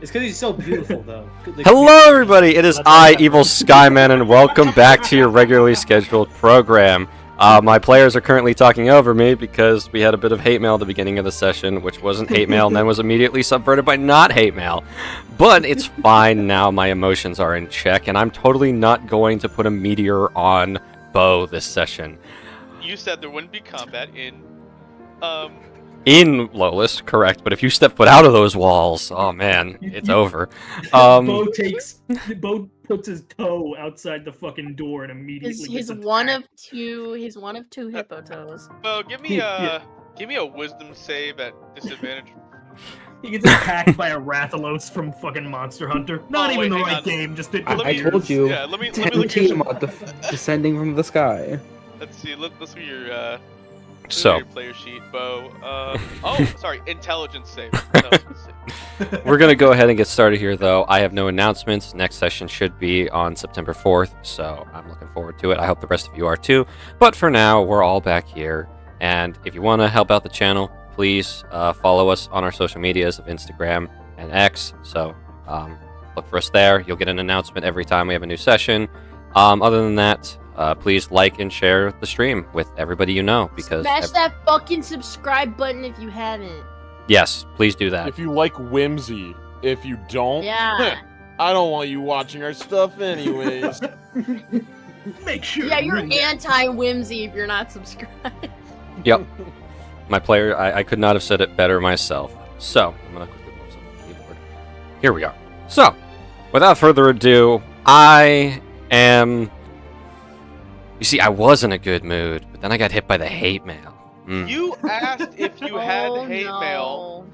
It's because he's so beautiful, though. Hello, everybody! It is I, Evil Skyman, and welcome back to your regularly scheduled program. My players are currently talking over me because we had a bit of hate mail at the beginning of the session, which wasn't hate mail and then was immediately subverted by not hate mail. But it's fine now, my emotions are in check, and I'm totally not going to put a meteor on Bo this session. You said there wouldn't be combat in Lolis, correct, but if you step foot out of those walls, oh man, it's over. Bo puts his toe outside the fucking door and immediately He's one of two hippo toes. Bo, give me a wisdom save at disadvantage. He gets attacked by a Rathalos from fucking Monster Hunter. Not even the right game, just it. I told you. Yeah, let me 10 look at your... Tiamat descending from the sky. Let's see. Let's see your So player sheet, Bo. Oh, sorry, intelligence save. Intelligence save. we're gonna go ahead and get started here, though. I have no announcements. Next session should be on September 4th, so I'm looking forward to it. I hope the rest of you are too. But for now, we're all back here, and if you want to help out the channel, please follow us on our social medias of Instagram and X. So look for us there. You'll get an announcement every time we have a new session. Other than that, please like and share the stream with everybody you know, because smash that fucking subscribe button if you haven't. Yes, please do that. If you like whimsy, if you don't, Yeah. I don't want you watching our stuff anyways. Make sure. Yeah, you're anti-whimsy if you're not subscribed. Yep. My player, I could not have said it better myself. So, I'm going to quickly move something on the keyboard. Here we are. So, without further ado, I am... You see, I was in a good mood, but then I got hit by the hate mail. You asked if you had hate mail.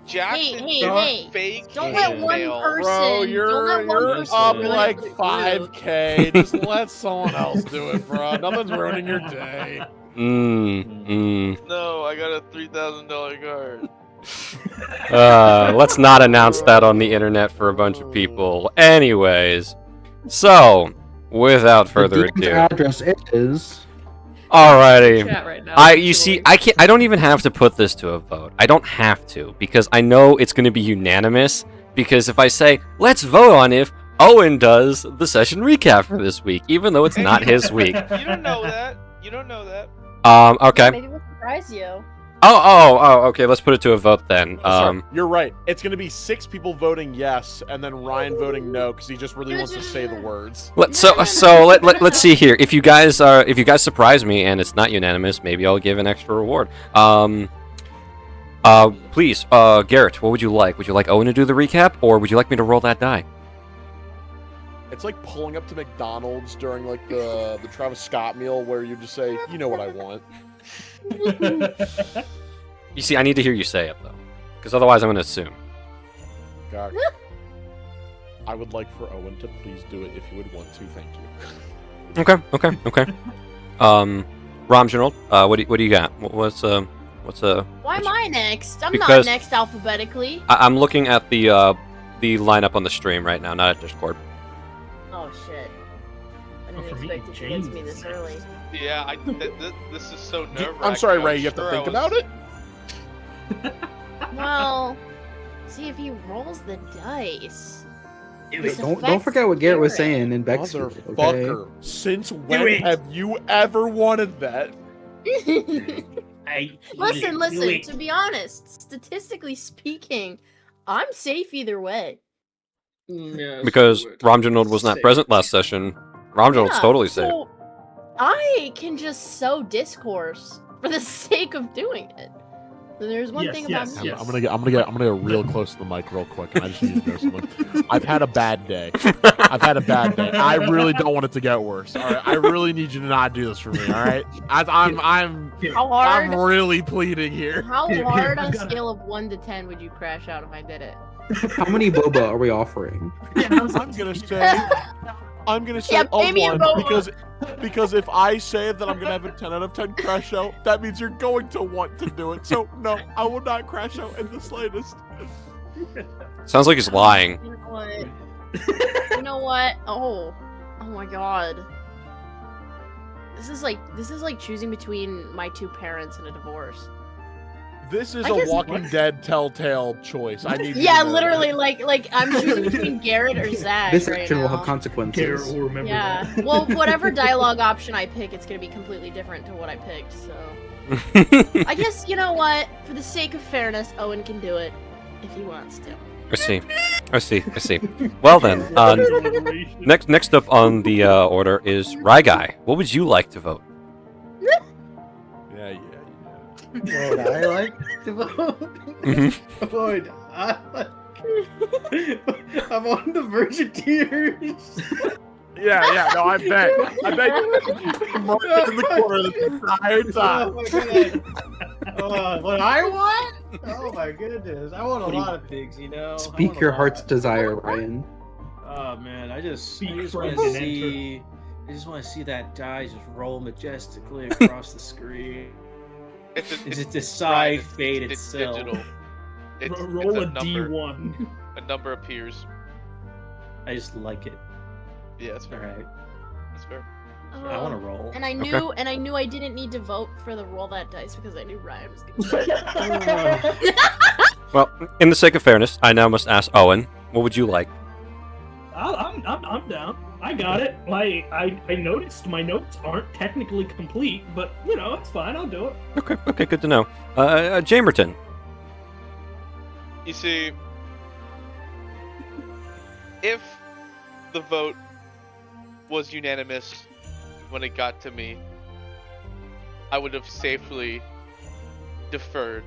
Jackson Hey, fake don't hate let one mail. person. Bro, don't you're let one person up ruin like it for you. 5K. Just let someone else do it, bro. Nothing's ruining your day. No, I got a $3,000 card. Let's not announce that on the internet for a bunch of people. Anyways, so, without further ado. Address is... Alrighty. Chat right now, You see, I don't even have to put this to a vote. I don't have to, because I know it's going to be unanimous, because if I say, let's vote on if Owen does the session recap for this week, even though it's not his week. You don't know that. You don't know that. Okay. Maybe we'll surprise you. Oh, okay, let's put it to a vote then. Sorry, you're right. It's going to be 6 people voting yes, and then Ryan voting no, because he just really wants to say the words. Let's see here. If you guys surprise me and it's not unanimous, maybe I'll give an extra reward. Please, Garrett, what would you like? Would you like Owen to do the recap, or would you like me to roll that die? It's like pulling up to McDonald's during like the Travis Scott meal, where you just say, you know what I want. You see, I need to hear you say it, though. Because otherwise I'm going to assume. God. I would like for Owen to please do it if you would want to. Thank you. Okay. Rom General, what do you got? What's Why am I next? I'm not Because- next alphabetically. I'm looking at the lineup on the stream right now, not at Discord. Oh shit. I didn't for me, expect it to get to me this James. early. Yeah, this is so nerve-wracking. I'm sorry, Ray. You have to think about it. Well, see if he rolls the dice. This Don't affects forget what Garrett was Garrett. saying in Bexley, Motherfucker. okay? Since it. when have you ever wanted that? Listen, to be honest, statistically speaking, I'm safe either way. Because Rom General was not present last session. Rom General's Yeah, totally safe. so I can just sow discourse for the sake of doing it. So there's one Yes, thing yes, about me. yes. I'm gonna get real close to the mic real quick, and I just need to know something. I've had a bad day. I really don't want it to get worse. All right, I really need you to not do this for me. All right, I'm How hard? I'm really pleading here. How Here, hard I on a gotta- scale of 1 to 10 would you crash out if I did it? How many boba are we offering? I'm gonna say Yeah, a pay me a 1 boba. because if I say that I'm gonna have a 10 out of 10 crash out, that means you're going to want to do it. So no, I will not crash out in the slightest. Sounds like he's lying. You know what? You know what? Oh my god. This is like choosing between my two parents and a divorce. This is I a guess- Walking Dead telltale choice. I need. Yeah, you to know. literally, like I'm choosing between Garrett or Zach. This right action will now. have consequences. Garrett will remember Yeah. that. Well, whatever dialogue option I pick, it's gonna be completely different to what I picked. So I guess you know what? For the sake of fairness, Owen can do it if he wants to. I see. Well then, next up on the order is Ryguy. What would you like to vote? Yeah. Would I like to vote? Would I like... I'm on the verge of tears. Yeah. No, I bet. Mark in the corner the entire time. Oh my god. What I want? Oh my goodness. I want a lot of things, you know? I Speak want a your lot. heart's desire, Ryan. Oh man, I just Speak want friend to and see. I just want to see that die just roll majestically across the screen. Is it decide fate It's itself? digital. It's Roll a number. D1. A number appears. I just like it. Yeah, that's All fair. right, That's fair. I want to roll. And I knew I didn't need to vote for the roll that dice because I knew Ryan was gonna. Well, in the sake of fairness, I now must ask Owen. What would you like? I'm down. I got it. I noticed my notes aren't technically complete, but you know it's fine. I'll do it. Okay, good to know. Jamerton. You see, if the vote was unanimous when it got to me, I would have safely deferred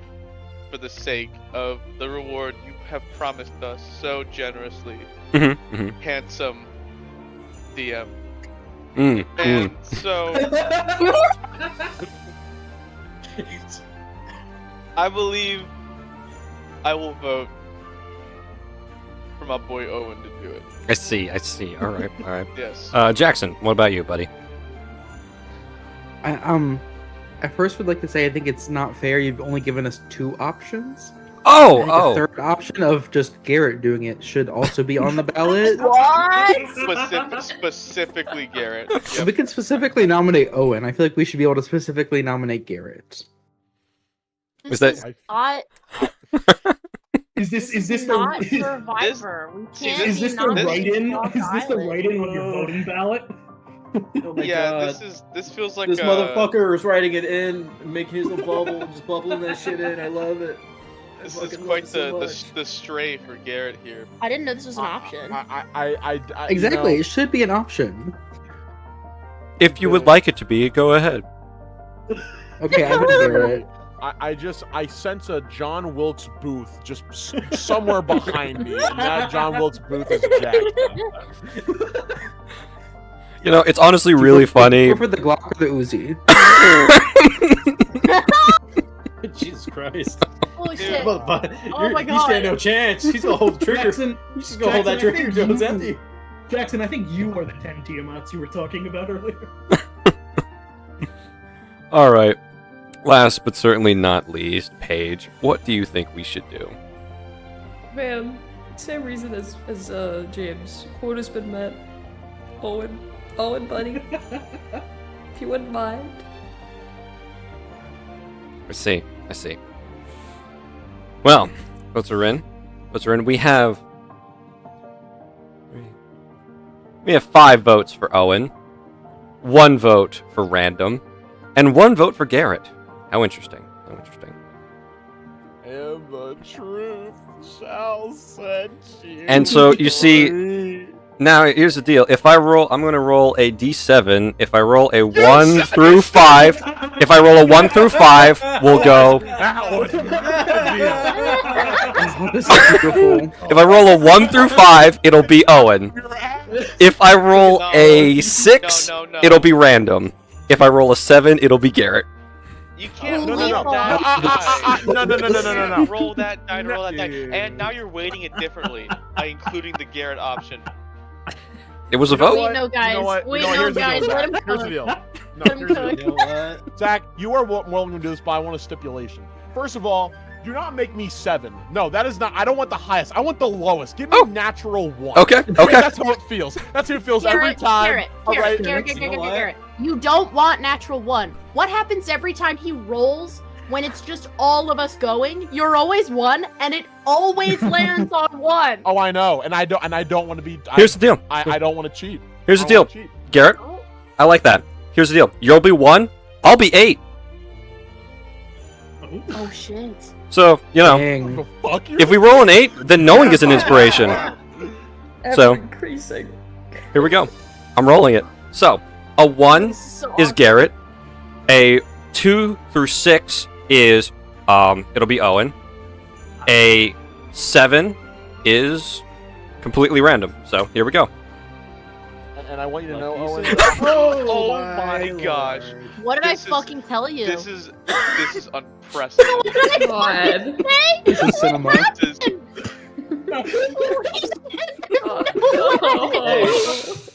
for the sake of the reward you have promised us so generously, handsome DM. And so, I believe I will vote for my boy Owen to do it. I see. All right. Yes. Jackson, what about you, buddy? I first would like to say I think it's not fair. You've only given us 2 options. I think Oh, the third option of just Garrett doing it should also be on the ballot. What? Specifically Garrett. We Yep. can specifically nominate Owen. I feel like we should be able to specifically nominate Garrett. Was This that- is not Is this not the Survivor? We see, can't is be this the nominating write-in? Lost Is this the Island. write-in on your voting ballot? Oh my Yeah, god. this feels like This motherfucker is writing it in, making his little bubble, just bubbling that shit in. I love it. I This is fucking love quite it so much. the stray for Garrett here. I didn't know this was an option. I Exactly, You know, it should be an option. If you would like it to be, go ahead. Okay, I vote Garrett. I sense a John Wilkes Booth just somewhere behind me, and that John Wilkes Booth is Jack. You know, it's honestly really funny. Go for the Glock or the Uzi. Jesus Christ. Holy Dude. shit! Oh my You stand God. no chance. He's gonna hold the trigger. Jackson, He's just gonna hold that trigger until it's empty. Jackson, I think you are the 10 Tiamats you were talking about earlier. All right. Last but certainly not least, Paige, what do you think we should do? Man, same reason as James. Quota's been met. Owen, buddy, if you wouldn't mind. I see. Well, votes are in. We have 5 votes for Owen, 1 vote for random, and 1 vote for Garrett. How interesting. And the truth shall set you And so you see, free. now here's the deal. If I roll, I'm gonna roll a d7. If I roll a 1 through 5, if I roll a 1 through 5, we'll go. That was Oh, this is beautiful. If I roll a 1 through 5, it'll be Owen. If I roll No, a 6, no. it'll be random. If I roll a 7, it'll be Garrett. You can't No, roll no, no. that No. Roll that die, roll that die. And now you're weighting it differently by including the Garrett option. It was a You know vote. what? no, guys. You know what? Wait, You know what? no, Here's the guys. deal, Let Zach. him Here's the cook. deal. Let No, him here's the cook. deal. You know what? Zach, you are welcome to do this, but I want a stipulation. First of all, do not make me 7. No, that is not. I don't want the highest. I want the lowest. Give me natural 1. Okay. That's how it feels. That's how it feels every time. All right. Garrett, You know what? Garrett. You don't want natural 1. What happens every time he rolls when it's just all of us going, you're always one, and it always lands on one. Oh, I know, and I don't want to be. Here's the deal. I don't want to cheat. Here's the I deal, don't wanna cheat. Garrett. I like that. Here's the deal. You'll be 1. I'll be 8. Oh shit. So Dang. The fuck you? if we roll an 8, then no one gets an inspiration. So- Ever increasing. Here we go. I'm rolling it. So a 1 This is so is awkward. Garrett. A 2 through 6 is it'll be Owen. A 7 is completely random. So here we go. And I want you to know, Owen. Oh my gosh. Lord. What did This I is- fucking tell you? This is unprecedented. God. This is cinema. This is-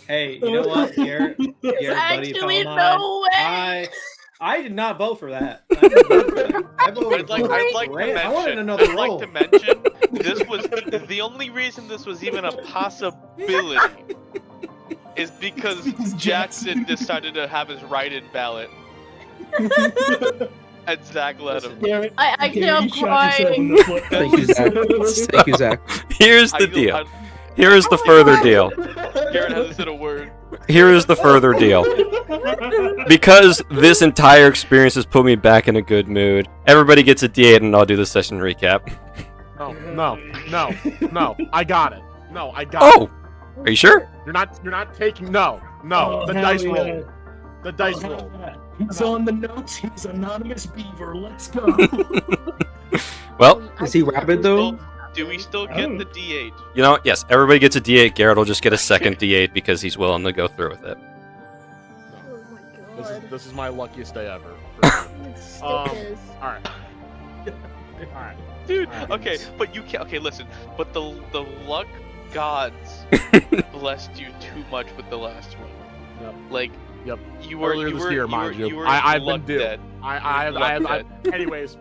Hey, you know what, Garrett? Garrett, buddy, Actually, pal of no mine, way. I did not vote for that. I didn't vote for that. I voted I'd like for to Ray. mention. I wanted another I'd role. like to mention this was the only reason this was even a possibility is because Jackson decided to have his write-in ballot, and Zach let him. Garrett, I actually Garrett, am you shot yourself in crying. the foot. Thank you, Zach. Thank you, Zach. Here's the deal. Here is the further deal. Garrett hasn't said a word. Here is the further deal. Because this entire experience has put me back in a good mood, everybody gets a D8 and I'll do the session recap. No. I got it. No, I got it. Oh! Are you sure? You're not taking. No. Oh, The hell dice yeah. roll. The dice roll. He's on the notes. He's anonymous beaver. Let's go. Well, Is he rabid though? Do we still get the D8? you know what? Yes, everybody gets a D8. Garrett will just get a second D8 because he's willing to go through with it. Oh my god. This is my luckiest day ever. It still Um, is. All right. Dude, Alright. okay, but you can't. Okay, listen, but the luck gods blessed you too much with the last one. Yep. Like, Yep. you were Earlier you this were year, you mind were, you. were I've luck been due. dead. I anyways,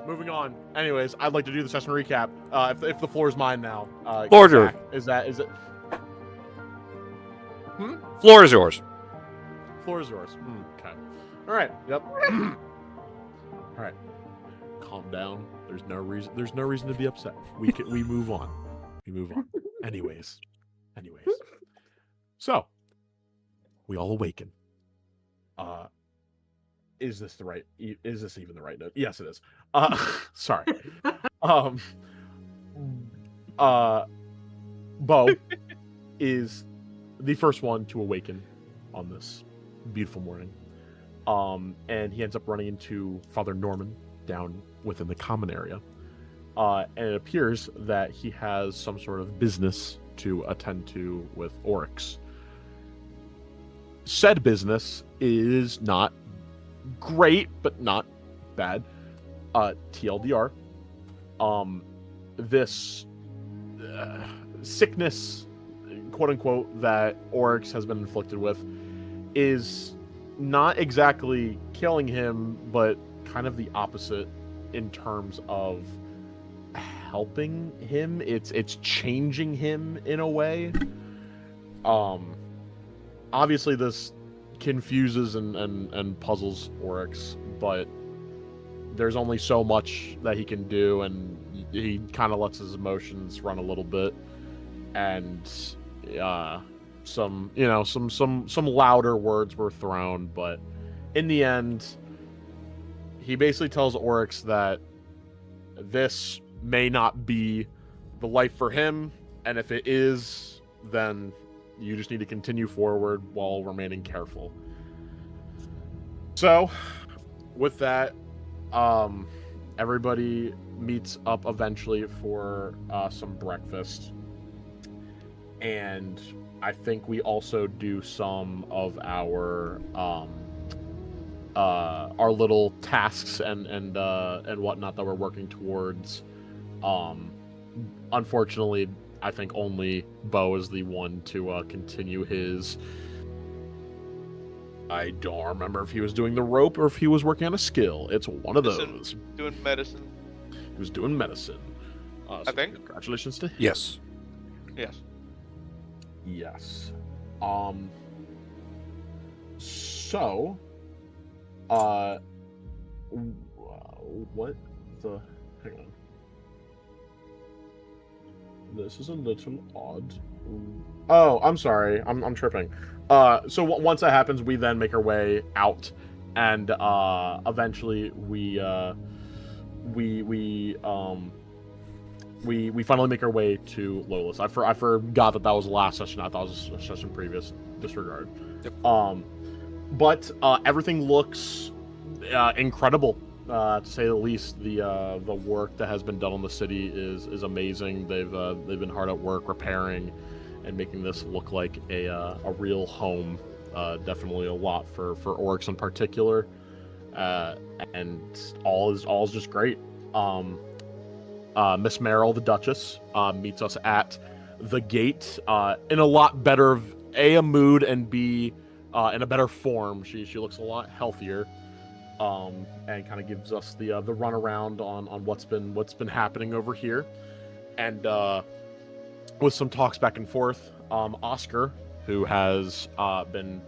moving on. Anyways, I'd like to do the session recap. If the floor is mine now. Floor Zach, is it? Floor is yours. Floor is yours. Okay. All right. Yep. All right. Calm down. There's no reason to be upset. We move on. We move on. Anyways. So, we all awaken. Is this even the right note? Yes, it is. Sorry. Bo is the first one to awaken on this beautiful morning. And he ends up running into Father Norman down within the common area. And it appears that he has some sort of business to attend to with Oryx. Said business is not great, but not bad. TLDR. This sickness, quote unquote, that Oryx has been inflicted with is not exactly killing him, but kind of the opposite in terms of helping him. It's changing him in a way. Obviously this confuses and puzzles Oryx, but there's only so much that he can do, and he kind of lets his emotions run a little bit, and some louder words were thrown, but in the end he basically tells Oryx that this may not be the life for him, and if it is, then you just need to continue forward while remaining careful. So, with that, everybody meets up eventually for some breakfast, and I think we also do some of our little tasks and whatnot that we're working towards. Unfortunately, I think only Bo is the one to continue his. I don't remember if he was doing the rope or if he was working on a skill. It's one of those. Doing medicine. He was doing medicine. I think. Congratulations to him. Yes. Yes. Yes. So, what the? Hang on. This is a little odd. Oh, I'm sorry. I'm tripping. So once that happens, we then make our way out, and eventually we finally make our way to Lolis. I forgot that was the last session. I thought it was a session previous. Disregard. Yep. But everything looks incredible, to say the least. The work that has been done on the city is amazing. They've been hard at work repairing and making this look like a real home. Definitely a lot for orcs in particular, and all is just great. Miss Merrill, the Duchess, meets us at the gate in a lot better a mood, and B in a better form. She looks a lot healthier, and kind of gives us the runaround on what's been happening over here, and with some talks back and forth. Oscar, who has been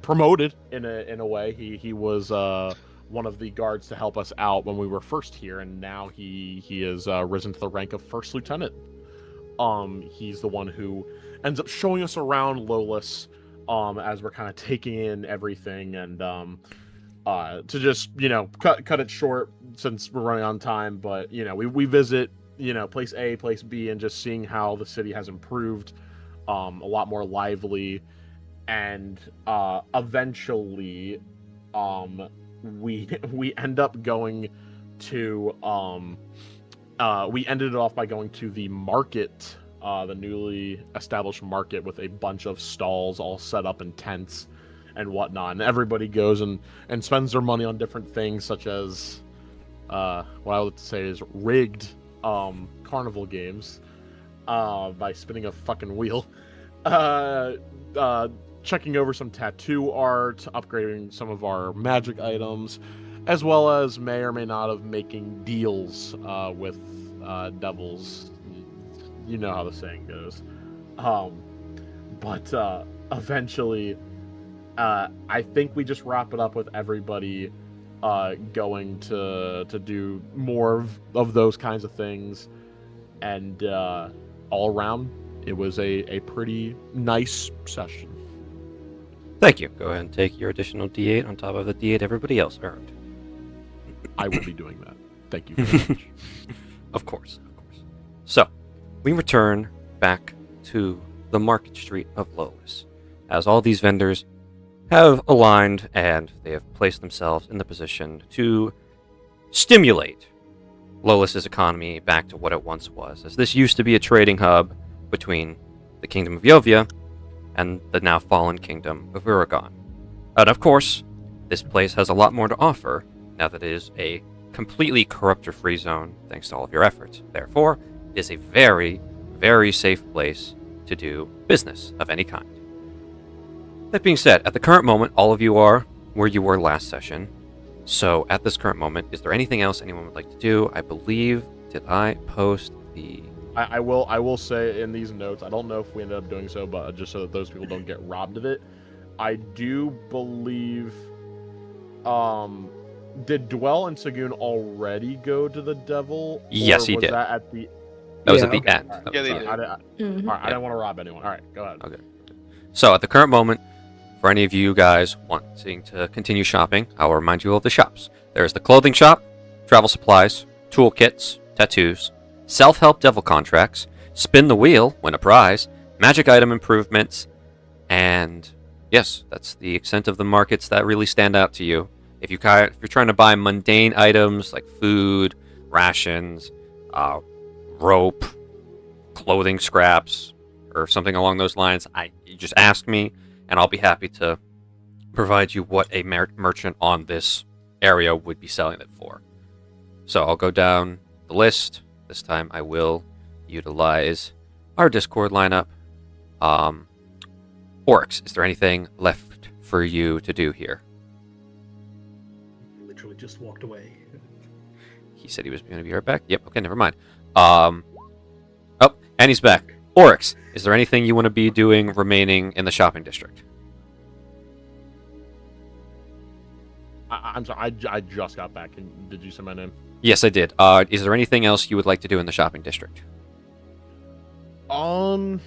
promoted in a way, he was one of the guards to help us out when we were first here, and now he is risen to the rank of first lieutenant. He's the one who ends up showing us around Lolis, as we're kind of taking in everything, and to just cut it short since we're running on time. But we visit place A, place B, and just seeing how the city has improved, a lot more lively, and eventually we end up going to we ended it off by going to the market, the newly established market, with a bunch of stalls all set up in tents and whatnot, and everybody goes and spends their money on different things, such as what I would say is rigged carnival games, by spinning a fucking wheel, checking over some tattoo art, upgrading some of our magic items, as well as may or may not of making deals with devils. You know how the saying goes. But eventually, I think we just wrap it up with everybody going to do more of those kinds of things, and all around, it was a pretty nice session. Thank you. Go ahead and take your additional D8 on top of the D8 everybody else earned. I will be doing that. Thank you very much. Of course. So, we return back to the market street of Lolis, as all these vendors have aligned and they have placed themselves in the position to stimulate Lolis's economy back to what it once was, as this used to be a trading hub between the Kingdom of Yovia and the now fallen Kingdom of Uragon. And of course, this place has a lot more to offer now that it is a completely corruptor-free zone thanks to all of your efforts. Therefore, it is a very, very safe place to do business of any kind. That being said, at the current moment, all of you are where you were last session. So at this current moment, is there anything else anyone would like to do? I believe, did I post the... I will say in these notes, I don't know if we ended up doing so, but just so that those people don't get robbed of it, I do believe, did Dwell and Sagoon already go to the devil? Yes, he did. That at the... That was at the end. Yeah, they did. All right, I didn't want to rob anyone. All right, go ahead. Okay. So at the current moment, for any of you guys wanting to continue shopping, I'll remind you of the shops. There's the clothing shop, travel supplies, toolkits, tattoos, self-help devil contracts, spin the wheel, win a prize, magic item improvements, and yes, that's the extent of the markets that really stand out to you. If you're trying to buy mundane items like food, rations, rope, clothing scraps, or something along those lines, you just ask me, and I'll be happy to provide you what a merchant on this area would be selling it for. So I'll go down the list. This time I will utilize our Discord lineup. Oryx, is there anything left for you to do here? Literally just walked away. He said he was going to be right back. Yep, okay, never mind. Oh, and he's back. Oryx, is there anything you want to be doing remaining in the shopping district? I I'm sorry. I just got back. Did you say my name? Yes, I did. Is there anything else you would like to do in the shopping district? Um.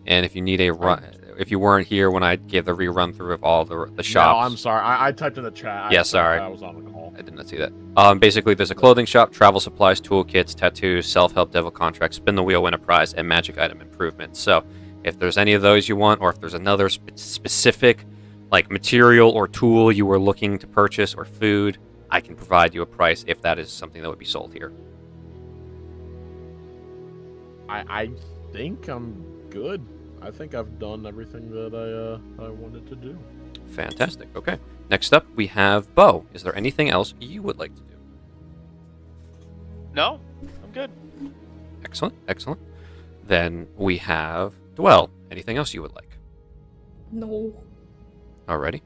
And if you need a run, if you weren't here when I gave the rerun through of all the No, shops. I'm sorry. I typed in the chat. Yeah, sorry. I was on the call. I did not see that. Basically, there's a clothing shop, travel supplies, toolkits, tattoos, self-help, devil contracts, spin the wheel, win a prize, and magic item improvements. So, if there's any of those you want, or if there's another specific like material or tool you were looking to purchase or food, I can provide you a price if that is something that would be sold here. I think I'm good. I think I've done everything that I wanted to do. Fantastic. Okay. Next up, we have Bo. Is there anything else you would like to do? No, I'm good. Excellent. Excellent. Then we have Dwell. Anything else you would like? No. Alrighty.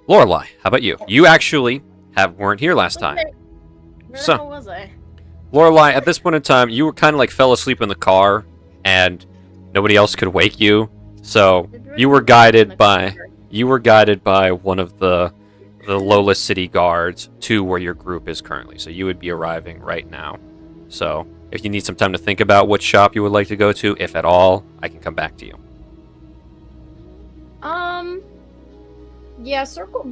Lorelai, how about you? You actually weren't here last time. Where So- the hell was I? Lorelai, at this point in time, you were kind of like fell asleep in the car, and nobody else could wake you. So you were guided by one of the Lolis City guards to where your group is currently. So you would be arriving right now. So if you need some time to think about what shop you would like to go to, if at all, I can come back to you. Yeah,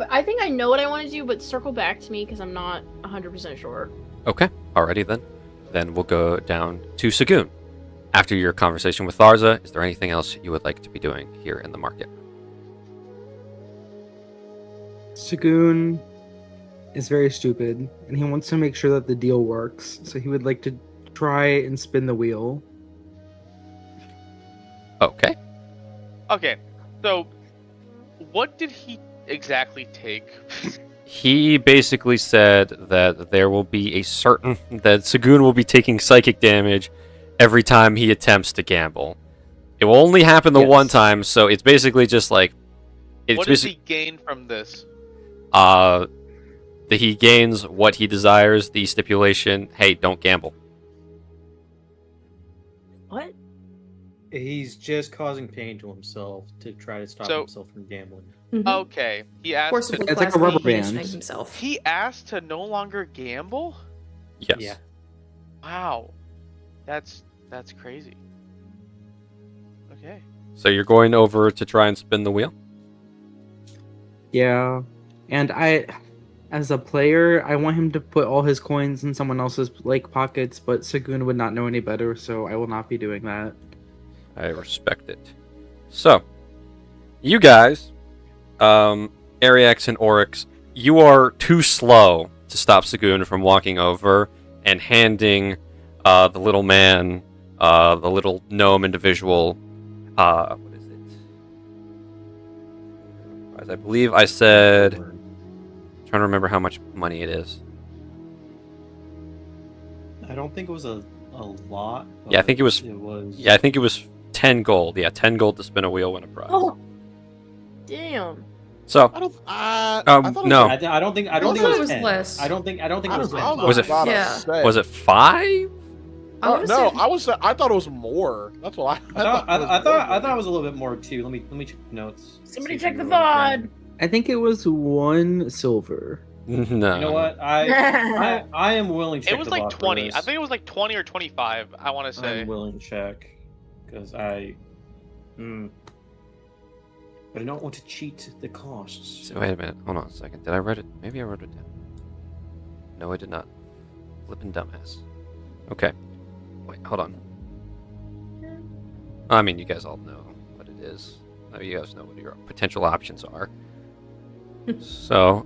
I think I know what I want to do, but circle back to me because I'm not 100% sure. Okay, alrighty then. Then we'll go down to Sagoon. After your conversation with Tharza, is there anything else you would like to be doing here in the market? Sagoon is very stupid, and he wants to make sure that the deal works, so he would like to try and spin the wheel. Okay. Okay, so what did he exactly take? He basically said that there will be that Sagoon will be taking psychic damage every time he attempts to gamble. It will only happen the one time, so it's basically just like... What does he gain from this? That he gains what he desires, the stipulation, hey, don't gamble. What? He's just causing pain to himself to try to stop himself from gambling. Mhm. Okay, he asked. Forcibly It's like a rubber punishing band. himself. He asked to no longer gamble. Yes. Yeah. Wow, that's crazy. Okay. So you're going over to try and spin the wheel? Yeah, and as a player, I want him to put all his coins in someone else's pockets, but Sagoon would not know any better, so I will not be doing that. I respect it. So, you guys, Ariax and Oryx, you are too slow to stop Sagoon from walking over and handing the little man, the little gnome individual, what is it? As I believe I said, trying to remember how much money it is. I don't think it was a lot. Yeah, I think it was. It was. Yeah, I think it was 10 gold. Yeah, 10 gold to spin a wheel, win a prize. Oh, damn. So, I don't. no. I don't think. I don't think thought it it was was 10. less. I don't think it was 10. Was it- Yeah. Was it 5? I would've No, said- I thought it was more. That's what I thought it was a little bit more too. Let me check the notes. Somebody See if check the we wrote it down. VOD. I think it was 1 silver. No. You know what? I am willing to check It was the like VOD for 20. this. I think it was like 20 or 25. I want to say. I'm willing to check because I. But I don't want to cheat the costs. So wait a minute. Hold on a second. Did I write it? Maybe I wrote it down. No, I did not. Flippin' dumbass. Okay. Wait, hold on. I mean, you guys all know what it is. You guys know what your potential options are. So,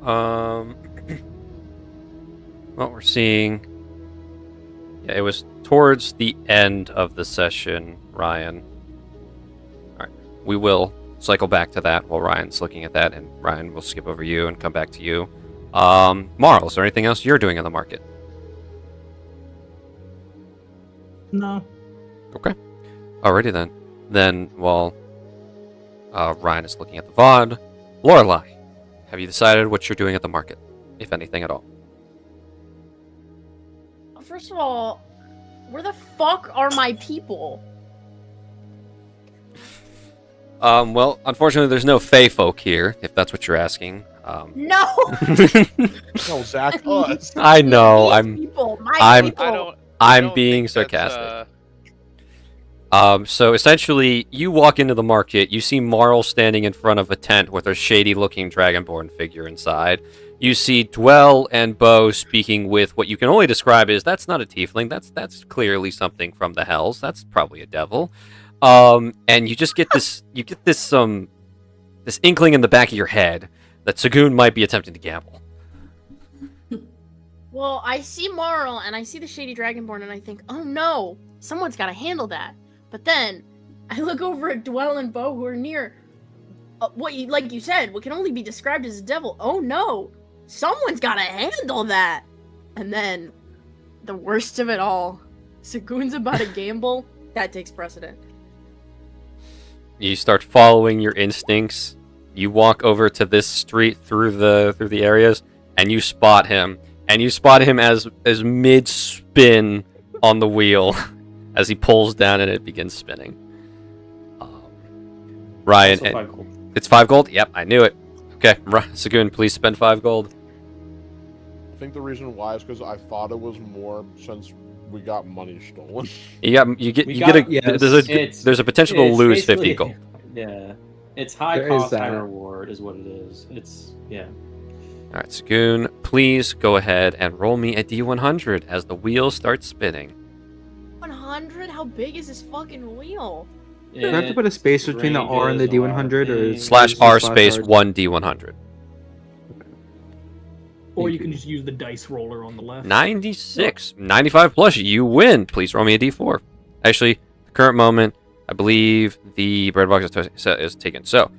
what we're seeing... Yeah, it was towards the end of the session, Ryan. Alright, we will cycle back to that while Ryan's looking at that, and Ryan will skip over you and come back to you. Marl, is there anything else you're doing in the market? No. Okay. Alrighty then. Then, while Ryan is looking at the VOD, Lorelai, have you decided what you're doing at the market, if anything at all? First of all, where the fuck are my people? Well, unfortunately, there's no Fey folk here, if that's what you're asking. No. No, Zach, us. I know. These people, my I'm- people. I I'm don't being think that's, sarcastic. So essentially, you walk into the market, you see Marl standing in front of a tent with a shady-looking Dragonborn figure inside. You see Dwell and Bo speaking with what you can only describe as, that's not a tiefling, that's clearly something from the Hells, that's probably a devil. And you just get this, this inkling in the back of your head that Sagoon might be attempting to gamble. Well, I see Marl and I see the Shady Dragonborn and I think, oh no, someone's got to handle that. But then I look over at Dwell and Bo who are near like you said, what can only be described as a devil. Oh no, someone's got to handle that. And then the worst of it all, Sagoon's about to gamble. That takes precedent. You start following your instincts. You walk over to this street through the areas, and you spot him. And you spot him as mid spin on the wheel as he pulls down and it begins spinning. Ryan, Also 5 gold. it's 5 gold. Yep, I knew it. Okay, Sagoon, please spend 5 gold. I think the reason why is because I thought it was more since we got money stolen. There's a potential to it's lose 50 basically- gold. Yeah, it's high There is cost, high that. reward is what it is. Yeah. All right, Sagoon, please go ahead and roll me a D100 as the wheel starts spinning. 100? How big is this fucking wheel? Do you have to put a space between the R and the D100, or is / R just space R? 1 D100. Or you can just use the dice roller on the left. 96. 95 plus, you win. Please roll me a D4. Actually, the current moment, I believe the bread box is taken. So,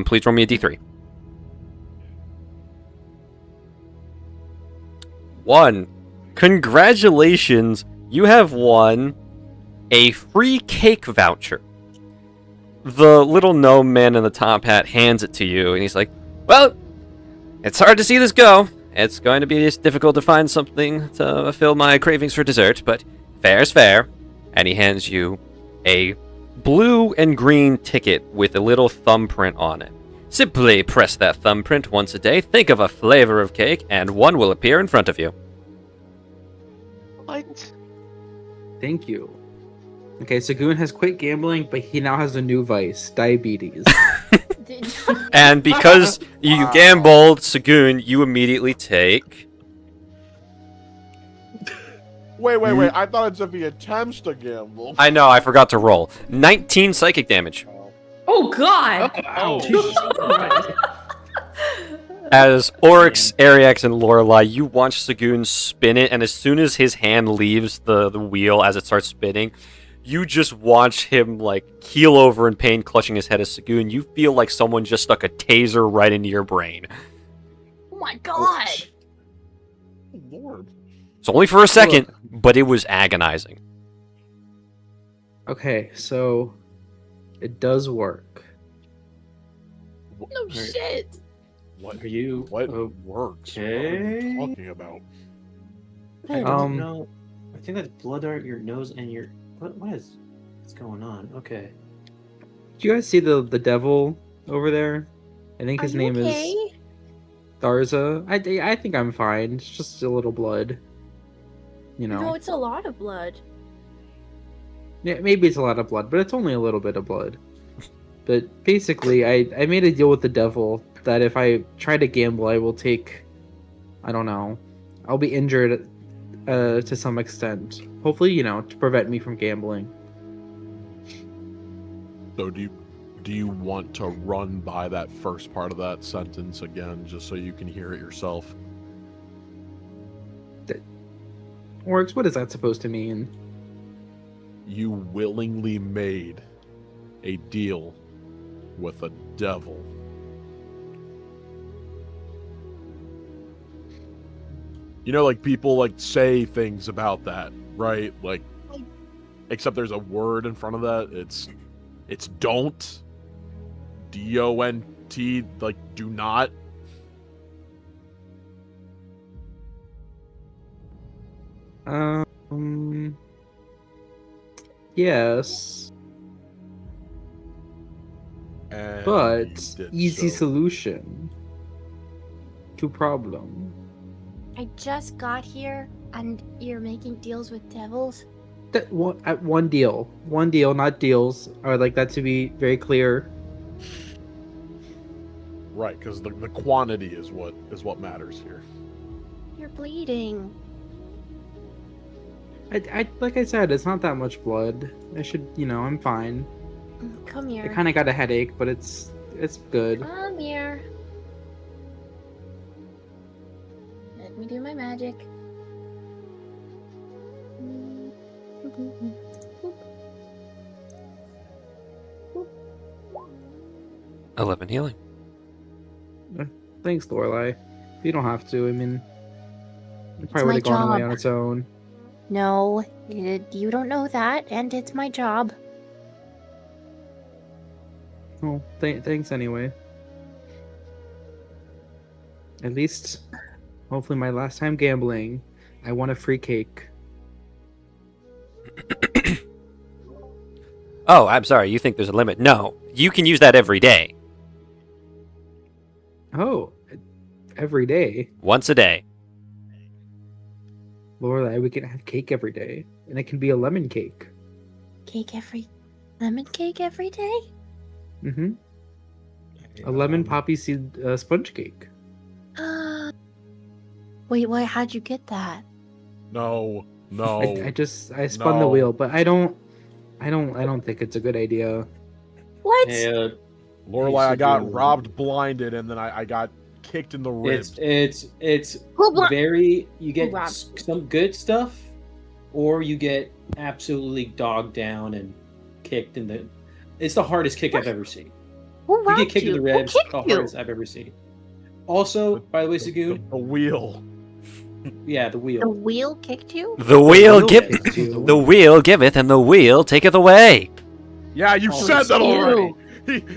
please roll me a D3. 1. Congratulations, you have won a free cake voucher. The little gnome man in the top hat hands it to you, and he's like, well, it's hard to see this go. It's going to be difficult to find something to fill my cravings for dessert, but fair's fair. And he hands you a blue and green ticket with a little thumbprint on it. Simply press that thumbprint once a day, think of a flavor of cake, and one will appear in front of you. What? Thank you. Okay, Sagoon has quit gambling, but he now has a new vice, diabetes. And because you gambled, Sagoon, you immediately take... Wait. I thought it's if he attempts to gamble. I know, I forgot to roll. 19 psychic damage. Oh god! As Oryx, Ariax, and Lorelei, you watch Sagoon spin it, and as soon as his hand leaves the wheel as it starts spinning, you just watch him, like, keel over in pain, clutching his head as Sagoon. You feel like someone just stuck a taser right into your brain. Oh my god! Lord. It's only for a second, but it was agonizing. Okay, so it does work. No shit! What? Are you? What works? What are Okay. you talking about? I don't Um, know. I think that's blood out your nose and your. What's going on? Okay. Do you guys see the devil over there? I think his name is Tharza. I think I'm fine. It's just a little blood. You know. No, it's a lot of blood. Yeah, maybe it's a lot of blood, but it's only a little bit of blood. But basically, I made a deal with the devil that if I try to gamble, I will take, I don't know, I'll be injured to some extent. Hopefully, you know, to prevent me from gambling. So do you want to run by that first part of that sentence again, just so you can hear it yourself? Oryx, what is that supposed to mean? You willingly made a deal with a devil. You know, like, people, like, say things about that, right? Like, except there's a word in front of that. It's don't. D-O-N-T, like, do not. Yes, And but you did easy so. solution. to problem? I just got here, and you're making deals with devils? That one deal, not deals. I would like that to be very clear. Right, because the quantity is what matters here. You're bleeding. I like I said, it's not that much blood. I should, I'm fine. Come I here. kind of got a headache, but it's good. Come here. Let me do my magic. 11 healing. Thanks, Lorelai. You don't have to. I mean, it probably my would have gone away job. on its own. No, you don't know that, and it's my job. Oh, thanks anyway. At least, hopefully, my last time gambling, I won a free cake. Oh, I'm sorry. You think there's a limit? No, you can use that every day. Oh, every day. Once a day. Lorelai, we can have cake every day, and it can be a lemon cake. Lemon cake every day? Mm-hmm. A lemon poppy seed sponge cake. Wait, how'd you get that? No. I spun the No. wheel, but I don't think it's a good idea. What? Hey, Lorelai, I should got do- robbed blinded, and then I got kicked in the ribs. It's Who very you get robbed? some good stuff, or you get absolutely dogged down and kicked in the. It's the hardest kick I've ever seen. Who You robbed get kicked in the ribs. Who kicked The you? hardest I've ever seen. Also, by the way, Sagoon, The wheel. yeah, the The wheel. wheel kicked you? The wheel wheel give kicked you. the wheel giveth, and the wheel taketh away. Yeah, you Oh, said that you. already.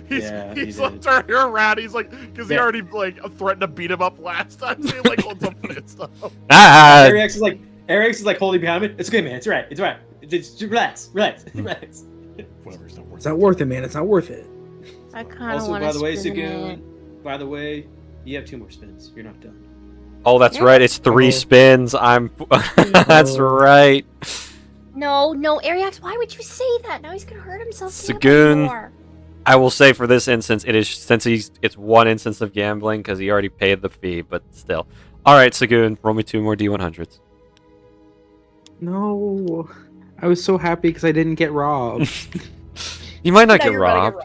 He's Yeah, he like did. turning around. He's like, because he Yeah. already like threatened to beat him up last time. So he like holds up fist up. Ah, Ariax is like holding behind me. It's okay, man. It's all right. It's all right. Just relax. Whatever. It's not worth It's not worth it, man. It's not worth it. I kind of Also, want to by the way, spin Sagoon, it. by the way, you have 2 more spins. You're not done. oh, that's Yeah. right. It's 3 Oh. spins. That's Oh. right. No, Ariax, why would you say that? Now he's gonna hurt himself. Sagoon. More. I will say for this instance, it's one instance of gambling because he already paid the fee, but still. All right, Sagoon, roll me 2 more D100s. No, I was so happy because I didn't get robbed. You might not Now get you're gonna robbed.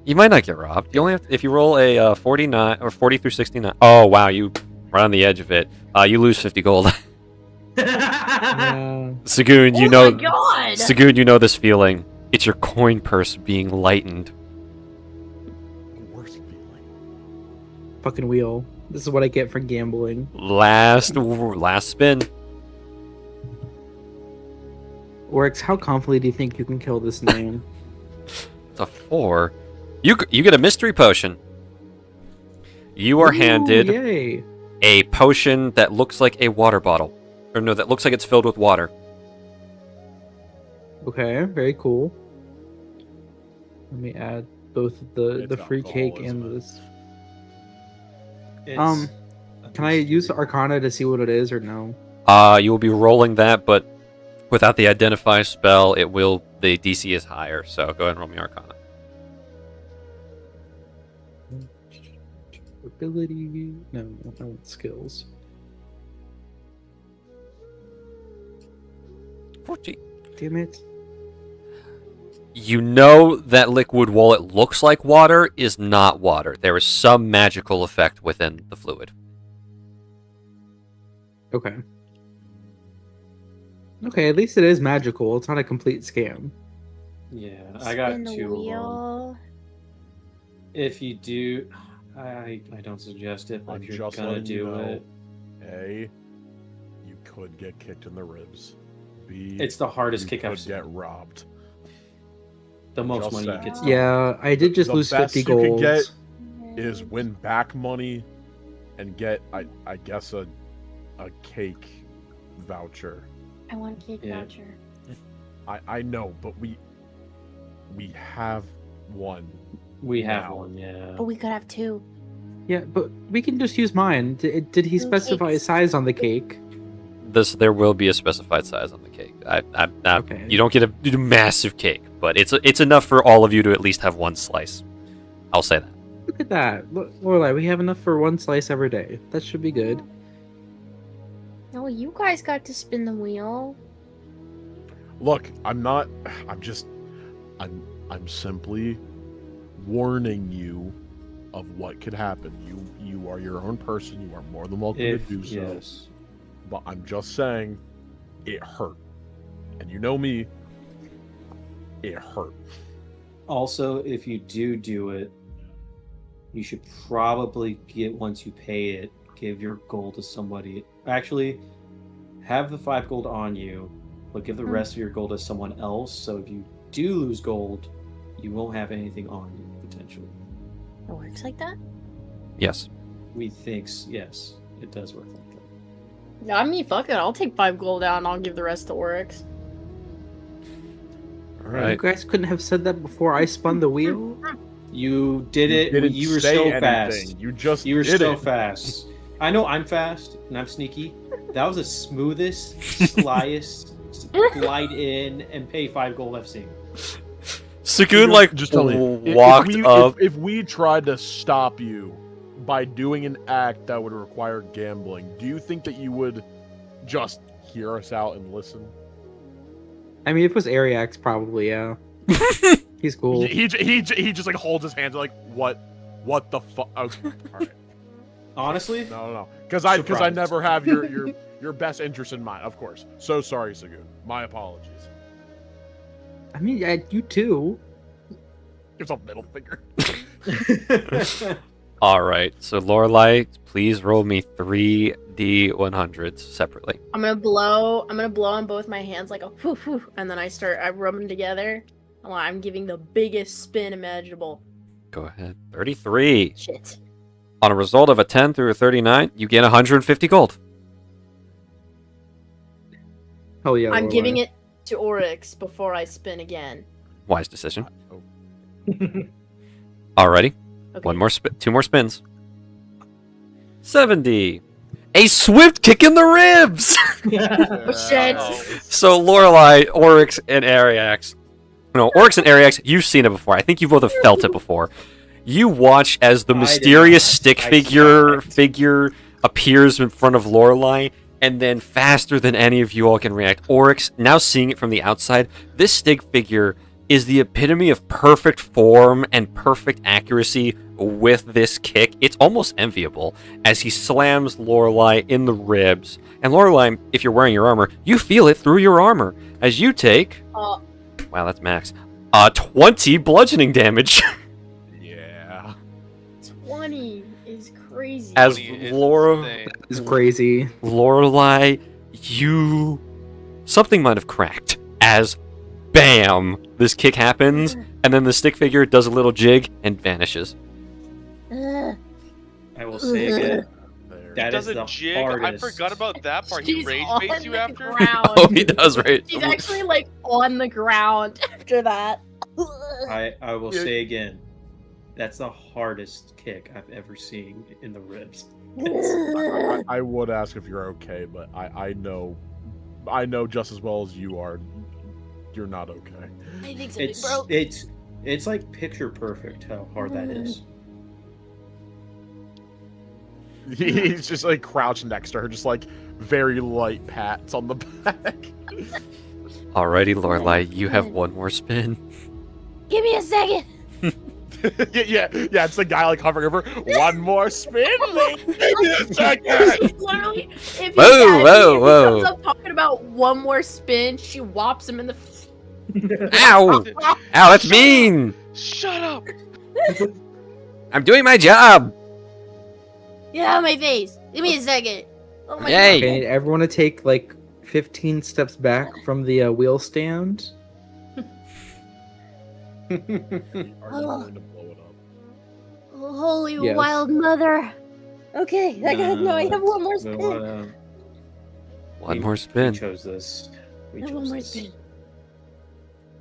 You might not get robbed. You only have if you roll a 49 or 40 through 69. Oh wow, you right on the edge of it. You lose 50 gold. Yeah. Sagoon, you Oh know. my god! Sagoon, you know this feeling. It's your coin purse being lightened. Worst feeling. Fucking wheel. This is what I get for gambling. Last spin. Oryx, how confidently do you think you can kill this man? It's a 4. You get a mystery potion. You are Ooh, handed Yay. a potion that looks like a water bottle. Or no, that looks like it's filled with water. Okay, very cool. Let me add both the It's free cake alcohol, and isn't it? this. It's Can I use Arcana to see what it is or no? You will be rolling that, but without the identify spell, the DC is higher. So go ahead and roll me Arcana. Ability? No, I want skills. 14. Damn it. You know that liquid, while it looks like water, is not water. There is some magical effect within the fluid. Okay. Okay, at least it is magical. It's not a complete scam. Yeah, I got Spin the 2 of them. wheel. If you do, I don't suggest it, but I'm if you're just gonna letting you do know. it, A, you could get kicked in the ribs. B, it's the hardest you kick I've could seen. get robbed. The most just money saying. you get. Yeah, I did just The lose best 50 you could gold. get Is win back money and get I guess a cake voucher. I want a cake Yeah. voucher. I know, but we have one. We have Wow. one, yeah. But we could have 2. Yeah, but we can just use mine. Did he specify a size on the cake? There will be a specified size on the cake. Okay. You don't get a massive cake, but it's enough for all of you to at least have one slice. I'll say that. Look at that. Lorelai, we have enough for one slice every day. That should be good. No, you guys got to spin the wheel. Look, I'm simply warning you of what could happen. You are your own person. You are more than welcome to do so. Yes. But I'm just saying, it hurt. And you know me, it hurt. Also, if you do it, you should probably once you pay it, give your gold to somebody. Actually, have the 5 gold on you, but give the rest of your gold to someone else. So if you do lose gold, you won't have anything on you potentially. It works like that? Yes. We think yes, it does work like that. Yeah, I mean, fuck it. I'll take 5 gold out and I'll give the rest to Oryx. All You right. guys couldn't have said that before I spun the wheel? You did it. didn't You were say so anything. fast. You were did so it. fast. I know I'm fast and I'm sneaky. That was the smoothest, slyest glide in and pay 5 gold I've seen. Sugoon like Just tell me, walked up. If we tried to stop you by doing an act that would require gambling, do you think that you would just hear us out and listen? I mean, if it was Ariax, probably, yeah. He's cool. He just like holds his hands like what the fuck? Okay, all right. Honestly, No, because I Surprised. never have your best interest in mind, of course. So sorry, Sugoon. My apologies. I mean, yeah, you too. It's a middle finger. All right. So Lorelai, please roll me 3d100s separately. I'm gonna blow on both my hands like a whoo whoo, and then I rub them together. I'm giving the biggest spin imaginable. Go ahead. 33. Shit. On a result of a 10 through a 39, you gain 150 gold. Oh yeah. I'm Lorelai. giving it to Oryx before I spin again. Wise decision. Alrighty. Okay. 2 more spins. 70. A swift kick in the ribs! Shit. So Lorelai, Oryx, and Ariax. No, Oryx and Ariax, you've seen it before. I think you both have felt it before. You watch as the I did mysterious not. stick I figure appears in front of Lorelai, and then faster than any of you all can react, Oryx, now seeing it from the outside, this stick figure is the epitome of perfect form and perfect accuracy with this kick. It's almost enviable as he slams Lorelai in the ribs. And Lorelai, if you're wearing your armor, you feel it through your armor as you take... wow, that's max. 20 bludgeoning damage. Yeah. 20 is crazy. As 20 is Laura... insane. It's crazy. Lorelai, something might have cracked as bam, this kick happens, and then the stick figure does a little jig and vanishes. Ugh. I will say again, There. that is Does the a jig? I hardest. forgot about that part. He She's rage on baits you the after? ground. Oh, he does, right? She's actually like on the ground after that. I will say again, that's the hardest kick I've ever seen in the ribs. I would ask if you're okay, but I know just as well as you are. You're not okay. I think something It's broke. it's like picture perfect how hard that is. He's just like crouched next to her, just like very light pats on the back. Alrighty, Lorelai, you have one more spin. Give me a second. yeah. It's the guy like hovering over. One more spin. She's literally, if he Whoa. comes up talking about one more spin, she whops him in the. Ow! Ow, that's mean! Shut up! I'm doing my job! Get out of my face. Give me a second. Oh my Yay. Okay, I need everyone to take like 15 steps back from the wheel stand. Are you going to blow it up? God. Holy Yes. wild mother. Okay, I have one more spin. One more We spin. chose this. We I have chose one more this. spin.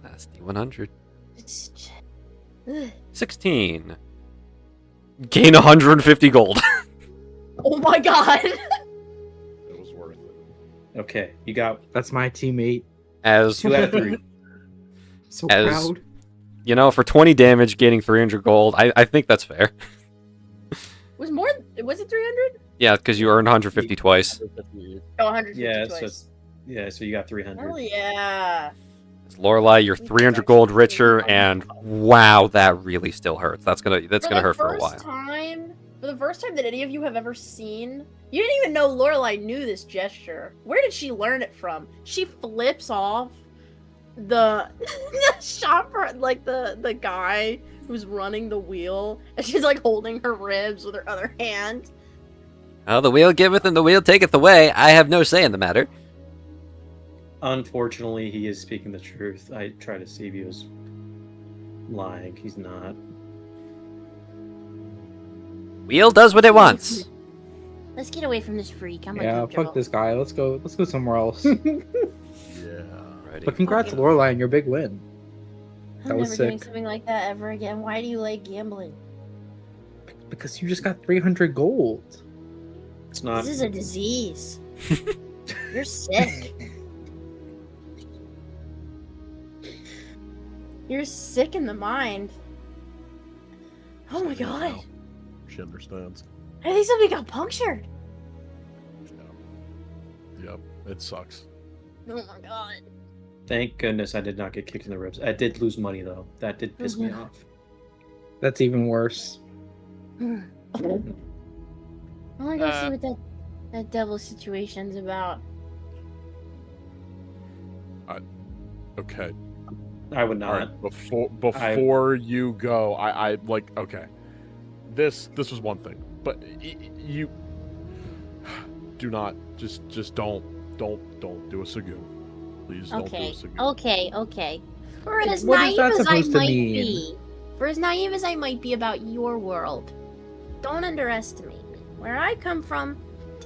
Last D100. Ugh. 16. gain 150 gold. Oh my god. It was worth it. Okay, you got That's my teammate. As 2 out of 3. So As- proud. you know, for 20 damage, gaining 300 gold, I think that's fair. Was it 300? Yeah, because you earned 150 twice. Oh, 150 Yeah, twice. so you got 300. Oh yeah. Lorelai, you're 300 gold richer, and wow, that really still hurts. That's gonna hurt for a while. For the first time that any of you have ever seen, you didn't even know Lorelai knew this gesture. Where did she learn it from? She flips off the shopper, like the guy who's running the wheel, and she's like holding her ribs with her other hand. Oh, the wheel giveth and the wheel taketh away. I have no say in the matter. Unfortunately, he is speaking the truth. I try to see if he was lying. He's not. Wheel does what it wants. Let's get away from this freak. I'm Yeah, uncomfortable. fuck this guy. Let's go somewhere else. Yeah. Righty. But congrats, Okay. Lorelai, on your big win. I'm that was never doing sick. something like that ever again. Why do you like gambling? Because you just got 300 gold. It's not. This is a disease. You're sick. You're sick in the mind. Oh my god. She understands. I think somebody got punctured. Yep, it sucks. Oh my god. Thank goodness I did not get kicked in the ribs. I did lose money though. That did piss me Mhm. off. That's even worse. I wanna go see what that devil situation's about. Okay. I would All not. right. Before you go, I like. Okay. This was one thing, but you do not just don't do a Sagoon. Please don't do a Sagoon. Okay. For as What is naive that as I supposed to might mean? be, for as naive as I might be about your world, don't underestimate me. Where I come from,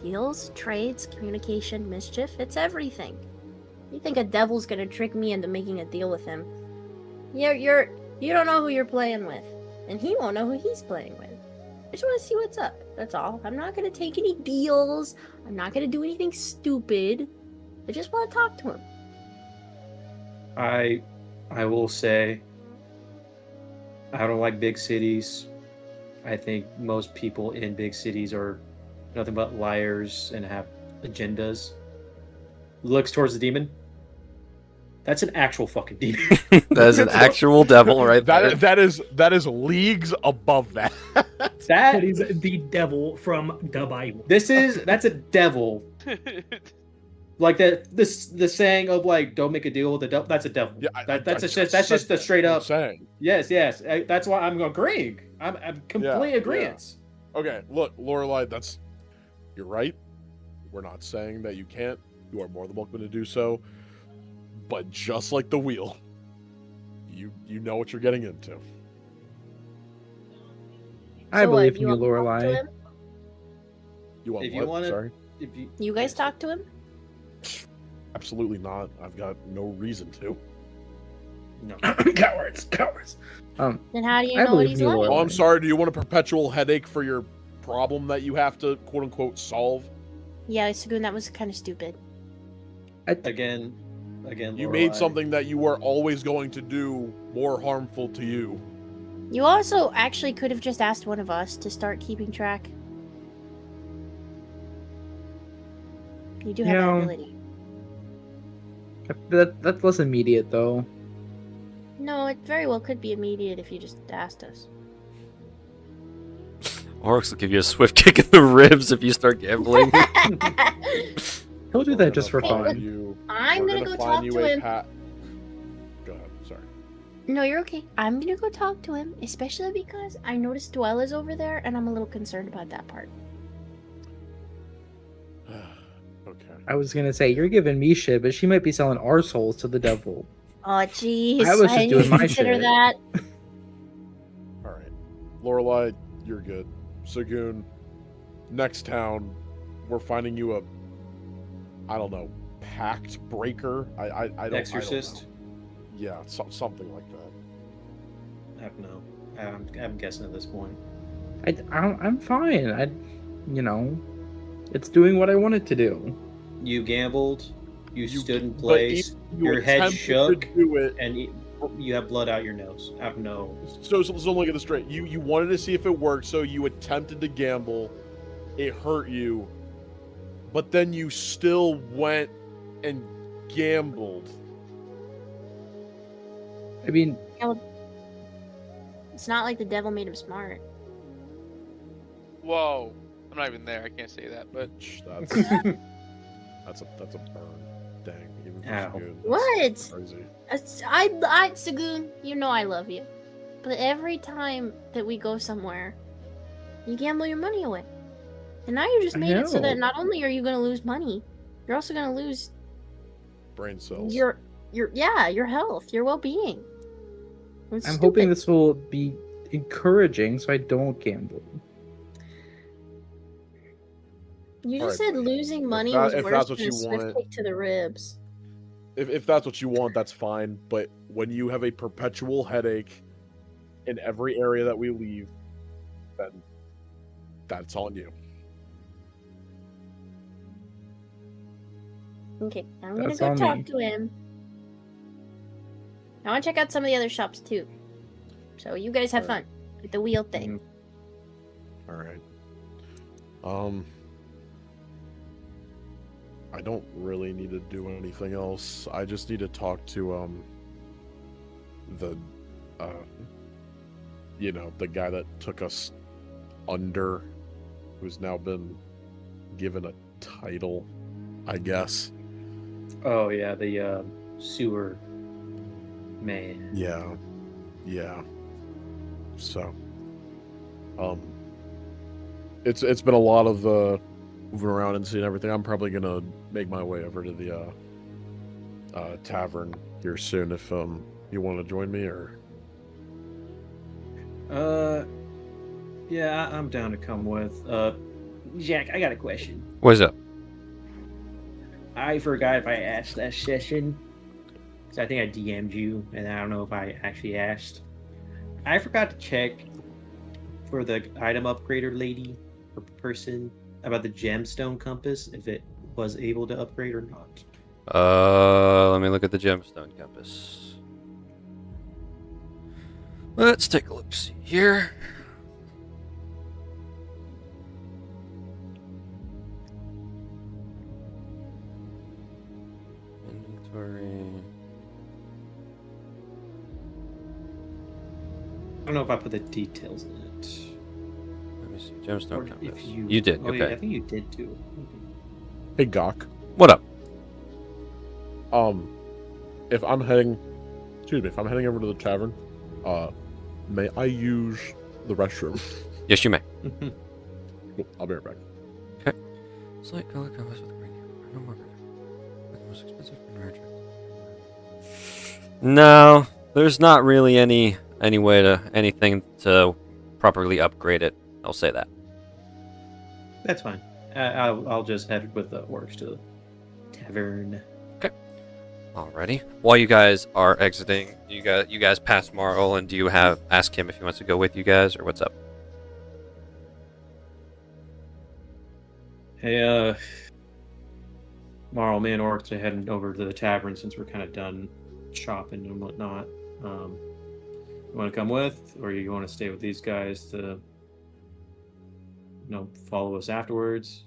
deals, trades, communication, mischief, it's everything. You think a devil's gonna trick me into making a deal with him? You don't know who you're playing with, and he won't know who he's playing with. I just want to see what's up. That's all. I'm not gonna take any deals. I'm not gonna do anything stupid. I just want to talk to him. I will say I don't like big cities. I think most people in big cities are nothing but liars and have agendas. Looks towards the demon. That's an actual fucking demon. That is an actual devil right there. That is leagues above that. That is the devil from the Bible. That's a devil. Like the saying of like don't make a deal with the devil. That's a devil. Yeah, That's just a straight up. saying. Yes. That's why I'm agreeing. I'm completely Yeah, agreeing. Okay, look, Lorelai, you're right. We're not saying that you can't. You are more than welcome to do so. But just like the wheel, you know what you're getting into. I So what, believe in you, wanna talk to Lorelai. him? You want If you what? wanna- Sorry? If you, You guys talk to him? Absolutely not. I've got no reason to. no. Cowards. Then how do you I know what believe he's you, like? Laura. Oh, I'm sorry. Do you want a perpetual headache for your problem that you have to quote unquote solve? Yeah, Sagoon, that was kind of stupid. Again, You made Lorelai. something that you were always going to do more harmful to you. You also actually could have just asked one of us to start keeping track. You do have that Yeah. ability. That's less immediate, though. No, it very well could be immediate if you just asked us. Oryx will give you a swift kick in the ribs if you start gambling. He'll do We're that just gonna for find fun. you- I'm we're gonna go find talk you to a him. Go ahead. Sorry. No, you're okay. I'm gonna go talk to him, especially because I noticed Dwella's over there, and I'm a little concerned about that part. Okay. I was gonna say, you're giving me shit, but she might be selling our souls to the devil. Oh, jeez. I was just didn't doing even my consider shit. that. All right. Lorelai, you're good. Sagoon, next town, we're finding you I don't know, pact breaker. I don't. Exorcist. I don't know. Yeah, something like that. I don't know. I'm guessing at this point. I'm fine. You know, it's doing what I want it to do. You gambled. You stood in but place. you Your head attempted to shook, do it. and you have blood out your nose. Out nose. So look at this straight. You wanted to see if it worked, so you attempted to gamble. It hurt you, but then you still went and gambled. I mean, It's not like the devil made him smart. Whoa. I'm not even there. I can't say that, but That's a burn. Dang. Even for Ow. Sagoon, that's What? Crazy. I Sagoon, you know I love you. But every time that we go somewhere, you gamble your money away. And now you just I made it so that know. not only are you going to lose money, you're also going to lose Brain cells. your health, your well-being. It's I'm stupid. hoping this will be encouraging so I don't gamble. You just Alright, said losing money that- was if worse that's what than a you swift want. kick to the ribs. If that's what you want, that's fine. But when you have a perpetual headache in every area that we leave, then that's on you. Okay, I'm gonna That's go on talk me. to him. I want to check out some of the other shops too. So you guys have fun with the wheel thing. All right. I don't really need to do anything else. I just need to talk to the the guy that took us under, who's now been given a title, I guess. Oh yeah, the sewer man. Yeah. So, it's been a lot of moving around and seeing everything. I'm probably gonna make my way over to the tavern here soon. If you want to join me, or Yeah, I'm down to come with. Jack, I got a question. What's up? I forgot if I asked that session. So I think I DM'd you, and I don't know if I actually asked. I forgot to check for the item upgrader lady or person about the gemstone compass, if it was able to upgrade or not. Let me look at the gemstone compass. Let's take a look. See here. Inventory. I don't know if I put the details in it. Let me see. Gemstone Or compass. if You did. Oh, Okay. yeah, I think you did too. hey Gok, What up? if I'm heading over to the tavern, may I use the restroom? Yes, you may. Cool, I'll be right back. It's like color compass with green. No more. Like the most expensive merchant. No, there's not really anything to properly upgrade it. I'll say that. That's fine. I'll just head with the orcs to the tavern. Alrighty. While you guys are exiting, you guys pass Marl, and do you ask him if he wants to go with you guys, or what's up? Hey, Marl, me and orcs are heading over to the tavern since we're kind of done shopping and whatnot. You want to come with, or you want to stay with these guys to, follow us afterwards?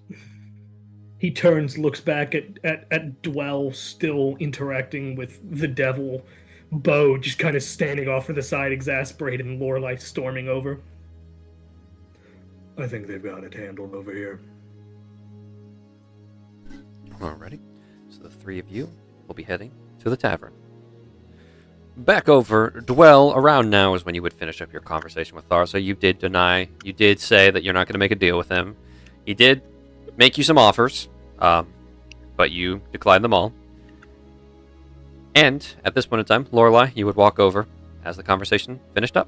He turns, looks back at Dwell, still interacting with the devil. Bo just kind of standing off to the side, exasperated, and Lorelei storming over. I think they've got it handled over here. Alrighty. So the three of you will be heading to the tavern. Back over, Dwell, around now is when you would finish up your conversation with Tharsa. You did say that you're not going to make a deal with him. He did make you some offers, but you declined them all. And at this point in time, Lorelei, you would walk over as the conversation finished up.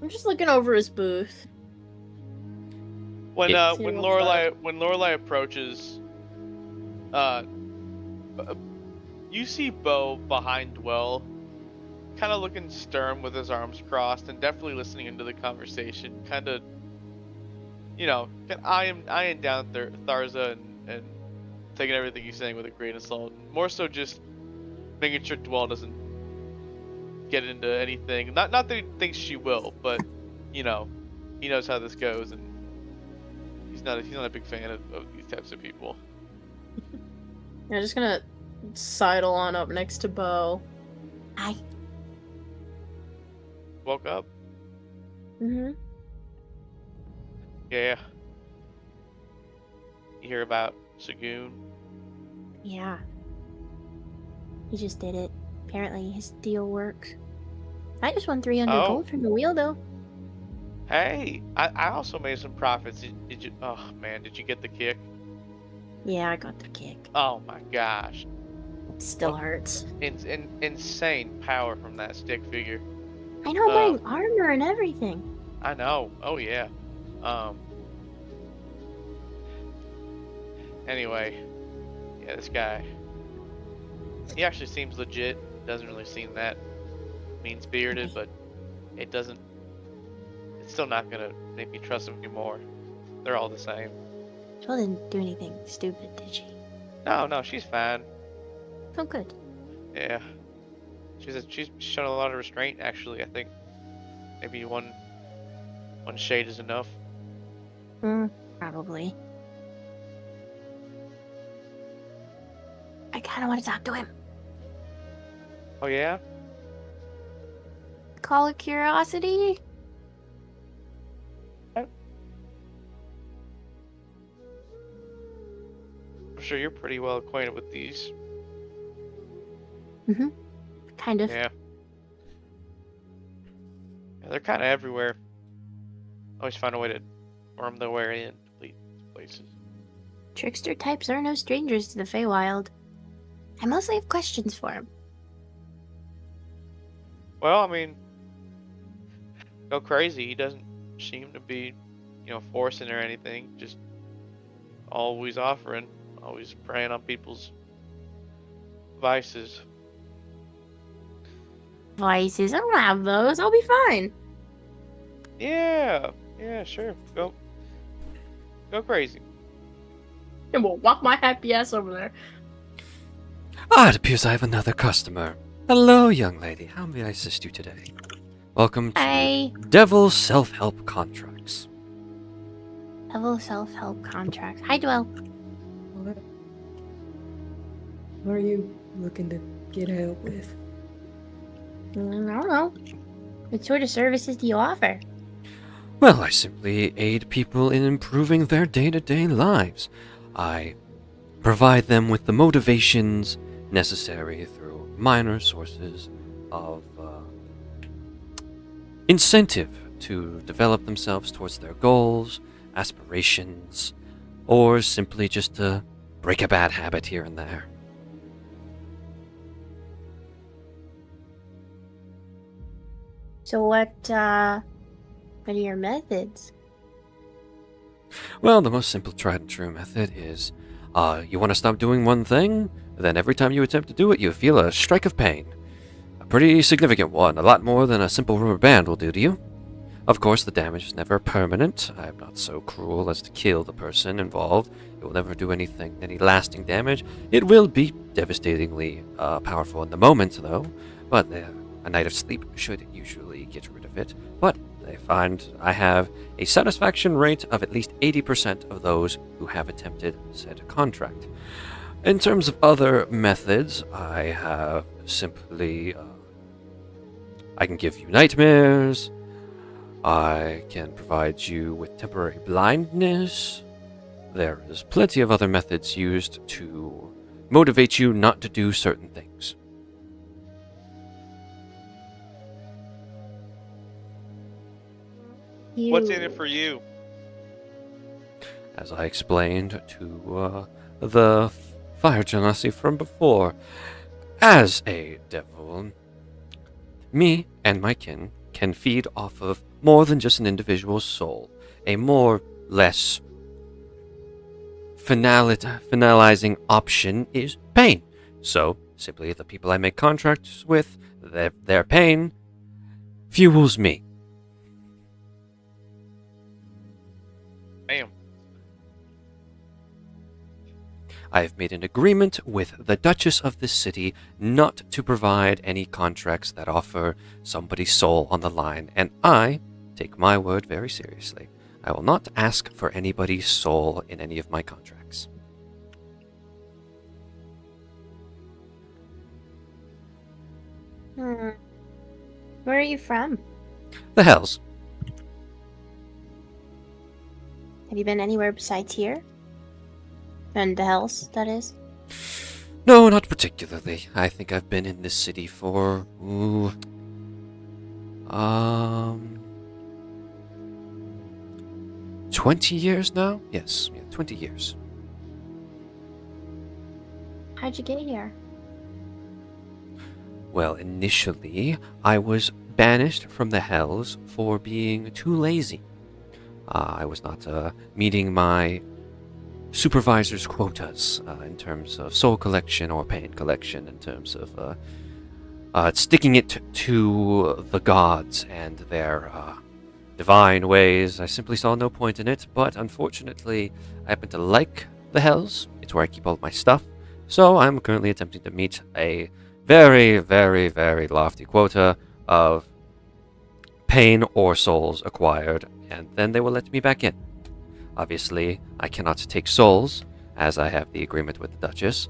I'm just looking over his booth. When Yeah. when Lorelei approaches, you see Bo behind Dwell, kind of looking stern with his arms crossed and definitely listening into the conversation. Kind of, you know, eyeing down Tharza and taking everything he's saying with a grain of salt. More so just making sure Dwell doesn't get into anything. Not that he thinks she will, but you know, he knows how this goes, and he's not a big fan of these types of people. I'm just gonna sidle on up next to Bo. Hi. Woke up? Mm-hmm. Yeah. You hear about Sagoon? Yeah. He just did it. Apparently his deal worked. I just won 300 gold from the wheel, though. Hey, I also made some profits. Did you? Oh man, did you get the kick? Yeah, I got the kick. Oh my gosh. It still hurts. Insane power from that stick figure. I know, buying armor and everything. I know. Oh yeah. Anyway, yeah, this guy. He actually seems legit. Doesn't really seem that mean-spirited, but it doesn't. It's still not gonna make me trust him anymore. They're all the same. Jill didn't do anything stupid, did she? No, she's fine. Oh, good. Yeah. She's shown a lot of restraint, actually. I think maybe one shade is enough. Probably. I kind of want to talk to him. Oh yeah? Call of curiosity? I'm sure you're pretty well acquainted with these. Mm-hmm. Kind of. Yeah. Yeah, they're kind of everywhere. Always find a way to worm their way in places. Trickster types are no strangers to the Feywild. I mostly have questions for him. Well, I mean, go crazy. He doesn't seem to be, forcing or anything. Just always offering, always preying on people's vices. Vices? I don't have those. I'll be fine. Yeah, sure. Go crazy. And we'll walk my happy ass over there. It appears I have another customer. Hello, young lady. How may I assist you today? Welcome to Hi. Devil Self-Help Contracts. Devil self-help contracts. Hi, Dwell. What are you looking to get help with? I don't know. What sort of services do you offer? Well, I simply aid people in improving their day-to-day lives. I provide them with the motivations necessary through minor sources of incentive to develop themselves towards their goals, aspirations, or simply just to break a bad habit here and there. So what are your methods? Well, the most simple tried and true method is, you want to stop doing one thing, then every time you attempt to do it, you feel a strike of pain. A pretty significant one, a lot more than a simple rubber band will do to you. Of course, the damage is never permanent. I am not so cruel as to kill the person involved. It will never do any lasting damage. It will be devastatingly powerful in the moment, though, but a night of sleep should usually get rid of it. But I find I have a satisfaction rate of at least 80% of those who have attempted said contract. In terms of other methods, I have simply, I can give you nightmares, I can provide you with temporary blindness. There is plenty of other methods used to motivate you not to do certain things. What's in it for you? As I explained to the fire genasi from before, as a devil, me and my kin can feed off of more than just an individual's soul, a more less finalizing option is pain. So, Simply the people I make contracts with, their pain fuels me. Damn. I have made an agreement with the Duchess of this city not to provide any contracts that offer somebody's soul on the line, and I take my word very seriously. I will not ask for anybody's soul in any of my contracts. Where are you from? The hells. Have you been anywhere besides here? And the Hells, that is? No, not particularly. I think I've been in this city for 20 years now? Yes, 20 years. How'd you get here? Well, initially, I was banished from the Hells for being too lazy. I was not meeting my supervisor's quotas in terms of soul collection or pain collection, in terms of sticking it to the gods and their divine ways. I simply saw no point in it, but unfortunately, I happen to like the Hells. It's where I keep all of my stuff. So I'm currently attempting to meet a very, very, very lofty quota of pain or souls acquired, and then they will let me back in. Obviously, I cannot take souls, as I have the agreement with the Duchess,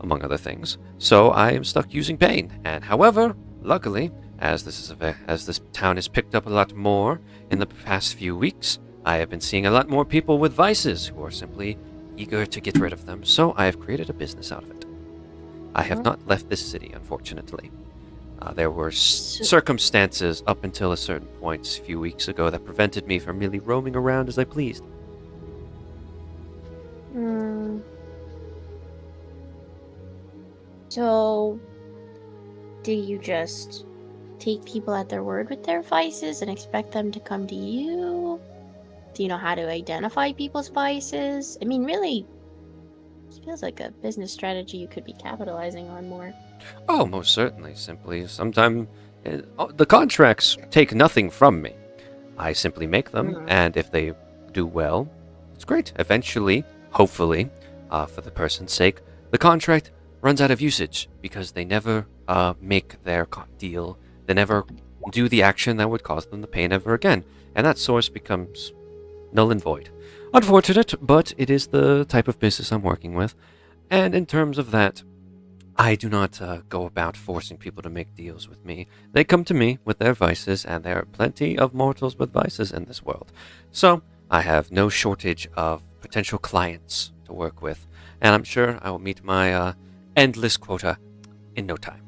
among other things, so I am stuck using pain. And however, luckily, as this town has picked up a lot more in the past few weeks, I have been seeing a lot more people with vices who are simply eager to get rid of them, so I have created a business out of it. I have not left this city, unfortunately. There were circumstances up until a certain point a few weeks ago that prevented me from really roaming around as I pleased. So, do you just take people at their word with their vices and expect them to come to you? Do you know how to identify people's vices? I mean, really, it feels like a business strategy you could be capitalizing on more. Oh, most certainly. Simply, sometimes the contracts take nothing from me. I simply make them, and if they do well, it's great. Eventually, hopefully, for the person's sake, the contract runs out of usage because they never make their deal. They never do the action that would cause them the pain ever again, and that source becomes null and void. Unfortunate, but it is the type of business I'm working with, and in terms of that, I do not go about forcing people to make deals with me. They come to me with their vices, and there are plenty of mortals with vices in this world. So, I have no shortage of potential clients to work with, and I'm sure I will meet my endless quota in no time.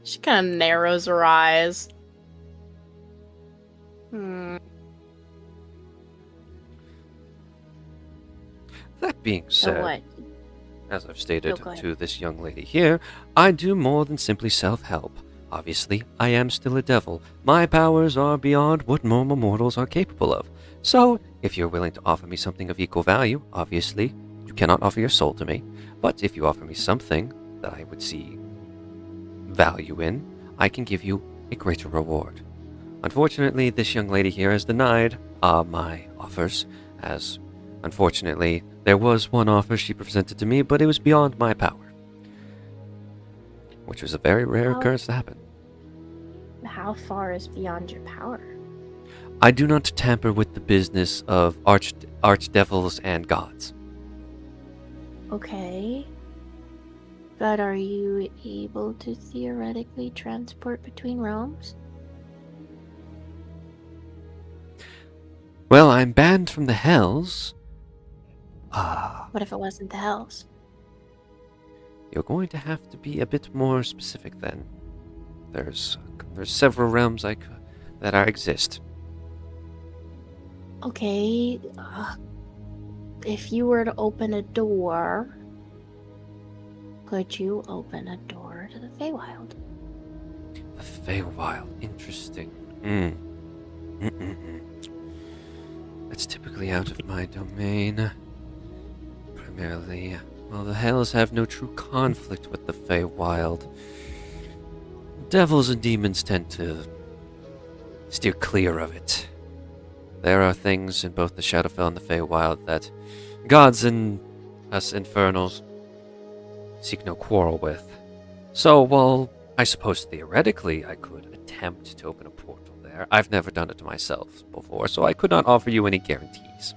She kind of narrows her eyes. That being So said, what? as I've stated go ahead. to this young lady here, I do more than simply self-help. Obviously, I am still a devil. My powers are beyond what normal mortals are capable of. So, if you're willing to offer me something of equal value, obviously, you cannot offer your soul to me. But if you offer me something that I would see value in, I can give you a greater reward. Unfortunately, this young lady here has denied my offers, as unfortunately, there was one offer she presented to me, but it was beyond my power. Which was a very rare occurrence to happen. How far is beyond your power? I do not tamper with the business of archdevils and gods. Okay. But are you able to theoretically transport between realms? Well, I'm banned from the Hells. What if it wasn't the Hells? You're going to have to be a bit more specific then. There's several realms that exist. Okay. If you were to open a door, could you open a door to the Feywild? The Feywild, interesting. That's typically out of my domain. primarily. While the Hells have no true conflict with the Feywild, devils and demons tend to steer clear of it. There are things in both the Shadowfell and the Feywild that gods and us infernals seek no quarrel with. So, while I suppose theoretically I could attempt to open a portal there, I've never done it to myself before, so I could not offer you any guarantees.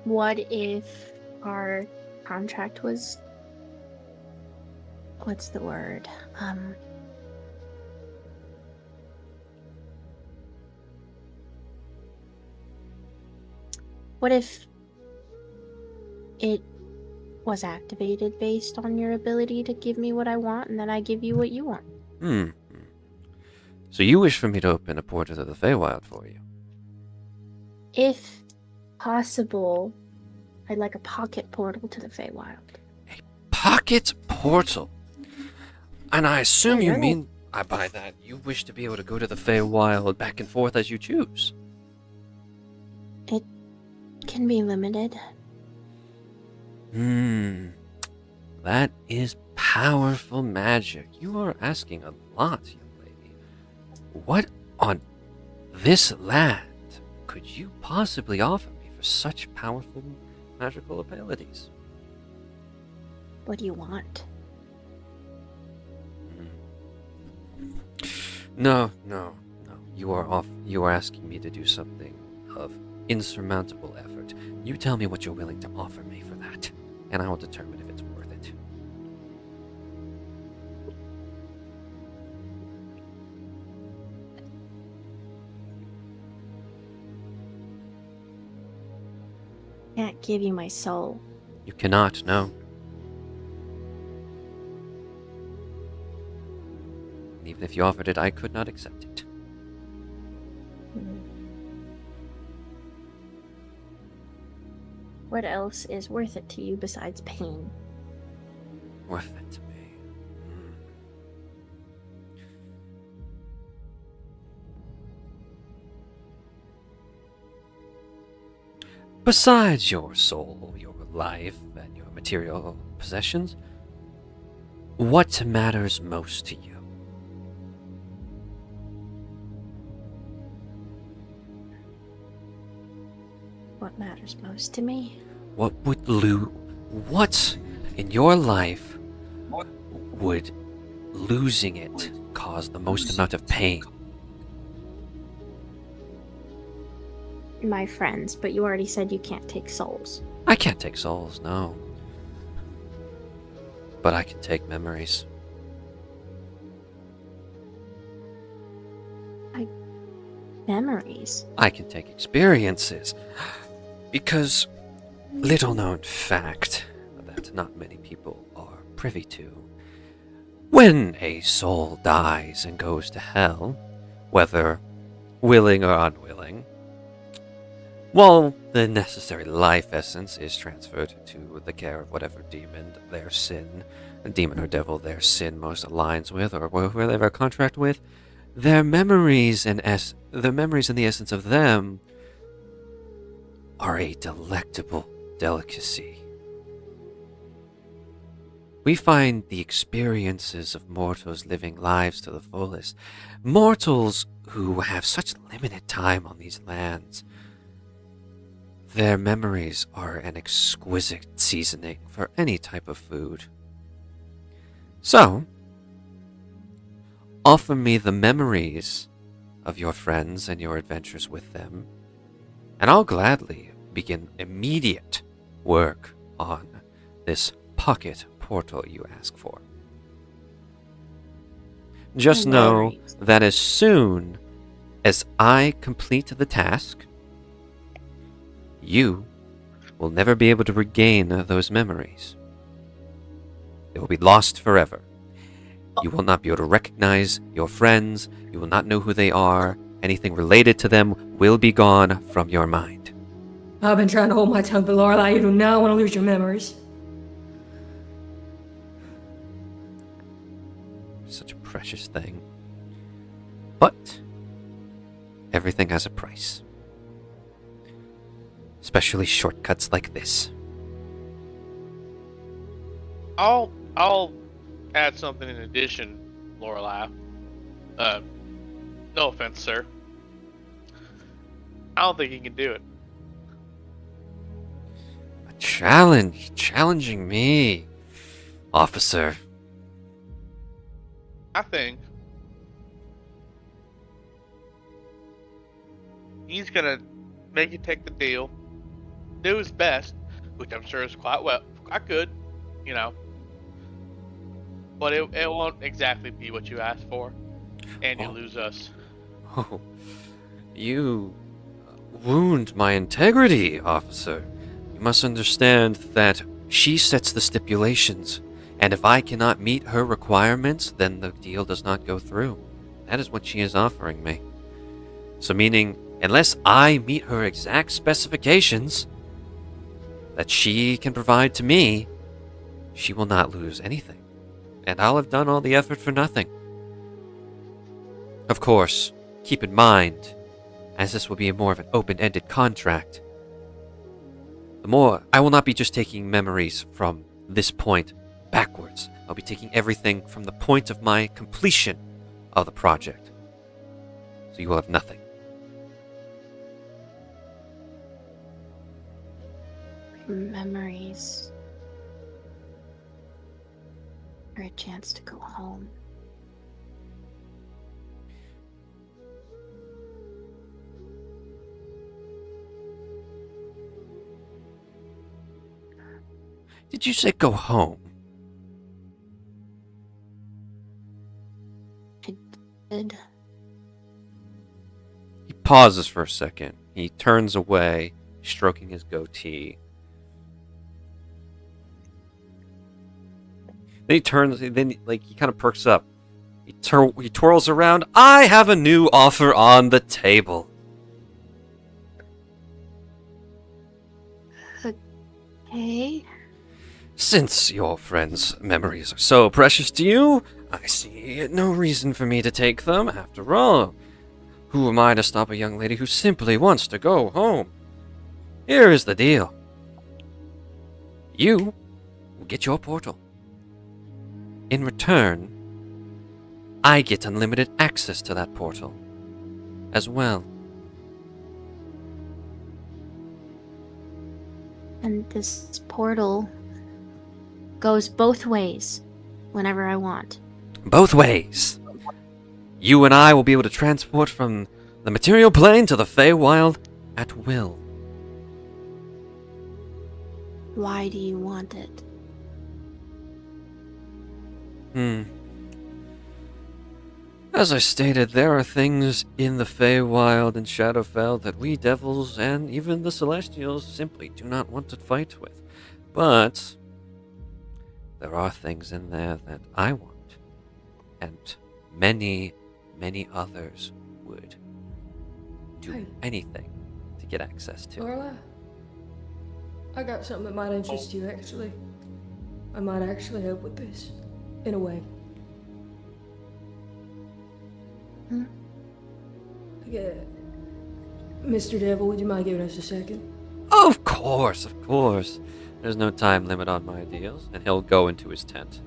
What if our contract was... What's the word? What if it was activated based on your ability to give me what I want, and then I give you what you want? So you wish for me to open a portal to the Feywild for you? If possible, I'd like a pocket portal to the Feywild. A pocket portal? And I assume you Yeah. mean, by that, you wish to be able to go to the Feywild back and forth as you choose? It can be limited. That is powerful magic. You are asking a lot, young lady. What on this land could you possibly offer me for such powerful magical abilities? What do you want? No. You are asking me to do something of insurmountable effort. You tell me what you're willing to offer me for that, and I will determine if it's worth it. Can't give you my soul. You cannot, no. Even if you offered it, I could not accept it. What else is worth it to you besides pain? Worth it to me. Besides your soul, your life, and your material possessions, what matters most to you? What matters most to me? What in your life would losing it cause the most amount of pain? My friends, but you already said you can't take souls. I can't take souls, no. But I can take memories. Memories? I can take experiences. Because, little known fact that not many people are privy to, when a soul dies and goes to hell, whether willing or unwilling, while the necessary life essence is transferred to the care of whatever demon their sin, demon or devil their sin most aligns with, or whoever they have a contract with, their memories and the essence of them are a delectable delicacy. We find the experiences of mortals living lives to the fullest. Mortals who have such limited time on these lands. Their memories are an exquisite seasoning for any type of food. So, offer me the memories of your friends and your adventures with them, and I'll gladly begin immediate work on this pocket portal you ask for. Just know that as soon as I complete the task, you will never be able to regain those memories. They will be lost forever. You will not be able to recognize your friends. You will not know who they are. Anything related to them will be gone from your mind. I've been trying to hold my tongue, but Lorelai, you do not want to lose your memories. Such a precious thing. But everything has a price. especially shortcuts like this. I'll add something in addition, Lorelei. No offense, sir. I don't think he can do it. A challenge, challenging me, officer. I think he's gonna make you take the deal, do his best, which I'm sure is quite good, you know. But it won't exactly be what you asked for, and you lose us. Oh, you wound my integrity, officer. You must understand that she sets the stipulations, and if I cannot meet her requirements, then the deal does not go through. That is what she is offering me. So meaning, unless I meet her exact specifications that she can provide to me, she will not lose anything. And I'll have done all the effort for nothing. Of course, keep in mind, as this will be more of an open-ended contract, I will not be just taking memories from this point backwards. I'll be taking everything from the point of my completion of the project. So you will have nothing. Memories. Or a chance to go home. Did you say go home? I did. He pauses for a second. He turns away, stroking his goatee. Then he turns, he kind of perks up. He twirls around. I have a new offer on the table. Hey? Since your friend's memories are so precious to you, I see no reason for me to take them. After all, who am I to stop a young lady who simply wants to go home? Here is the deal. You will get your portal. In return, I get unlimited access to that portal as well. And this portal goes both ways whenever I want. Both ways. You and I will be able to transport from the material plane to the Feywild at will. Why do you want it? As I stated, there are things in the Feywild and Shadowfell that we devils and even the Celestials simply do not want to fight with. But there are things in there that I want, and many, many others would do anything to get access to. Lorelei, I got something that might interest you, actually. I might actually help with this, in a way. Yeah. Mr. Devil, would you mind giving us a second? Of course, of course. There's no time limit on my deals, and he'll go into his tent.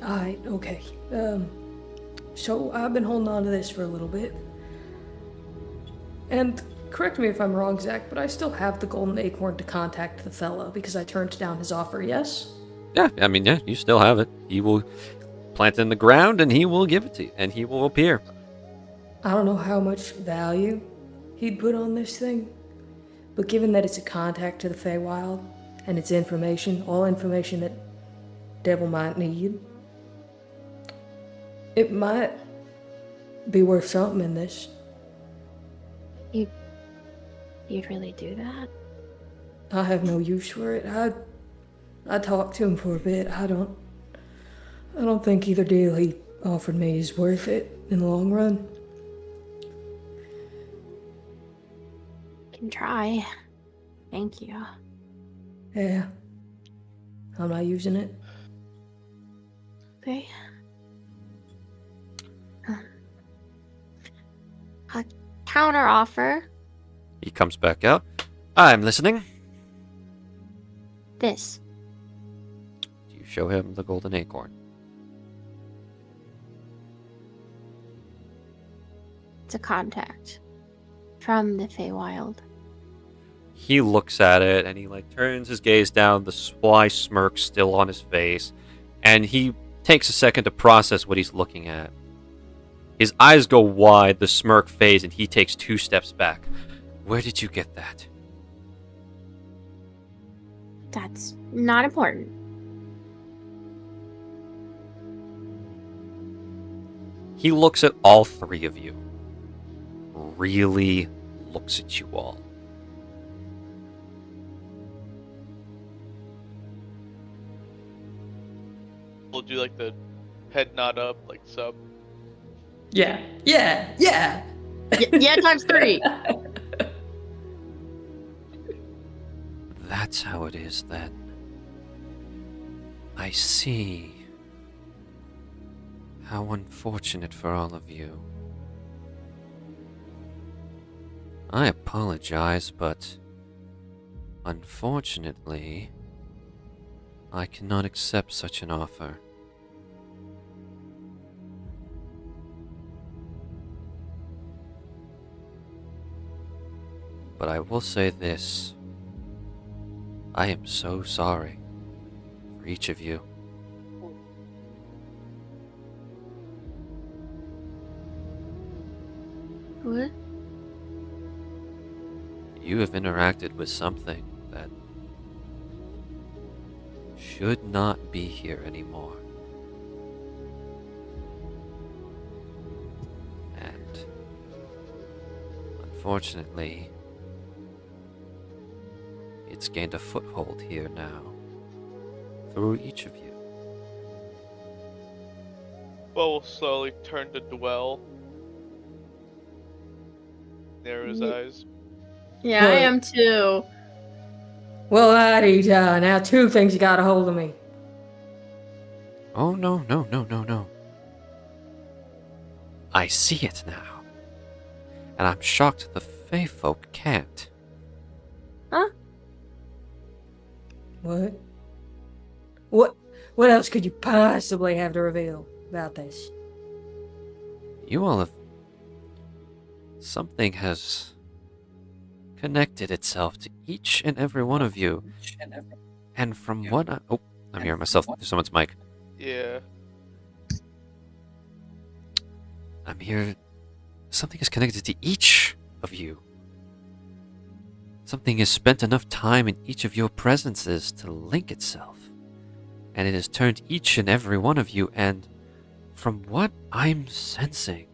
Alright, okay. So I've been holding on to this for a little bit. And correct me if I'm wrong, Zach, but I still have the golden acorn to contact the fellow because I turned down his offer, yes? Yeah, I mean, yeah, you still have it. He will plant it in the ground, and he will give it to you, and he will appear. I don't know how much value he'd put on this thing, but given that it's a contact to the Feywild, and it's information, all information that Devil might need, it might be worth something in this. You'd really do that? I have no use for it. I talked to him for a bit. I don't think either deal he offered me is worth it in the long run. Can try. Thank you. Yeah. I'm not using it. Okay. A counter offer. He comes back out. I'm listening. This. Do you show him the golden acorn? It's a contact from the Feywild. He looks at it and he turns his gaze down, the sly smirk still on his face, and he takes a second to process what he's looking at. His eyes go wide, the smirk fades, and he takes 2 steps back. Where did you get that? That's not important. He looks at all 3 of you. Really looks at you all. We'll do the head nod up, sub. Yeah. Yeah, times 3. That's how it is then. I see. How unfortunate for all of you. I apologize, but unfortunately, I cannot accept such an offer. But I will say this. I am so sorry for each of you. What? You have interacted with something that should not be here anymore. And unfortunately, it's gained a foothold here now through each of you. Well, we'll slowly turn to Dwell. Narrow his eyes. Yeah, I am too. Well, now 2 things you got a hold of me. Oh, no. I see it now. And I'm shocked the Fey folk can't. Huh? What else could you possibly have to reveal about this? You all have... Something has connected itself to each and every one of you. And from what I... Oh, I'm hearing myself through someone's mic. Yeah. I'm here... Something is connected to each of you. Something has spent enough time in each of your presences to link itself. And it has turned each and every one of you, and from what I'm sensing,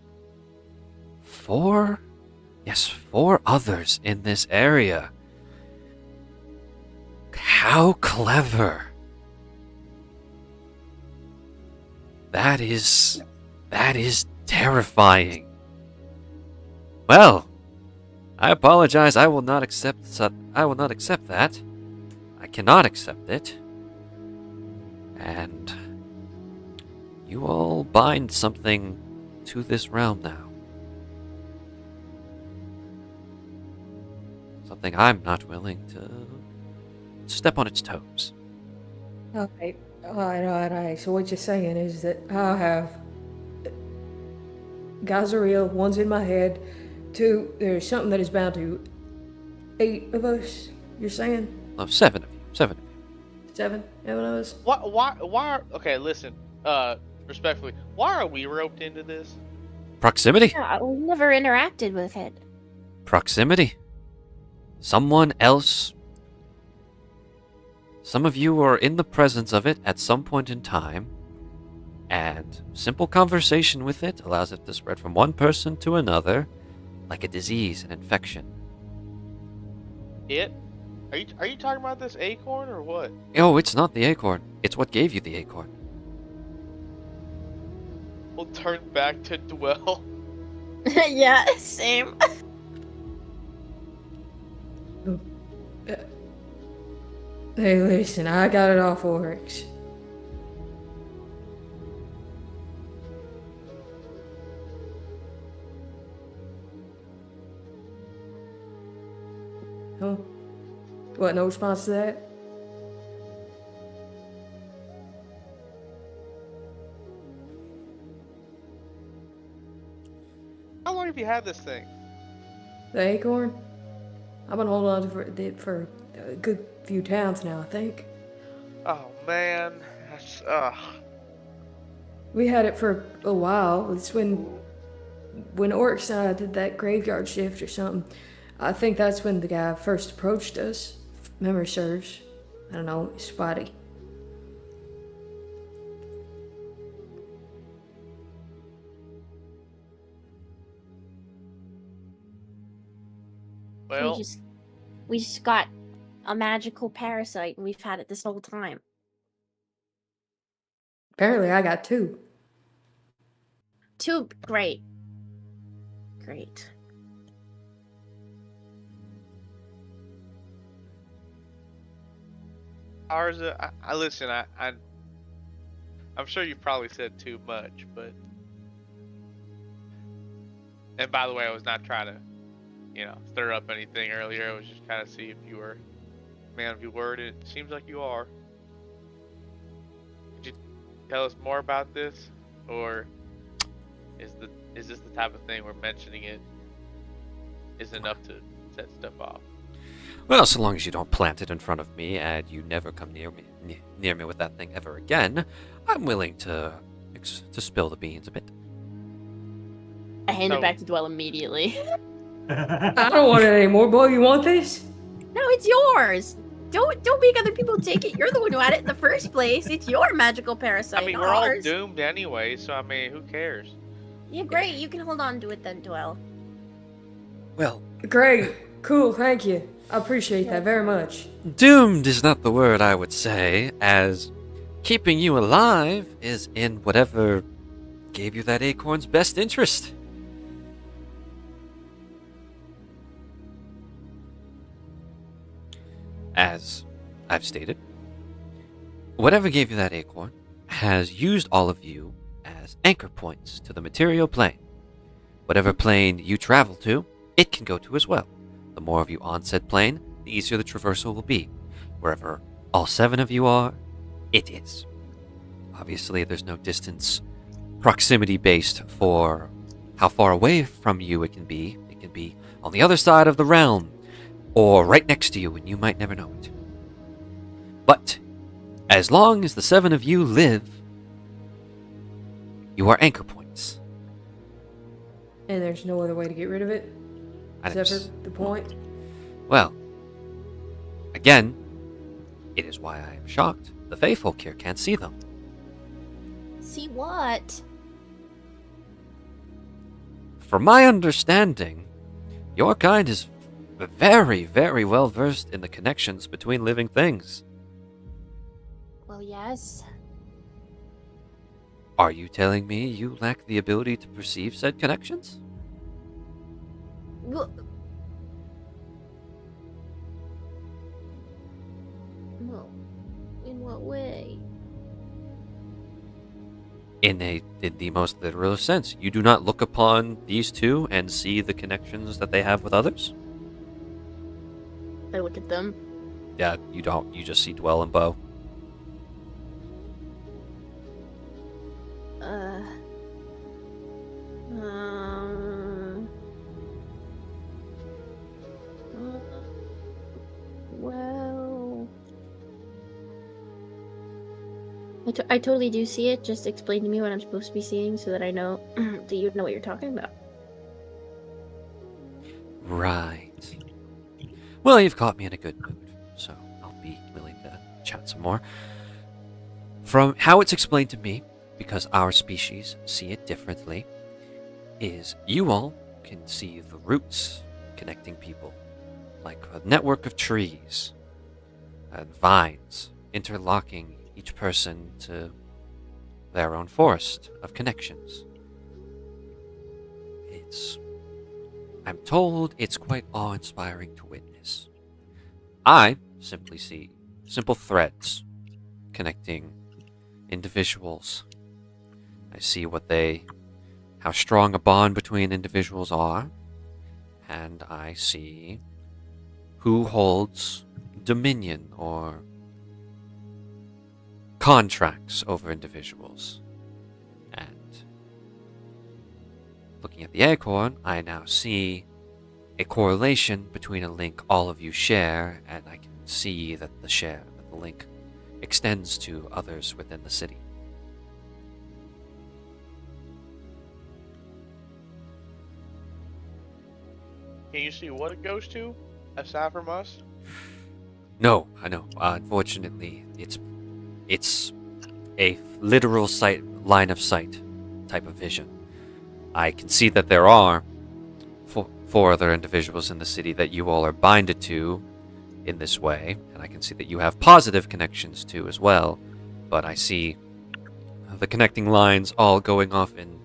4 others in this area. How clever. That is terrifying. Well, I apologize. I will not accept that. I cannot accept it. And you all bind something to this realm now. Something I'm not willing to step on its toes. All right. So what you're saying is that I'll have guys are real, 1's in my head, 2, there's something that is bound to 8 of us, you're saying? Oh, 7 of you. 7 of you. 7 of us? Why okay, listen, respectfully, why are we roped into this? Proximity. Yeah, we never interacted with it. Proximity. Someone else. Some of you are in the presence of it at some point in time, and simple conversation with it allows it to spread from one person to another, like a disease, an infection. It? Are you talking about this acorn or what? Oh, it's not the acorn. It's what gave you the acorn. We'll turn back to Dwell. Yeah, same. Hey, listen, I got it off Oryx. Oh, What, no response to that? How long have you had this thing? The acorn? I've been holding on to it for a good few towns now, I think. Oh man, that's We had it for a while. It's when Oryx and I did that graveyard shift or something. I think that's when the guy first approached us. If memory serves. I don't know, spotty. well. We just got a magical parasite, and we've had it this whole time. Apparently, I got two. Two, great. Great. Ours, I listen. I'm sure you probably said too much, but. And by the way, I was not trying to, stir up anything earlier. I was just kind of see if you were a man of your word, and it seems like you are. Could you tell us more about this, or is this the type of thing where mentioning it is enough to set stuff off? Well, so long as you don't plant it in front of me and you never come near me with that thing ever again, I'm willing to spill the beans a bit. I hand it back to Dwell immediately. I don't want it anymore, boy. You want this? No, it's yours. Don't make other people take it. You're the one who had it in the first place. It's your magical parasite. I mean, we're all doomed anyway, so I mean, who cares? Yeah, great. You can hold on to it then, Dwell. Well, Great. Cool. Thank you. I appreciate that very much. doomed is not the word I would say, as keeping you alive is in whatever gave you that acorn's best interest. As I've stated, whatever gave you that acorn has used all of you as anchor points to the material plane. Whatever plane you travel to, it can go to as well. The more of you on said plane, the easier the traversal will be. Wherever all 7 of you are, it is. Obviously, there's no distance proximity based for how far away from you it can be. It can be on the other side of the realm, or right next to you, and you might never know it. But as long as the 7 of you live, you are anchor points. And there's no other way to get rid of it? Except for the point? Well, again, it is why I am shocked. The Fae folk here can't see them. See what? From my understanding, your kind is very, very well versed in the connections between living things. Well, yes. Are you telling me you lack the ability to perceive said connections? Well, in what way? In the most literal sense, you do not look upon these two and see the connections that they have with others? I look at them. Yeah, you don't. You just see Dwell and Bo. Well, I totally do see it. Just explain to me what I'm supposed to be seeing so that I know that you know what you're talking about. Right. Well, you've caught me in a good mood, so I'll be willing to chat some more. From how it's explained to me, because our species see it differently, is you all can see the roots connecting people, like a network of trees and vines interlocking each person to their own forest of connections. I'm told it's quite awe-inspiring to witness. I simply see simple threads connecting individuals. I see how strong a bond between individuals are, and I see who holds dominion or contracts over individuals. And looking at the acorn, I now see a correlation between a link all of you share, and I can see that the link extends to others within the city. Can you see what it goes to, aside from us? No, I know. Unfortunately, it's a literal line of sight type of vision. I can see that there are four other individuals in the city that you all are binded to in this way, and I can see that you have positive connections to as well, but I see the connecting lines all going off in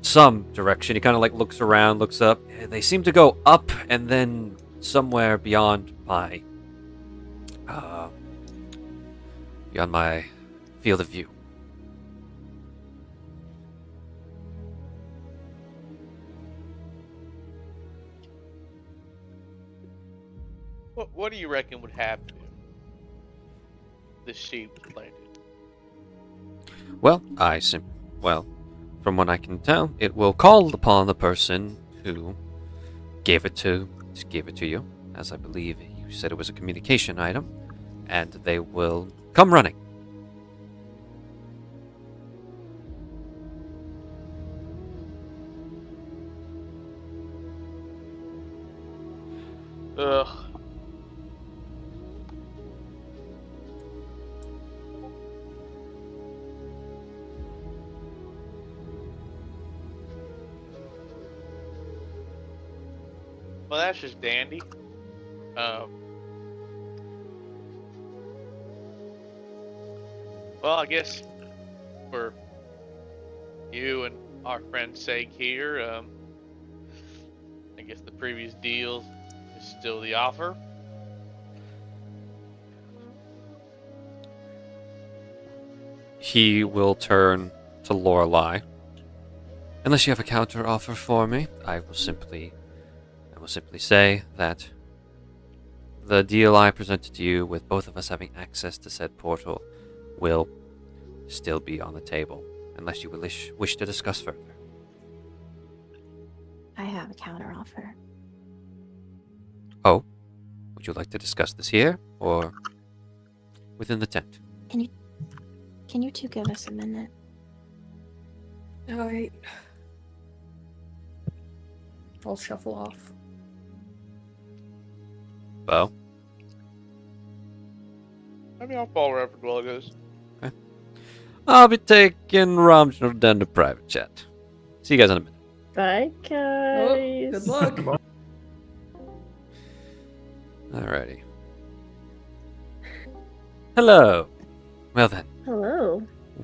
some direction. He kind of like looks around, looks up. They seem to go up and then somewhere beyond my field of view. What do you reckon would happen if the sheep landed? Well, from what I can tell, it will call upon the person who gave it to you, as I believe you said it was a communication item, and they will come running. Ugh. Well, that's just dandy. Well, I guess for you and our friend's sake here, I guess the previous deal is still the offer. He will turn to Lorelei. Unless you have a counter offer for me, I will simply say that the deal I presented to you, with both of us having access to said portal, will still be on the table, unless you wish to discuss further. I have a counteroffer. Oh, would you like to discuss this here, or within the tent? Can you two give us a minute? Alright. I'll shuffle off. Bo? I mean, I'll follow wherever Dwell goes. Okay. I'll be taking Ramjan down to private chat. See you guys in a minute. Bye, guys. Good luck. Alrighty. Hello. Well then, Hello.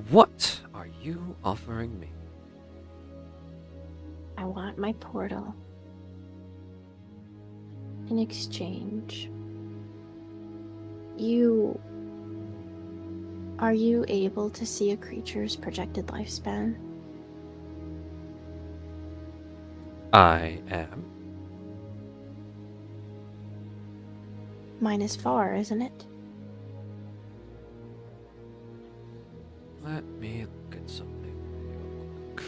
what are you offering me? I want my portal. In exchange, are you able to see a creature's projected lifespan? I am. Mine is far, isn't it? Let me look at something real quick.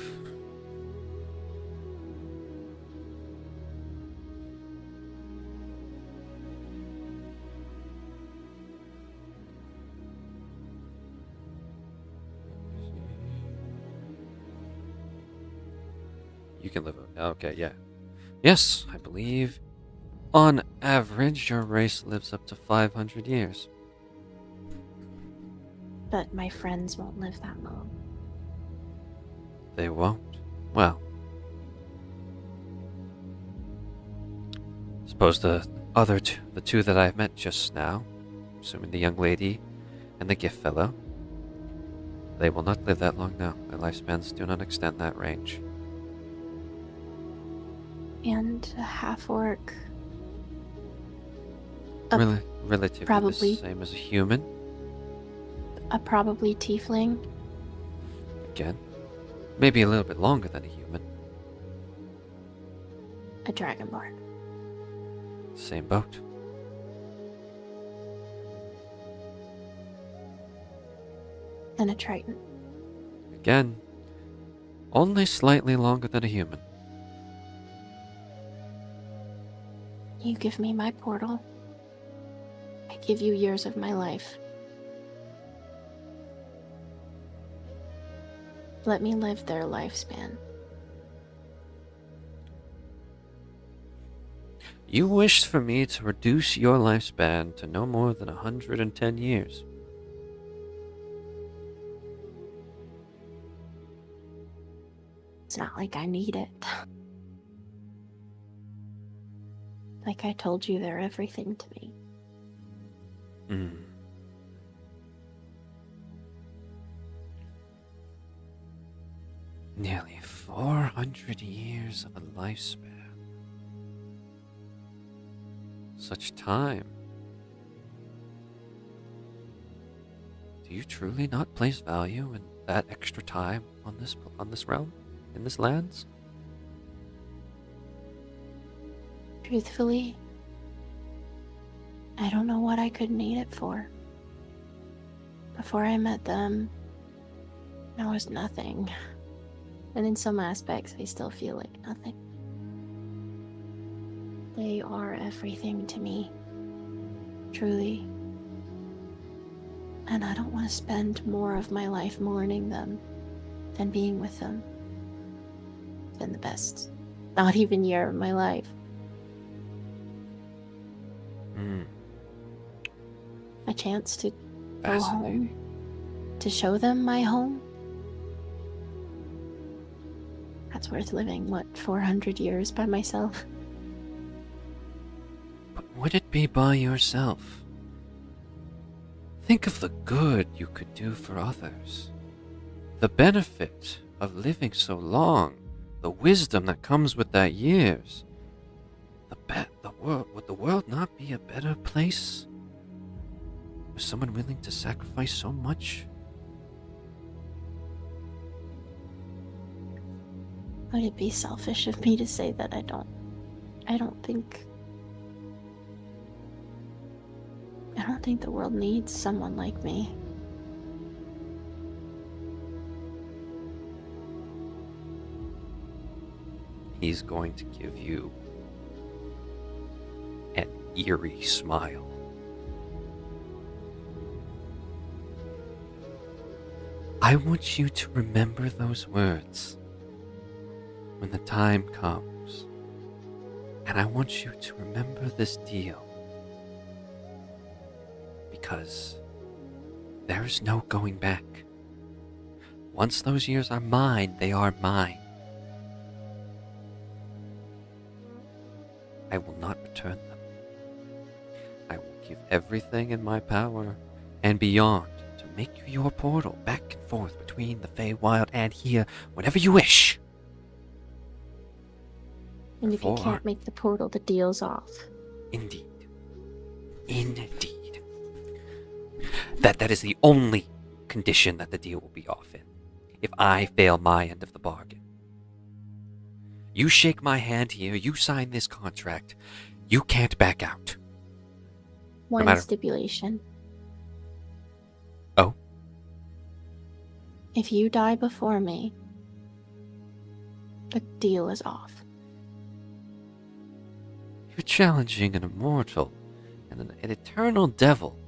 You can live. Okay, yeah. Yes, I believe on average your race lives up to 500 years. But my friends won't live that long. They won't. Well, suppose the two that I've met just now, assuming the young lady and the gift fellow, they will not live that long now. Their lifespans do not extend that range. And a half-orc. Relatively probably. the same as a human. A probably tiefling. Again, maybe a little bit longer than a human. A dragonborn. Same boat. than a Triton. Again, only slightly longer than a human. You give me my portal. I give you years of my life. Let me live their lifespan. You wished for me to reduce your lifespan to no more than 110 years. It's not like I need it. Like I told you, they're everything to me. Nearly 400 years of a lifespan. Such time. Do you truly not place value in that extra time on this realm, in this lands? Truthfully, I don't know what I could need it for. Before I met them, I was nothing. And in some aspects, I still feel like nothing. They are everything to me. Truly. And I don't want to spend more of my life mourning them than being with them. It's been the best, not even year of my life. A chance to go home, to show them my home. That's worth living, what, 400 years by myself? But would it be by yourself? Think of the good you could do for others. The benefit of living so long, the wisdom that comes with that years. Would the world not be a better place? Was someone willing to sacrifice so much? Would it be selfish of me to say that I don't think the world needs someone like me. He's going to give you an eerie smile. I want you to remember those words when the time comes. And I want you to remember this deal. Because there's no going back. Once those years are mine, they are mine. I will not return them. I will give everything in my power and beyond to make you your portal back and forth between the Feywild and here whenever you wish. And if you can't make the portal, the deal's off. Indeed. That is the only condition that the deal will be off in. If I fail my end of the bargain. You shake my hand here, you sign this contract, you can't back out. One stipulation. Oh? If you die before me, the deal is off. You're challenging an immortal and an eternal devil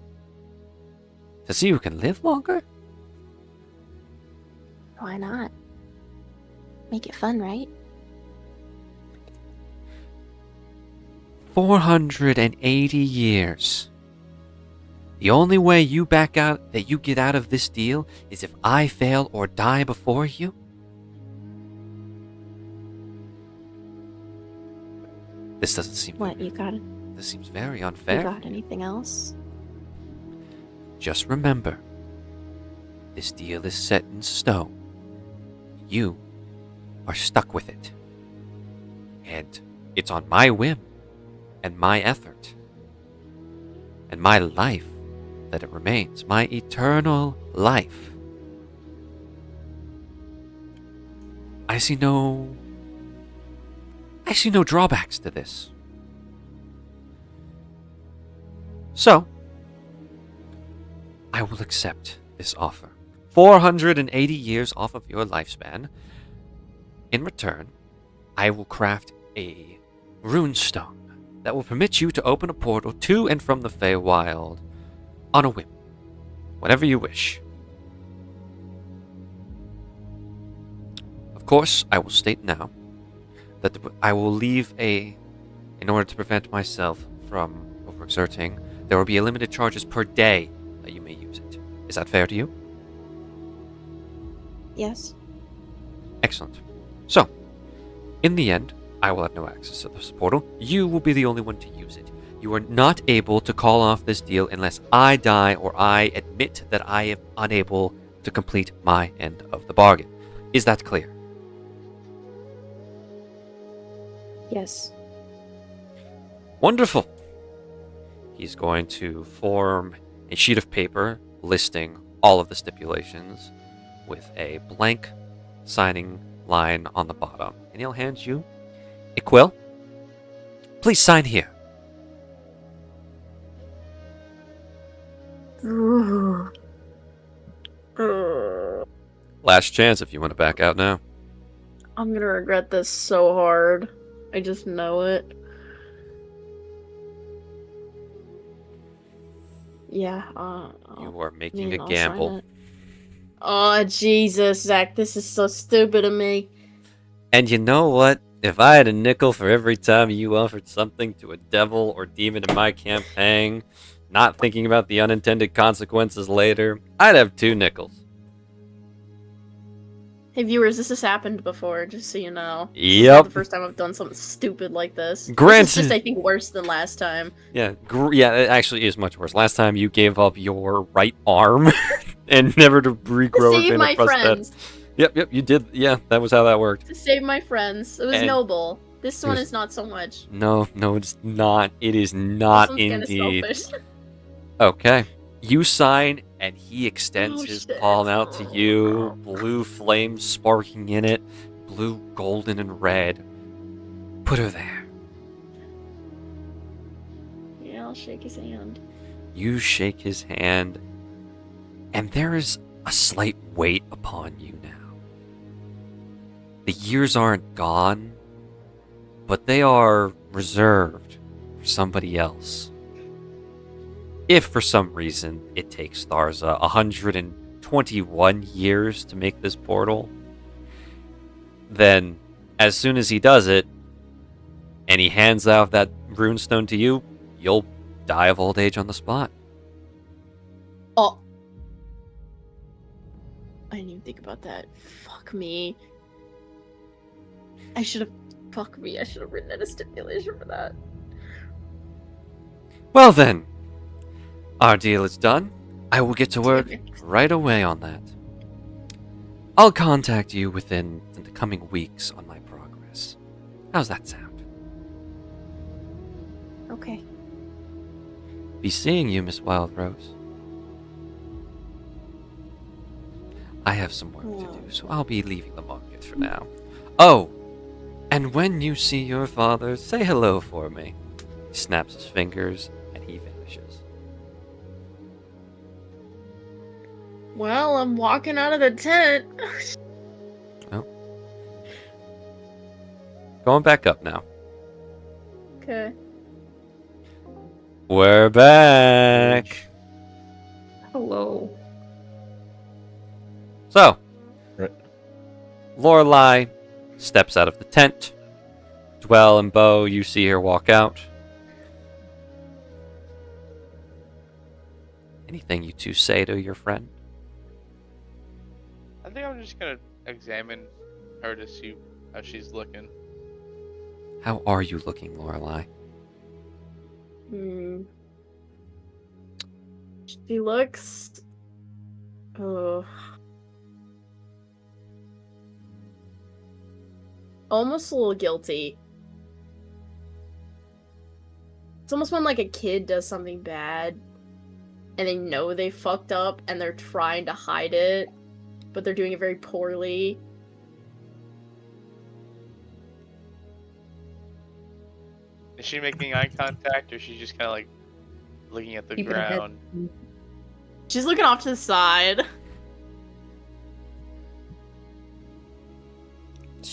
to see who can live longer? Why not? Make it fun, right? 480 years. The only way you back out, that you get out of this deal, is if I fail or die before you? This doesn't seem... What, you got it? This seems very unfair. You got anything else? Just remember, this deal is set in stone. You are stuck with it. And it's on my whim and my effort and my life that it remains, my eternal life. I see no drawbacks to this. So, I will accept this offer. 480 years off of your lifespan. In return, I will craft a runestone that will permit you to open a portal to and from the Feywild on a whim, whenever you wish. Of course, I will state now that I will leave in order to prevent myself from overexerting, there will be a limited charges per day that you may use it. Is that fair to you? Yes. Excellent. So, in the end, I will have no access to this portal. You will be the only one to use it. You are not able to call off this deal unless I die or I admit that I am unable to complete my end of the bargain. Is that clear? Yes. Wonderful. He's going to form a sheet of paper listing all of the stipulations with a blank signing line on the bottom. And he'll hand you a quill. Please sign here. Last chance if you want to back out now. I'm gonna regret this so hard. I just know it. Yeah, You are making I'll a sign gamble. it. Oh, Jesus, Zach, this is so stupid of me. And you know what? If I had a nickel for every time you offered something to a devil or demon in my campaign, not thinking about the unintended consequences later, I'd have 2 nickels. Hey, viewers, this has happened before, just so you know. This is Yep. not the first time I've done something stupid like this. Granted. This is just, I think, worse than last time. Yeah, yeah, it actually is much worse. Last time you gave up your right arm and never to regrow To it save in my a prosthetic. friends. Yep, you did. Yeah, that was how that worked. To save my friends. It was And noble. This one there's- is not so much. No, it's not. It is not This one's kinda indeed. selfish. Okay. You sign, and he extends Oh, his shit. palm out to you. Blue flames sparking in it. Blue, golden, and red. Put her there. Yeah, I'll shake his hand. You shake his hand, and there is a slight weight upon you now. The years aren't gone, but they are reserved for somebody else. If for some reason it takes Tharza 121 years to make this portal, then as soon as he does it, and he hands out that runestone to you, you'll die of old age on the spot. Oh. I didn't even think about that. Fuck me. I should have... Fuck me, I should have written in a stipulation for that. Well then, our deal is done. I will get to work right away on that. I'll contact you within the coming weeks on my progress. How's that sound? Okay. Be seeing you, Miss Wildrose. I have some work to do, so I'll be leaving the market for now. Oh, and when you see your father, say hello for me. He snaps his fingers, and he vanishes. Well, I'm walking out of the tent. Going back up now. Okay. We're back. Hello. So, Right. Lorelai steps out of the tent. Dwell and Bo, you see her walk out. Anything you two say to your friend? I think I'm just gonna examine her to see how she's looking. How are you looking, Lorelai? She looks... almost a little guilty. It's almost when like a kid does something bad and they know they fucked up and they're trying to hide it, but they're doing it very poorly. Is she making eye contact, or is she just kind of like looking at the Keeping her head- ground? She's looking off to the side.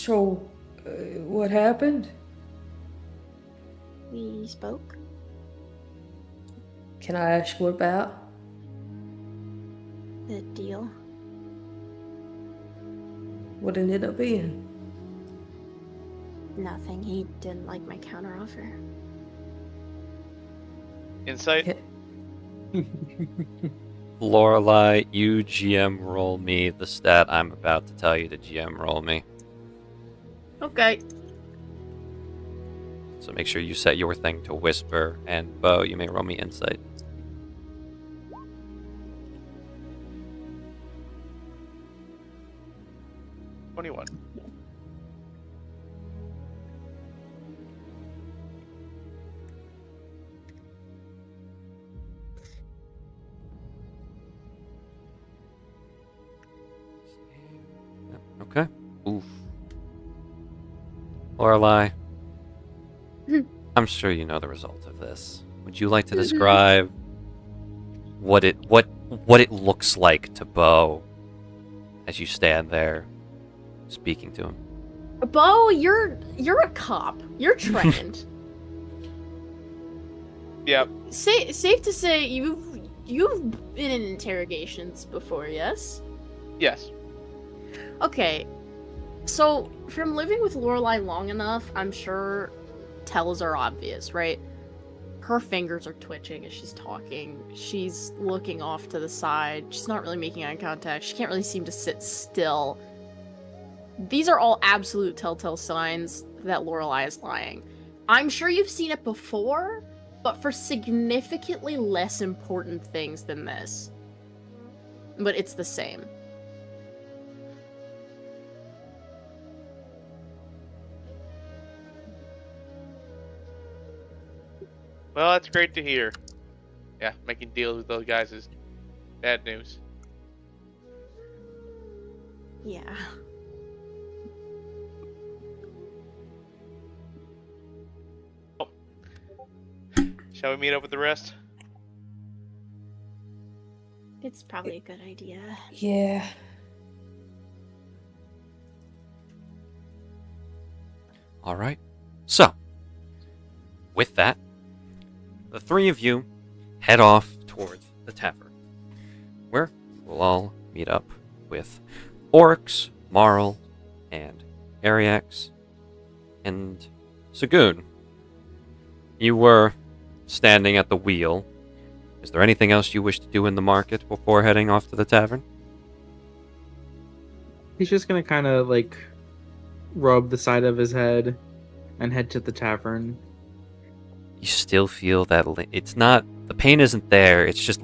So, what happened? We spoke. Can I ask what about? The deal. What it ended up being? Nothing. He didn't like my counteroffer. Insight? Lorelai, you GM roll me the stat I'm about to tell you to GM roll me. Okay. So make sure you set your thing to whisper, and Bo, you may roll me insight. $21. Okay. Oof. Lorelai, I'm sure you know the result of this. Would you like to describe what it looks like to Bo as you stand there speaking to him? Bo, you're a cop. You're trained. Yep. Safe to say you've been in interrogations before, yes? Yes. Okay. So, from living with Lorelai long enough, I'm sure tells are obvious, right? Her fingers are twitching as she's talking. She's looking off to the side. She's not really making eye contact. She can't really seem to sit still. These are all absolute telltale signs that Lorelai is lying. I'm sure you've seen it before, but for significantly less important things than this. But it's the same. Well, that's great to hear. Yeah, making deals with those guys is bad news. Yeah. Shall we meet up with the rest? It's probably a good idea. Yeah. All right. So, with that, the three of you head off towards the tavern, where we'll all meet up with Oryx, Marl, and Ariax, and Sagoon. You were standing at the wheel. Is there anything else you wish to do in the market before heading off to the tavern? He's just gonna kind of like rub the side of his head and head to the tavern. You still feel that it's not, the pain isn't there, it's just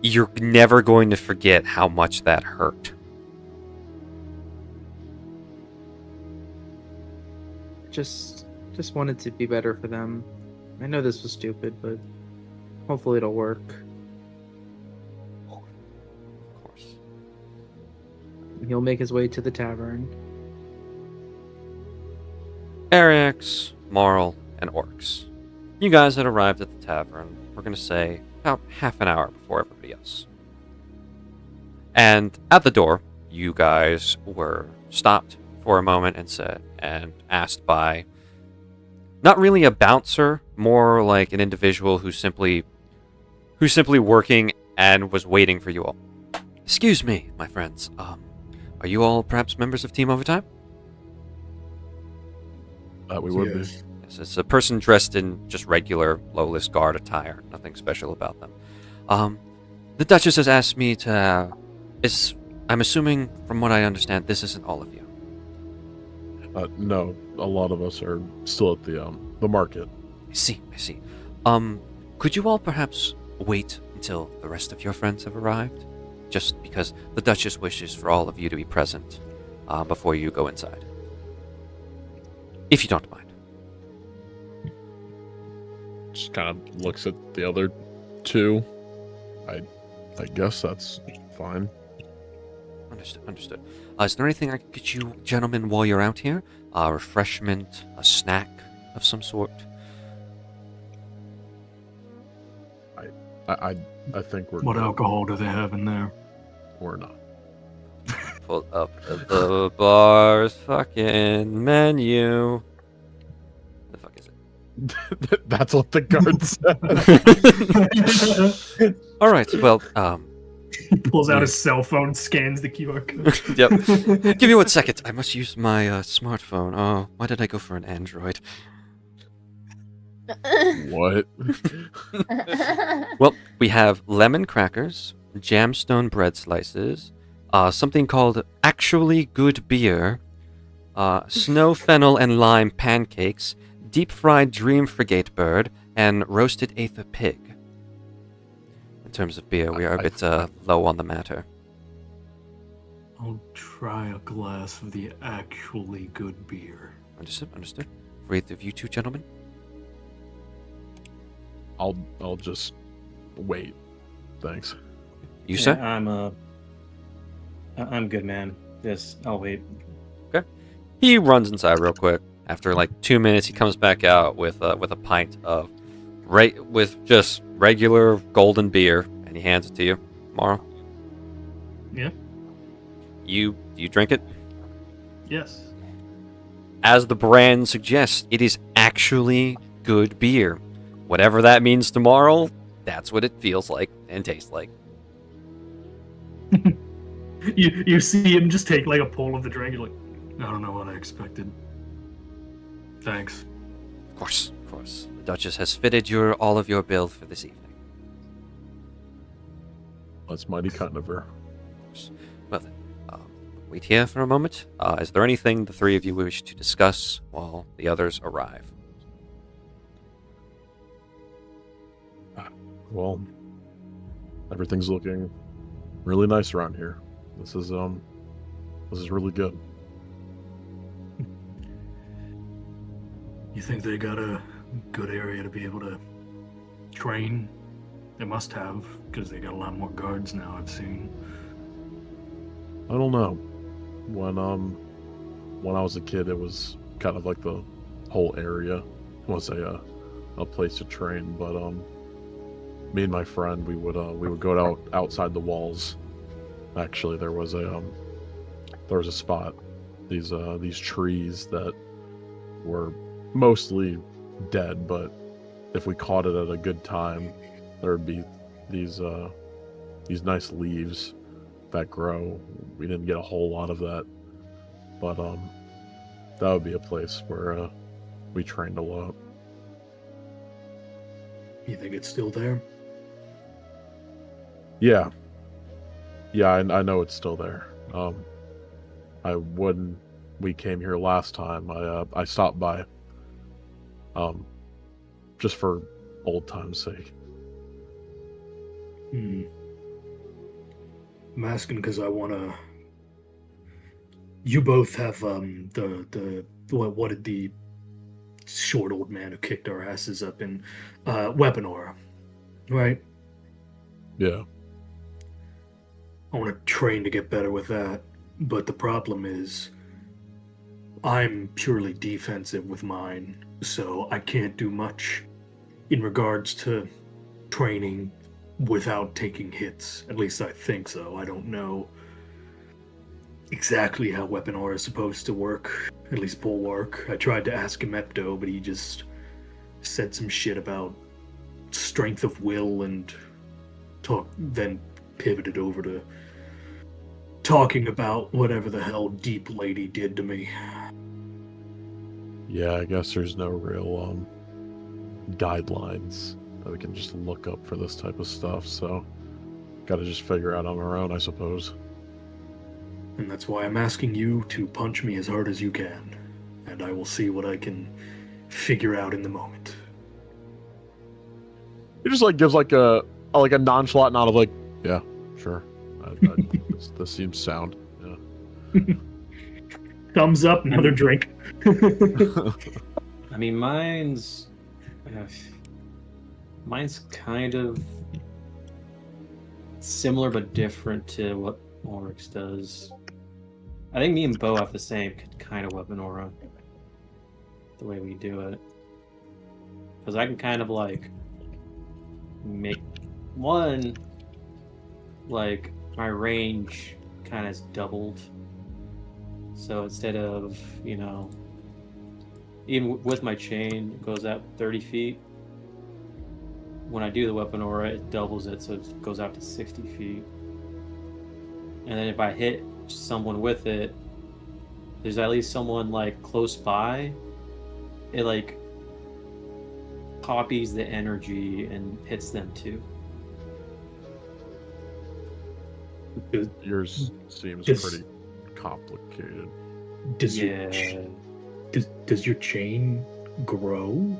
you're never going to forget how much that hurt. Just wanted to be better for them. I know this was stupid, but hopefully it'll work. Of course. He'll make his way to the tavern. Ariax, Marl, and Oryx. You guys had arrived at the tavern, we're going to say, about half an hour before everybody else. And at the door, you guys were stopped for a moment and asked by not really a bouncer, more like an individual who's simply working and was waiting for you all. Excuse me, my friends. Are you all perhaps members of Team Overtime? We would be. Yes. Yes, it's a person dressed in just regular Lolis guard attire. Nothing special about them. The Duchess has asked me to. I'm assuming, from what I understand, this isn't all of you. No, a lot of us are still at the market. I see. Could you all perhaps wait until the rest of your friends have arrived? Just because the Duchess wishes for all of you to be present before you go inside. If you don't mind. Just kind of looks at the other two. I guess that's fine. Understood. Is there anything I can get you gentlemen while you're out here? A refreshment, a snack of some sort? I think we're What good. alcohol do they have in there? We're not. pull up the bar's fucking menu. The fuck is it? That's what the guard said. All right. Well, He pulls out his cell phone, scans the QR code. Yep. Give me 1 second. I must use my smartphone. Oh, why did I go for an Android? What? Well, we have lemon crackers, jamstone bread slices, something called Actually Good Beer, snow fennel and lime pancakes, deep fried dream frigate bird, and roasted aether pig. In terms of beer, we are a bit low on the matter. I'll try a glass of the actually good beer. Understood, understood. For either of you two gentlemen? I'll just wait. Thanks. You, sir? I'm good, man. Yes, I'll wait. Okay. He runs inside real quick. After like 2 minutes, he comes back out with a pint of with just regular golden beer, and he hands it to you, Morrow. Yeah. You drink it? Yes. As the brand suggests, it is actually good beer. Whatever that means tomorrow, that's what it feels like and tastes like. You see him just take like a pull of the drink. You're like, I don't know what I expected. Thanks. Of course, of course. The Duchess has fitted all of your bill for this evening. That's mighty kind of her. Of course. Well then, wait here for a moment. Is there anything the three of you wish to discuss while the others arrive? Well, everything's looking really nice around here. This is really good. You think they got a good area to be able to train? They must have, because they got a lot more guards now, I've seen. I don't know. When I was a kid, it was kind of like the whole area was a place to train. But me and my friend, we would go out outside the walls. Actually, there was a spot. These trees that were mostly dead, but if we caught it at a good time, there would be these nice leaves that grow. We didn't get a whole lot of that, but that would be a place where we trained a lot. You think it's still there? Yeah, I know it's still there. When we came here last time, I stopped by, just for old time's sake. I'm asking because I want to. You both have what did the short old man who kicked our asses up in weapon aura, right? Yeah. I want to train to get better with that, but the problem is I'm purely defensive with mine, so I can't do much in regards to training without taking hits. At least I think so. I don't know exactly how weapon aura is supposed to work, at least bulwark. I tried to ask Emepto, but he just said some shit about strength of will and then pivoted over to talking about whatever the hell Deep Lady did to me. Yeah, I guess there's no real guidelines that we can just look up for this type of stuff, so gotta just figure out on our own, I suppose. And that's why I'm asking you to punch me as hard as you can, and I will see what I can figure out in the moment. He just gives a nonchalant nod of yeah, sure. This seems sound. Yeah. Thumbs up, another drink. I mean, mine's kind of similar but different to what Oryx does. I think me and Bo have the same kind of weapon aura, the way we do it. Because I can kind of make one, my range kind of doubled So instead of, even with my chain, it goes out 30 feet. When I do the weapon aura, it doubles it, so it goes out to 60 feet. And then if I hit someone with it, there's at least someone like close by. It like copies the energy and hits them too. Yours seems Does- pretty complicated. Does Yeah. does your chain grow?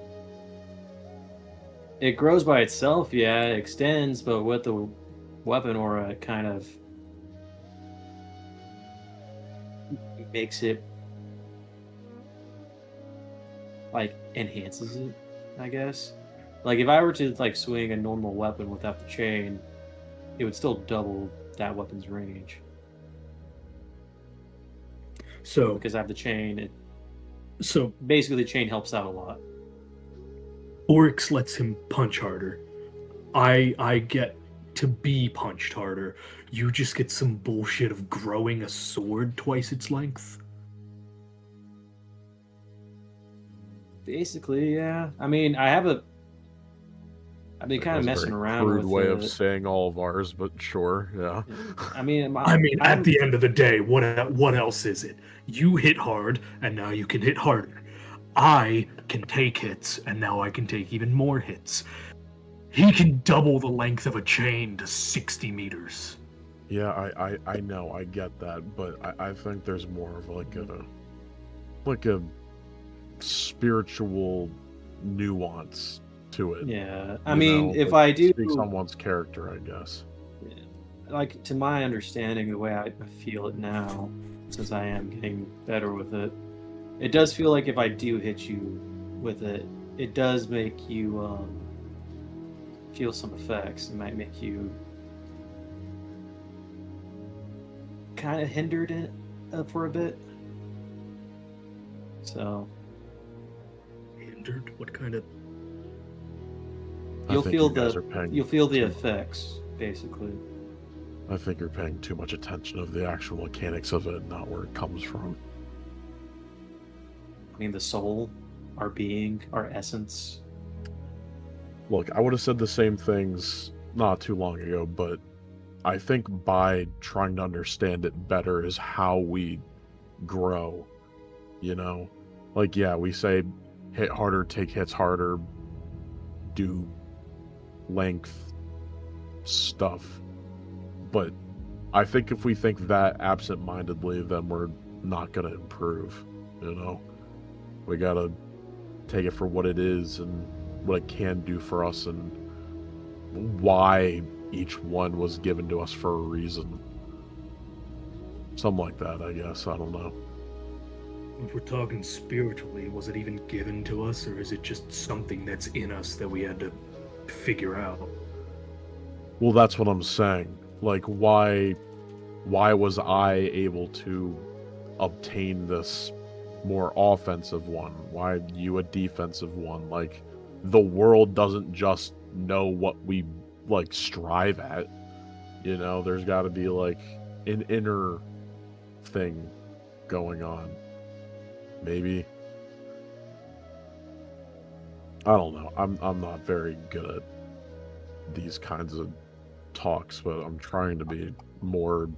It grows by itself, yeah, it extends, but with the weapon aura, it kind of makes it like enhances it, I guess. Like if I were to like swing a normal weapon without the chain, it would still double that weapon's range. So Because I have the chain, so basically the chain helps out a lot. Oryx lets him punch harder. I get to be punched harder. You just get some bullshit of growing a sword twice its length. Basically, yeah. I mean, I've been kind of That's a messing very around crude with way it. of saying all of ours, but sure, yeah. I mean, At the end of the day, what else is it? You hit hard, and now you can hit harder. I can take hits, and now I can take even more hits. He can double the length of a chain to 60 meters. Yeah, I know, I get that, but I think there's more of like a spiritual nuance to it. Yeah, I you mean, know, if that I do, speaks on one's character, I guess. like to my understanding, the way I feel it now, since I am getting better with it, it does feel like if I do hit you with it, it does make you feel some effects. It might make you kind of hindered it for a bit. So Hindered? What kind of... I you'll think feel you guys are paying the too- effects basically. I think you're paying too much attention of the actual mechanics of it, not where it comes from. I mean, the soul, our being, our essence. Look, I would have said the same things not too long ago, but I think by trying to understand it better is how we grow, you know? Like, yeah, we say hit harder, take hits harder, do length stuff, but I think if we think that absent-mindedly, then we're not going to improve, you know? We gotta take it for what it is and what it can do for us and why each one was given to us for a reason. Something like that, I guess. I don't know. If we're talking spiritually, was it even given to us, or is it just something that's in us that we had to figure out? Well, that's what I'm saying. Like, why was I able to obtain this more offensive one? Why you a defensive one? Like, the world doesn't just know what we like strive at, you know? There's got to be like an inner thing going on, maybe. I don't know. I'm not very good at these kinds of talks, but I'm trying to be more.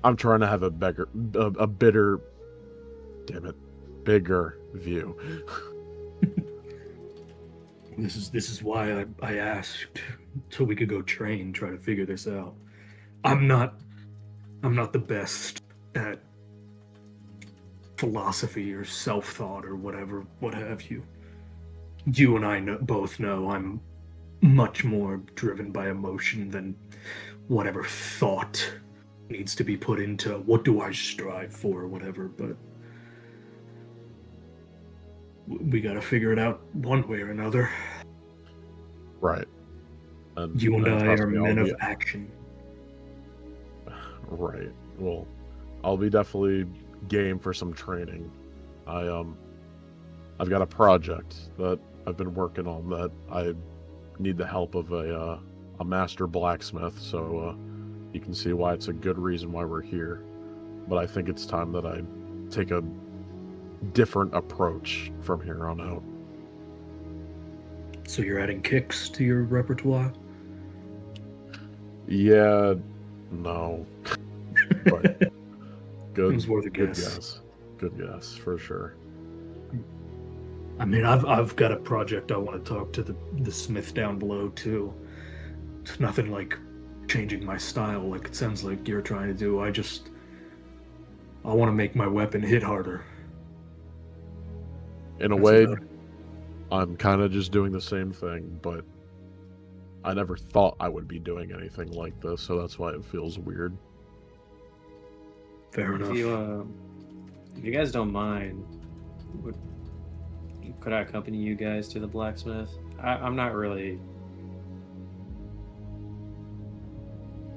I'm trying to have a bigger view. This is why I asked, so we could go train, try to figure this out. I'm not the best at philosophy or self-thought or whatever, what have you. You and I both know I'm much more driven by emotion than whatever thought needs to be put into what do I strive for or whatever, but we gotta figure it out one way or another. Right. You and I trust are me, men I'll of be- action. Right. Well, I'll be definitely game for some training. I've got a project that I've been working on that I need the help of a master blacksmith, so you can see why it's a good reason why we're here. but I think it's time that I take a different approach from here on out. So you're adding kicks to your repertoire? Yeah, no. But good, It was worth a good guess. guess. Good guess, for sure. I mean, I've got a project I want to talk to the smith down below too. It's nothing like changing my style like it sounds like you're trying to do. I want to make my weapon hit harder. In a That's way, about it. I'm kind of just doing the same thing, but I never thought I would be doing anything like this, so that's why it feels weird. Fair enough. If you guys don't mind, could I accompany you guys to the blacksmith? I'm not really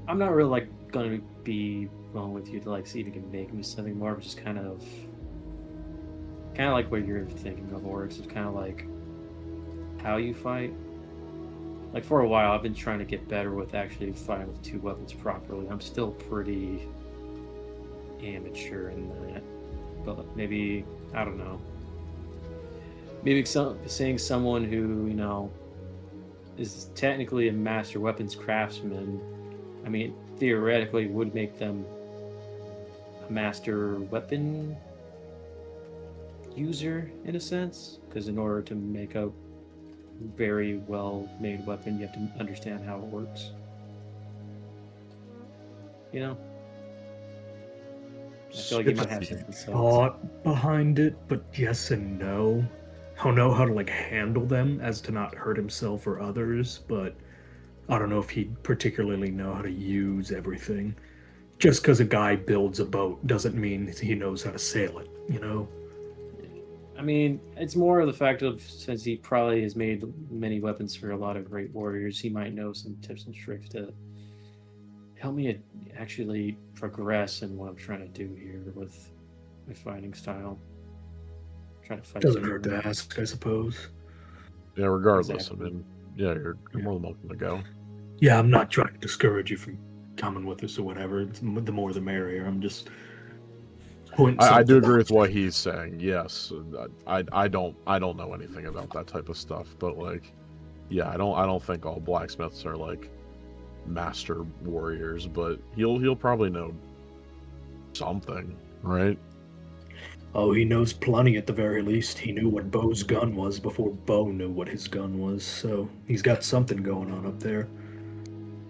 like gonna be going with you to like see if you can make me something more, but just kind of like what you're thinking of, Oryx. It's kind of like how you fight. Like for a while, I've been trying to get better with actually fighting with two weapons properly. I'm still pretty amateur in that, but maybe I don't know. Maybe seeing someone who is technically a master weapons craftsman. I mean, theoretically, would make them a master weapon user in a sense, because in order to make a very well made weapon, you have to understand how it works. I feel like you might have some thought behind it, but yes and no. He'll know how to like handle them as to not hurt himself or others, but I don't know if he'd particularly know how to use everything. Just because a guy builds a boat doesn't mean he knows how to sail it, I mean, it's more of the fact of, since he probably has made many weapons for a lot of great warriors, he might know some tips and tricks to help me actually progress in what I'm trying to do here with my fighting style. I'm trying to fight. Doesn't hurt to ask, I suppose. Yeah, regardless, Exactly. I mean, yeah, you're more than welcome to go. Yeah, I'm not trying to discourage you from coming with us or whatever. The more the merrier. I'm just pointing. I do something agree out. with what he's saying. Yes, I don't know anything about that type of stuff, but like, yeah, I don't think all blacksmiths are like master warriors, but he'll probably know something, right? Oh, he knows plenty at the very least. He knew what Bo's gun was before Bo knew what his gun was, so he's got something going on up there.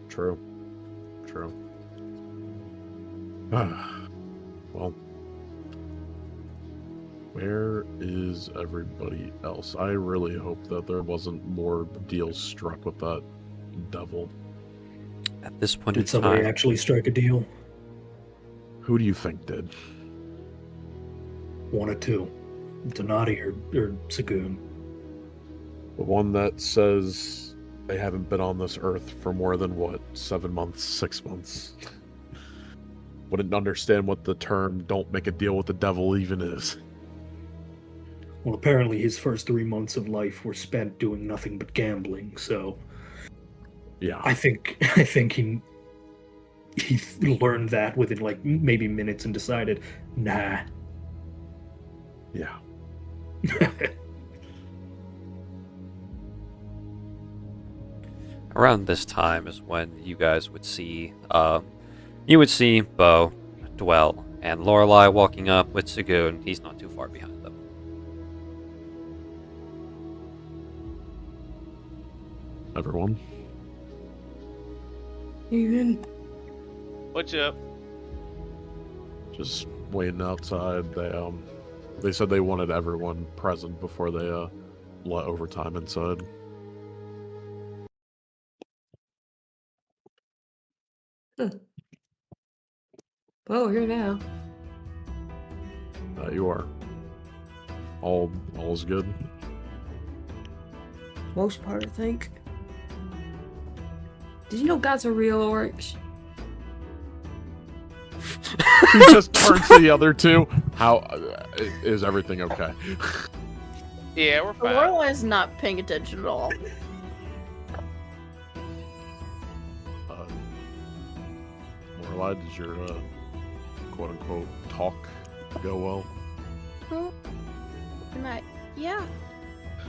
True. Well, where is everybody else? I really hope that there wasn't more deals struck with that devil. At this point Did in somebody time, actually strike a deal? Who do you think did? One or two. Donati or Sagoon. The one that says they haven't been on this earth for more than, 7 months, 6 months? Wouldn't understand what the term "don't make a deal with the devil" even is. Well, apparently his first 3 months of life were spent doing nothing but gambling, so Yeah. I think he learned that within like maybe minutes and decided, nah. Yeah. around this time is when you guys would see, Bo, Dwell, and Lorelei walking up with Sagoon. He's not too far behind them. Everyone. Even What's up? Just waiting outside. They said they wanted everyone present before they let overtime inside. well, we're here now. You are. All is good. Most part, I think. Did you know gods are real, Oryx? He just turns to the other two. How is everything okay? Yeah, we're fine. Lorelei's not paying attention at all. Lorelei, does your quote unquote talk go well? Well, am I? Yeah.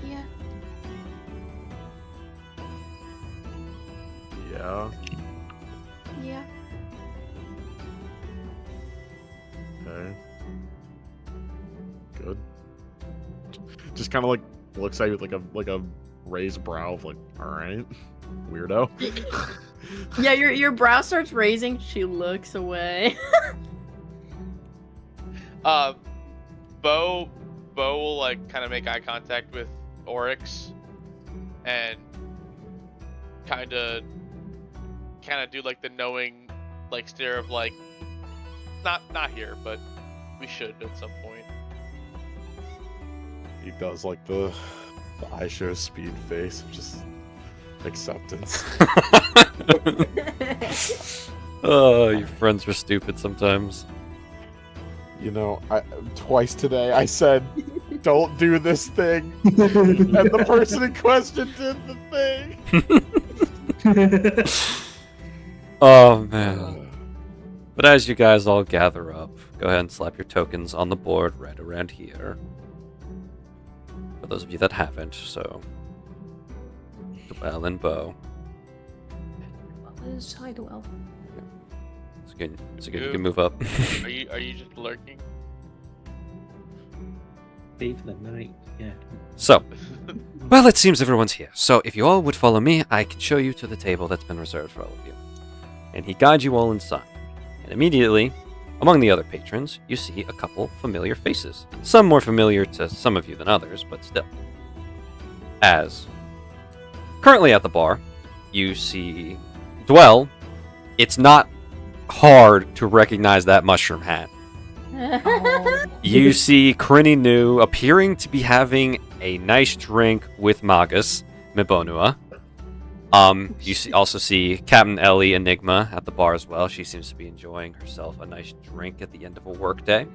Yeah. Yeah. Yeah. Okay. Good. Just kind of like looks at you with like a raised brow of like, all right, weirdo. Yeah, your brow starts raising. She looks away. Bo will like kind of make eye contact with Oryx, and kind of do like the knowing like stare of like, not here, but we should at some point. He does like the I show speed face of just acceptance. Oh, your friends are stupid sometimes. You know, twice today I said, "Don't do this thing," and the person in question did the thing. Oh man. But as you guys all gather up, go ahead and slap your tokens on the board right around here. For those of you that haven't, so Dwell and Bo. Hi, Dwell. It's good. It's good. You can move up. Are you just lurking? Stay for the night. Yeah. So, well, it seems everyone's here. So, if you all would follow me, I can show you to the table that's been reserved for all of you. And he guides you all inside. And immediately, among the other patrons, you see a couple familiar faces. Some more familiar to some of you than others, but still. As currently at the bar, you see Dwell. It's not hard to recognize that mushroom hat. You see Crinny New appearing to be having a nice drink with Magus, Mibonua. You also see Captain Ellie Enigma at the bar as well. She seems to be enjoying herself a nice drink at the end of a workday.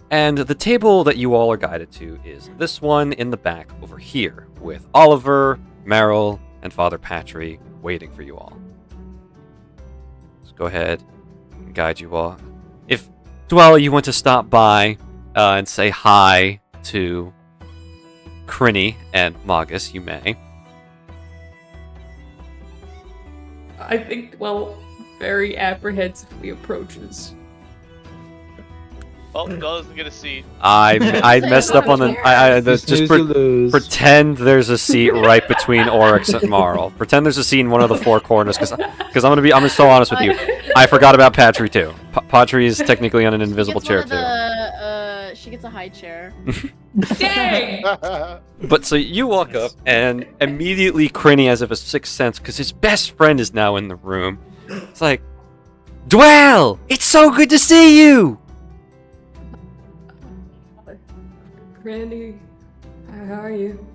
And the table that you all are guided to is this one in the back over here, with Oliver, Meryl, and Father Patry waiting for you all. Let's go ahead and guide you all. If, Dwell, you want to stop by and say hi to Crinny and Magus, you may. I think Dwell very apprehensively approaches. Well, Dwell isn't gonna see. I messed up on the. Pretend there's a seat right between Oryx and Marl. Pretend there's a seat in one of the four corners, because I'm so honest with you. I forgot about Patry too. Patry is technically on an invisible chair too. She gets a high chair. Dang! But so you walk up, and immediately Crinny has a sixth sense, because his best friend is now in the room. It's like, Dwell! It's so good to see you! Randy, how are you?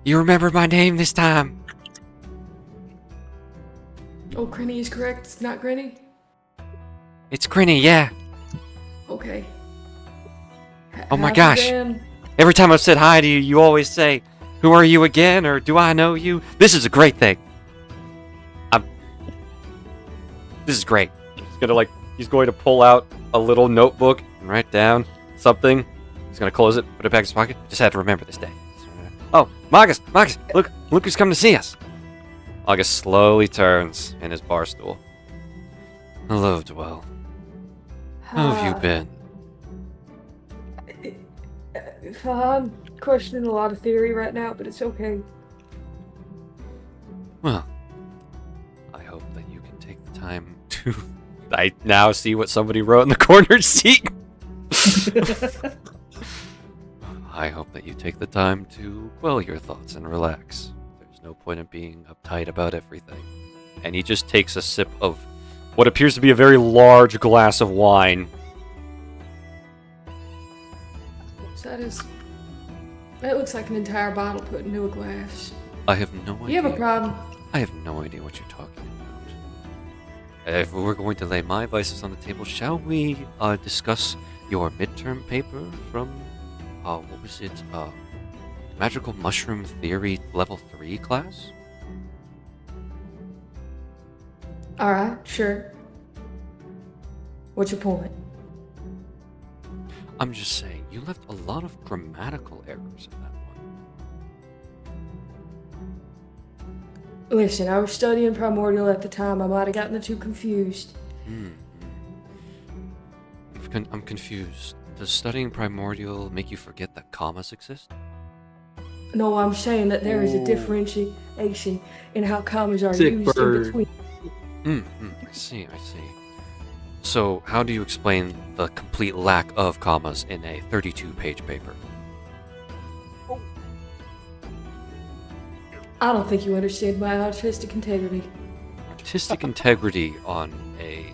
You remember my name this time? Oh, Crinny is correct. It's not Grinny? It's Crinny, yeah. Okay. Oh my How's gosh. it been? Every time I've said hi to you, you always say, "Who are you again?" or "Do I know you?" This is a great thing. This is great. He's going to pull out a little notebook and write down something. He's going to close it, put it back in his pocket. Just had to remember this day. Oh, Magus, look who's come to see us. Magus slowly turns in his bar stool. Hello, Dwell. How have you been? I'm questioning a lot of theory right now, but it's okay. Well, I hope that you can take the time to... I now see what somebody wrote in the corner seat. I hope that you take the time to quell your thoughts and relax. There's no point in being uptight about everything. And he just takes a sip of what appears to be a very large glass of wine. That looks like an entire bottle put into a glass. I have no idea. You have a problem. I have no idea what you're talking about. If we're going to lay my vices on the table, shall we discuss your midterm paper from, what was it, Magical Mushroom Theory Level 3 class? Alright, sure. What's your point? I'm just saying, you left a lot of grammatical errors in that one. Listen, I was studying Primordial at the time. I might have gotten the two confused. I'm confused. Does studying Primordial make you forget that commas exist? No, I'm saying that there is a differentiation in how commas are Sick used bird. in between. I see. So, how do you explain the complete lack of commas in a 32-page paper? I don't think you understand my artistic integrity. Artistic integrity on a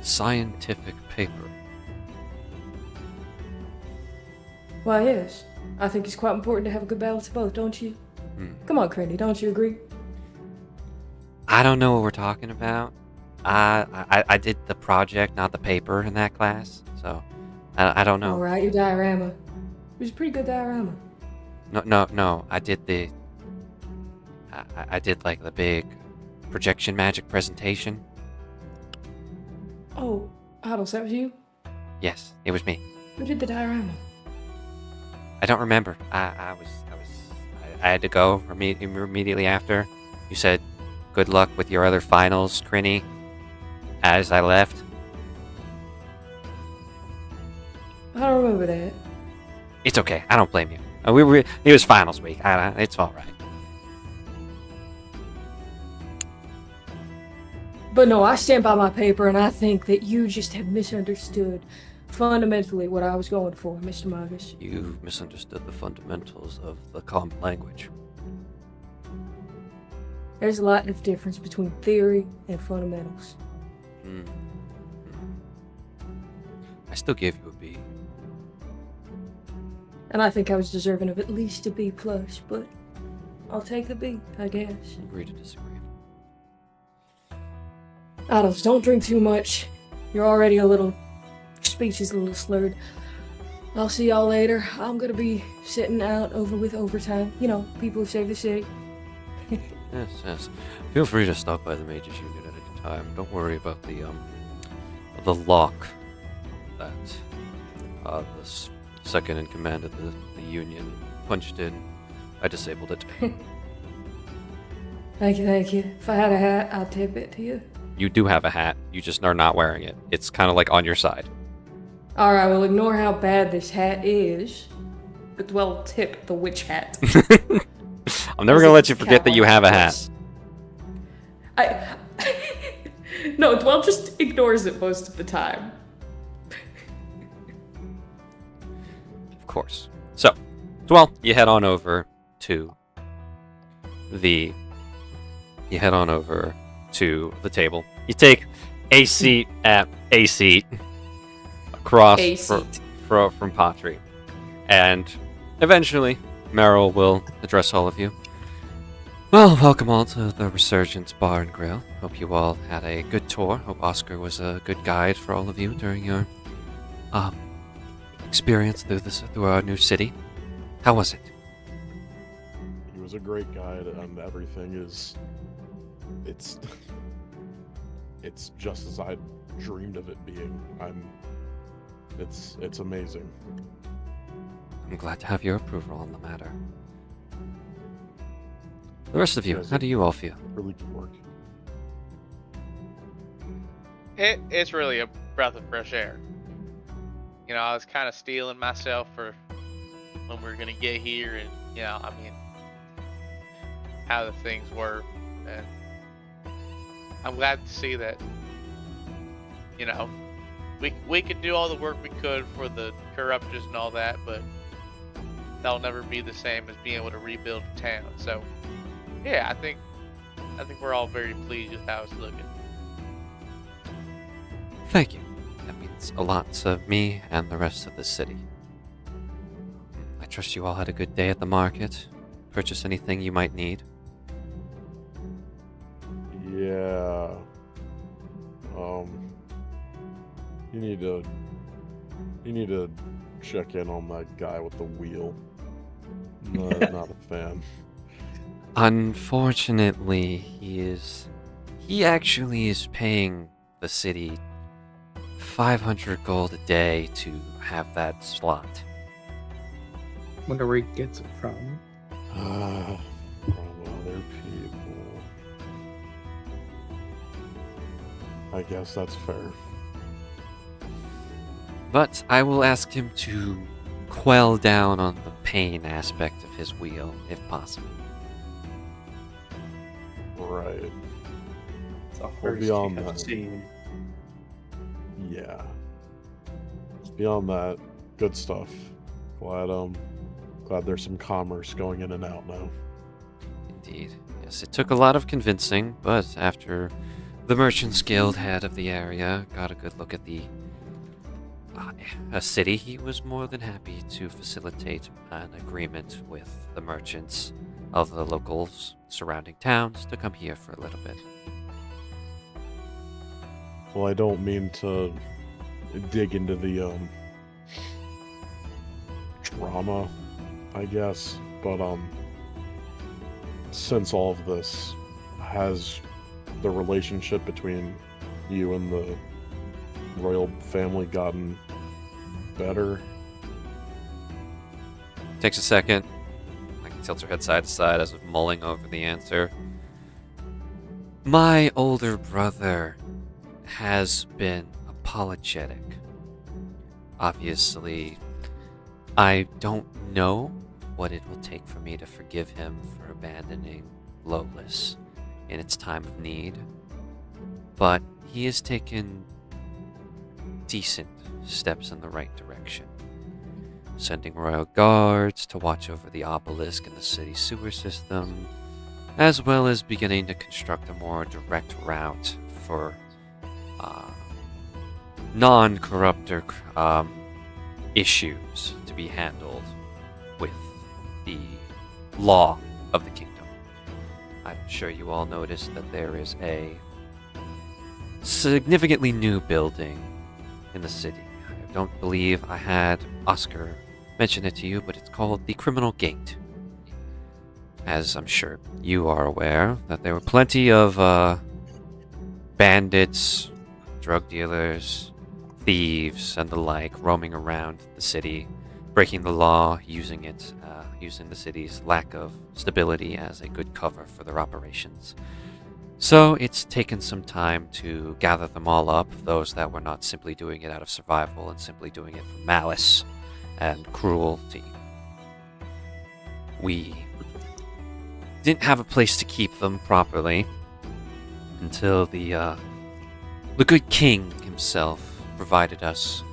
scientific paper. Why, yes. I think it's quite important to have a good balance of both, don't you? Come on, Crandy, don't you agree? I don't know what we're talking about. I did the project, not the paper, in that class, so I don't know. All right, your diorama. It was a pretty good diorama. No. I did the. I did like the big projection magic presentation. Oh, Huddles, that was you? Yes, it was me. Who did the diorama? I don't remember. I had to go immediately after. You said, "Good luck with your other finals, Crinny," as I left. I don't remember that. It's okay. I don't blame you. It was finals week. It's all right. But no, I stand by my paper, and I think that you just have misunderstood fundamentally what I was going for, Mr. Marcus. You misunderstood the fundamentals of the common language. There's a lot of difference between theory and fundamentals. I still gave you a B. And I think I was deserving of at least a B+, but I'll take the B, I guess. Agree to disagree. Adolf, don't drink too much. You're already speech is a little slurred. I'll see y'all later. I'm gonna be sitting out over with overtime. You know, people who save the city. Yes. Feel free to stop by the Mages Union at any time. Don't worry about the lock that the second in command of the Union punched in. I disabled it. Thank you. If I had a hat, I'd tip it to you. You do have a hat. You just are not wearing it. It's kind of like on your side. Alright, well, ignore how bad this hat is. But well, tip the witch hat. I'm never gonna let you forget that you have a hat. No, Dwell just ignores it most of the time. Of course. So, you head on over to the table. You take a seat at a seat across from Patri. And eventually, Meryl will address all of you. Well, welcome all to the Resurgence Bar and Grill. Hope you all had a good tour. Hope Oscar was a good guide for all of you during your experience through our new city. How was it? He was a great guide, and everything is... It's just as I dreamed of it being. It's amazing. I'm glad to have your approval on the matter. The rest of you, how do you all feel? Really good work. It's really a breath of fresh air. You know, I was kind of steeling myself for when we were gonna get here, and how the things were, and I'm glad to see that. We could do all the work we could for the corruptors and all that, but that'll never be the same as being able to rebuild a town. So, yeah, I think we're all very pleased with how it's looking. Thank you. That means a lot to me and the rest of the city. I trust you all had a good day at the market. Purchase anything you might need. Yeah. You need to check in on that guy with the wheel. Not a fan. Unfortunately, he actually is paying the city 500 gold a day to have that slot. Wonder where he gets it from. From other people. I guess that's fair. But I will ask him to quell down on the pain aspect of his wheel, if possible. Right. It's a Well, hearse beyond you have that. seen. Yeah. Beyond that, good stuff. Glad there's some commerce going in and out now. Indeed. Yes, it took a lot of convincing, but after the Merchants Guild head of the area got a good look at the city, he was more than happy to facilitate an agreement with the merchants of the locals surrounding towns to come here for a little bit. Well, I don't mean to dig into the drama, I guess, but since all of this, has the relationship between you and the royal family gotten better? Takes a second. Like tilts her head side to side as if mulling over the answer. My older brother has been apologetic. Obviously, I don't know what it will take for me to forgive him for abandoning Lolis in its time of need, but he has taken decent steps in the right direction, sending royal guards to watch over the obelisk in the city sewer system, as well as beginning to construct a more direct route for non-corrupter issues to be handled with the law of the kingdom. I'm sure you all noticed that there is a significantly new building in the city. I don't believe I had Oscar mention it to you, but it's called the Criminal Gate. As I'm sure you are aware, that there were plenty of bandits, drug dealers, thieves, and the like roaming around the city, breaking the law, using the city's lack of stability as a good cover for their operations. So it's taken some time to gather them all up, those that were not simply doing it out of survival and simply doing it for malice and cruelty. We didn't have a place to keep them properly until the good king himself provided us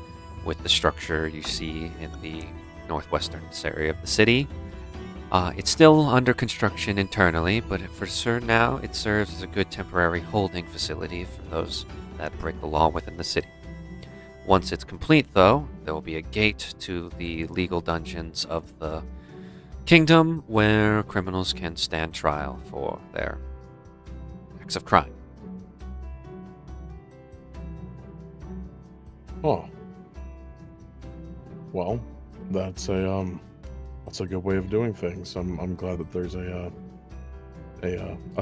with the structure you see in the northwestern area of the city. It's still under construction internally, but for sure now it serves as a good temporary holding facility for those that break the law within the city. Once it's complete, though, there will be a gate to the legal dungeons of the kingdom where criminals can stand trial for their acts of crime. Oh. Well, that's a good way of doing things. I'm glad that there's a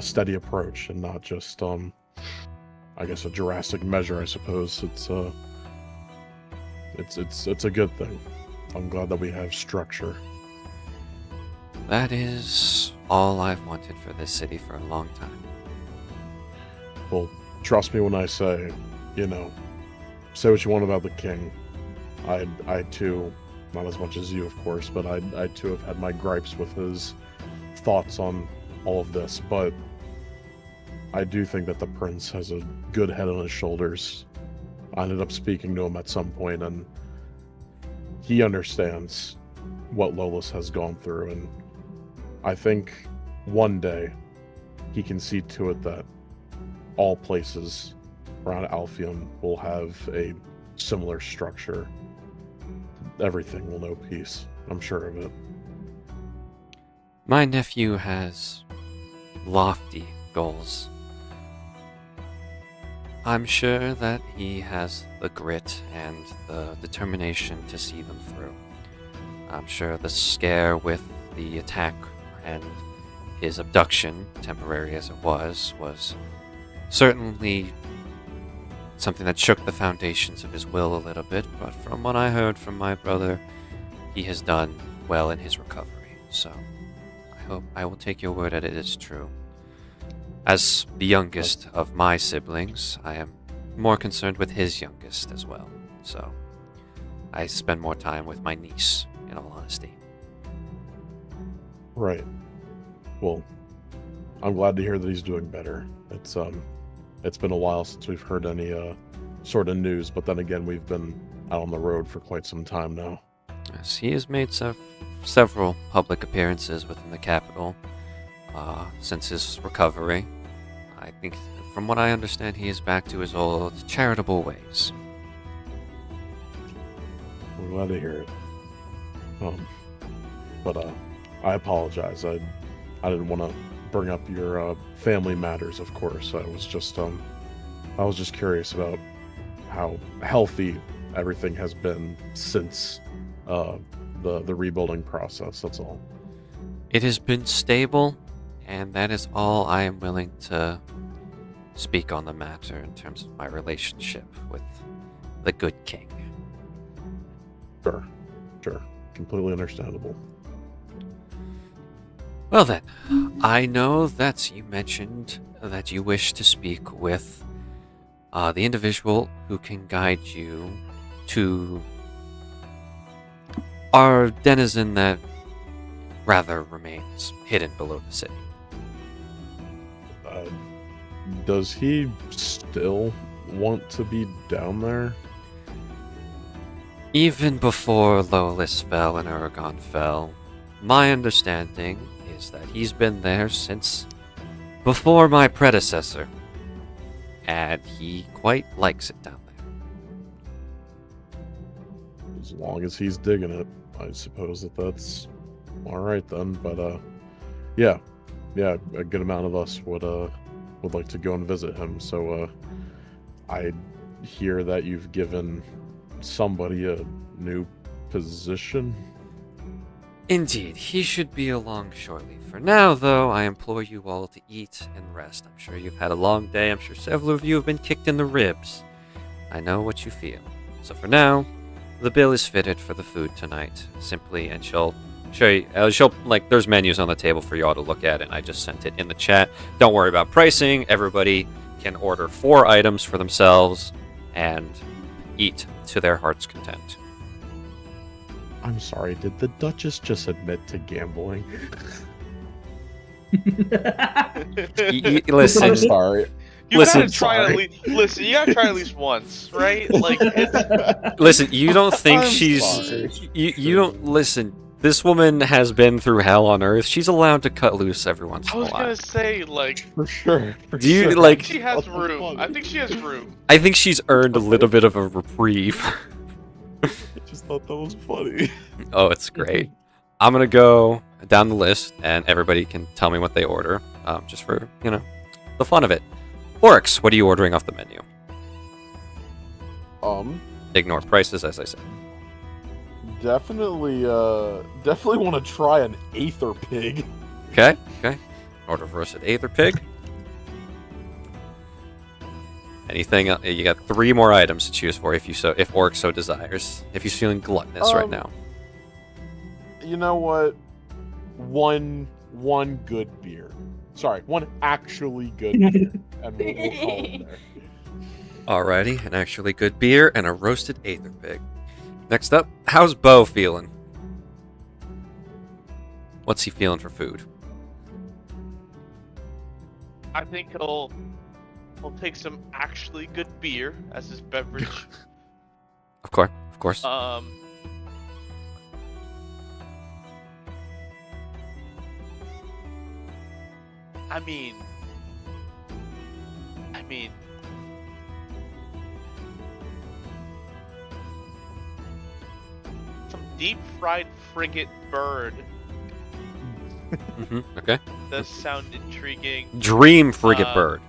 steady approach and not just I guess a drastic measure. I suppose it's a good thing. I'm glad that we have structure. That is all I've wanted for this city for a long time. Well, trust me when I say, say what you want about the king. I too, not as much as you, of course, but I too have had my gripes with his thoughts on all of this. But I do think that the prince has a good head on his shoulders. I ended up speaking to him at some point, and he understands what Lolis has gone through, and I think one day he can see to it that all places around Alpheum will have a similar structure. Everything will know peace. I'm sure of it. My nephew has lofty goals. I'm sure that he has the grit and the determination to see them through. I'm sure the scare with the attack and his abduction, temporary as it was certainly something that shook the foundations of his will a little bit, but from what I heard from my brother, he has done well in his recovery. So I hope I will take your word that it is true. As the youngest of my siblings, I am more concerned with his youngest as well. So I spend more time with my niece, in all honesty. Right. Well, I'm glad to hear that he's doing better. It's been a while since we've heard any sort of news, but then again, we've been out on the road for quite some time now. Yes, he has made several public appearances within the capital since his recovery. I think, from what I understand, he is back to his old charitable ways. We're glad to hear it. But I apologize. I didn't want to bring up your family matters, of course. I was just curious about how healthy everything has been since the rebuilding process. That's all. It has been stable, and that is all I am willing to speak on the matter in terms of my relationship with the good king. Sure. Completely understandable. Well then, I know that you mentioned that you wish to speak with the individual who can guide you to our denizen that rather remains hidden below the city. Does he still want to be down there? Even before Lolis fell and Aragon fell, my understanding is that he's been there since before my predecessor, and he quite likes it down there. As long as he's digging it, I suppose that's all right then. But yeah, a good amount of us would like to go and visit him. So I hear that you've given somebody a new position. Indeed, he should be along shortly. For now, though, I implore you all to eat and rest. I'm sure you've had a long day. I'm sure several of you have been kicked in the ribs. I know what you feel. So for now, the bill is fitted for the food tonight. Simply, and she'll show you, there's menus on the table for you all to look at, and I just sent it in the chat. Don't worry about pricing. Everybody can order 4 items for themselves and eat to their heart's content. I'm sorry, did the Duchess just admit to gambling? Listen, I'm sorry. You gotta try at least once, right? Like, listen, you don't think I'm she's sorry. you don't listen. This woman has been through hell on earth. She's allowed to cut loose every once in I a was while. gonna say, like, For sure. Do you I like? think she has room. I think she has room. I think she's earned a little bit of a reprieve. I just thought that was funny. Oh, it's great. I'm gonna go down the list, and everybody can tell me what they order, just for the fun of it. Oryx, what are you ordering off the menu? Ignore prices, as I said. Definitely want to try an Aether Pig. Okay. Order of roasted Aether Pig. Anything? You got 3 more items to choose for if Oryx so desires. If he's feeling gluttonous right now. You know what? One good beer. Sorry, one actually good beer, and we'll call it there. Alrighty, an actually good beer and a roasted Aether Pig. Next up, how's Bo feeling? What's he feeling for food? I think he'll take some actually good beer as his beverage. Of course. I mean, some deep fried frigate bird. Okay. Does sound intriguing. Dream frigate bird.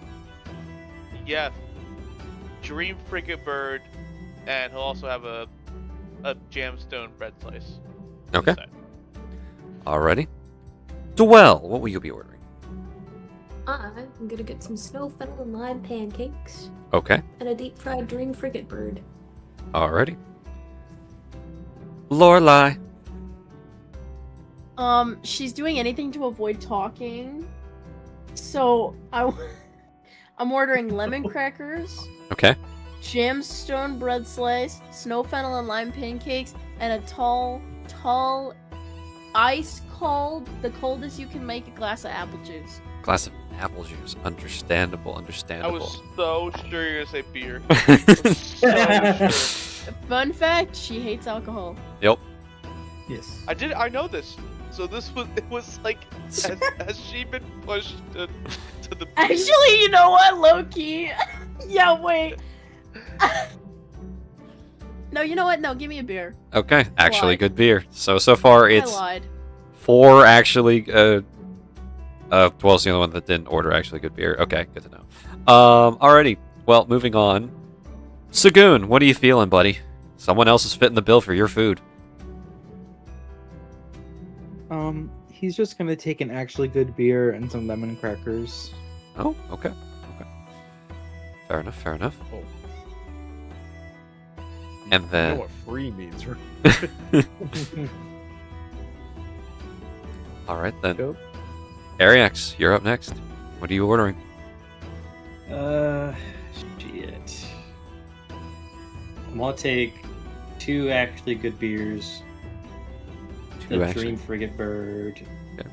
Yeah, dream frigate bird, and he'll also have a jamstone bread slice. Okay. Alrighty. Dwell, what will you be ordering? I'm gonna get some snow fennel and lime pancakes Okay. and a deep fried dream frigate bird. Alrighty. Lorelai. She's doing anything to avoid talking. So I'm ordering lemon crackers, Okay. jamstone bread slice, snow fennel and lime pancakes, and a tall, ice cold, the coldest you can make, a glass of apple juice. Glass of apple juice. Understandable. I was so sure you were gonna say beer. Fun fact: she hates alcohol. Yep. Yes. I know this. So it was like, has she been pushed to the? Actually, you know what, Loki? Yeah, wait. No, you know what? No, give me a beer. Okay. Actually, lied. good beer. So far I it's lied. 4 actually. Dwell's the only one that didn't order actually good beer. Okay, good to know. Alrighty. Well, moving on. Sagoon, what are you feeling, buddy? Someone else is fitting the bill for your food. He's just gonna take an actually good beer and some lemon crackers. Oh, okay. Fair enough. Oh. And You then know what free means, right? Alright then. Yep. Ariax, you're up next. What are you ordering? Shit. I'm gonna take 2 actually good beers. The Dream Frigate Bird. Okay.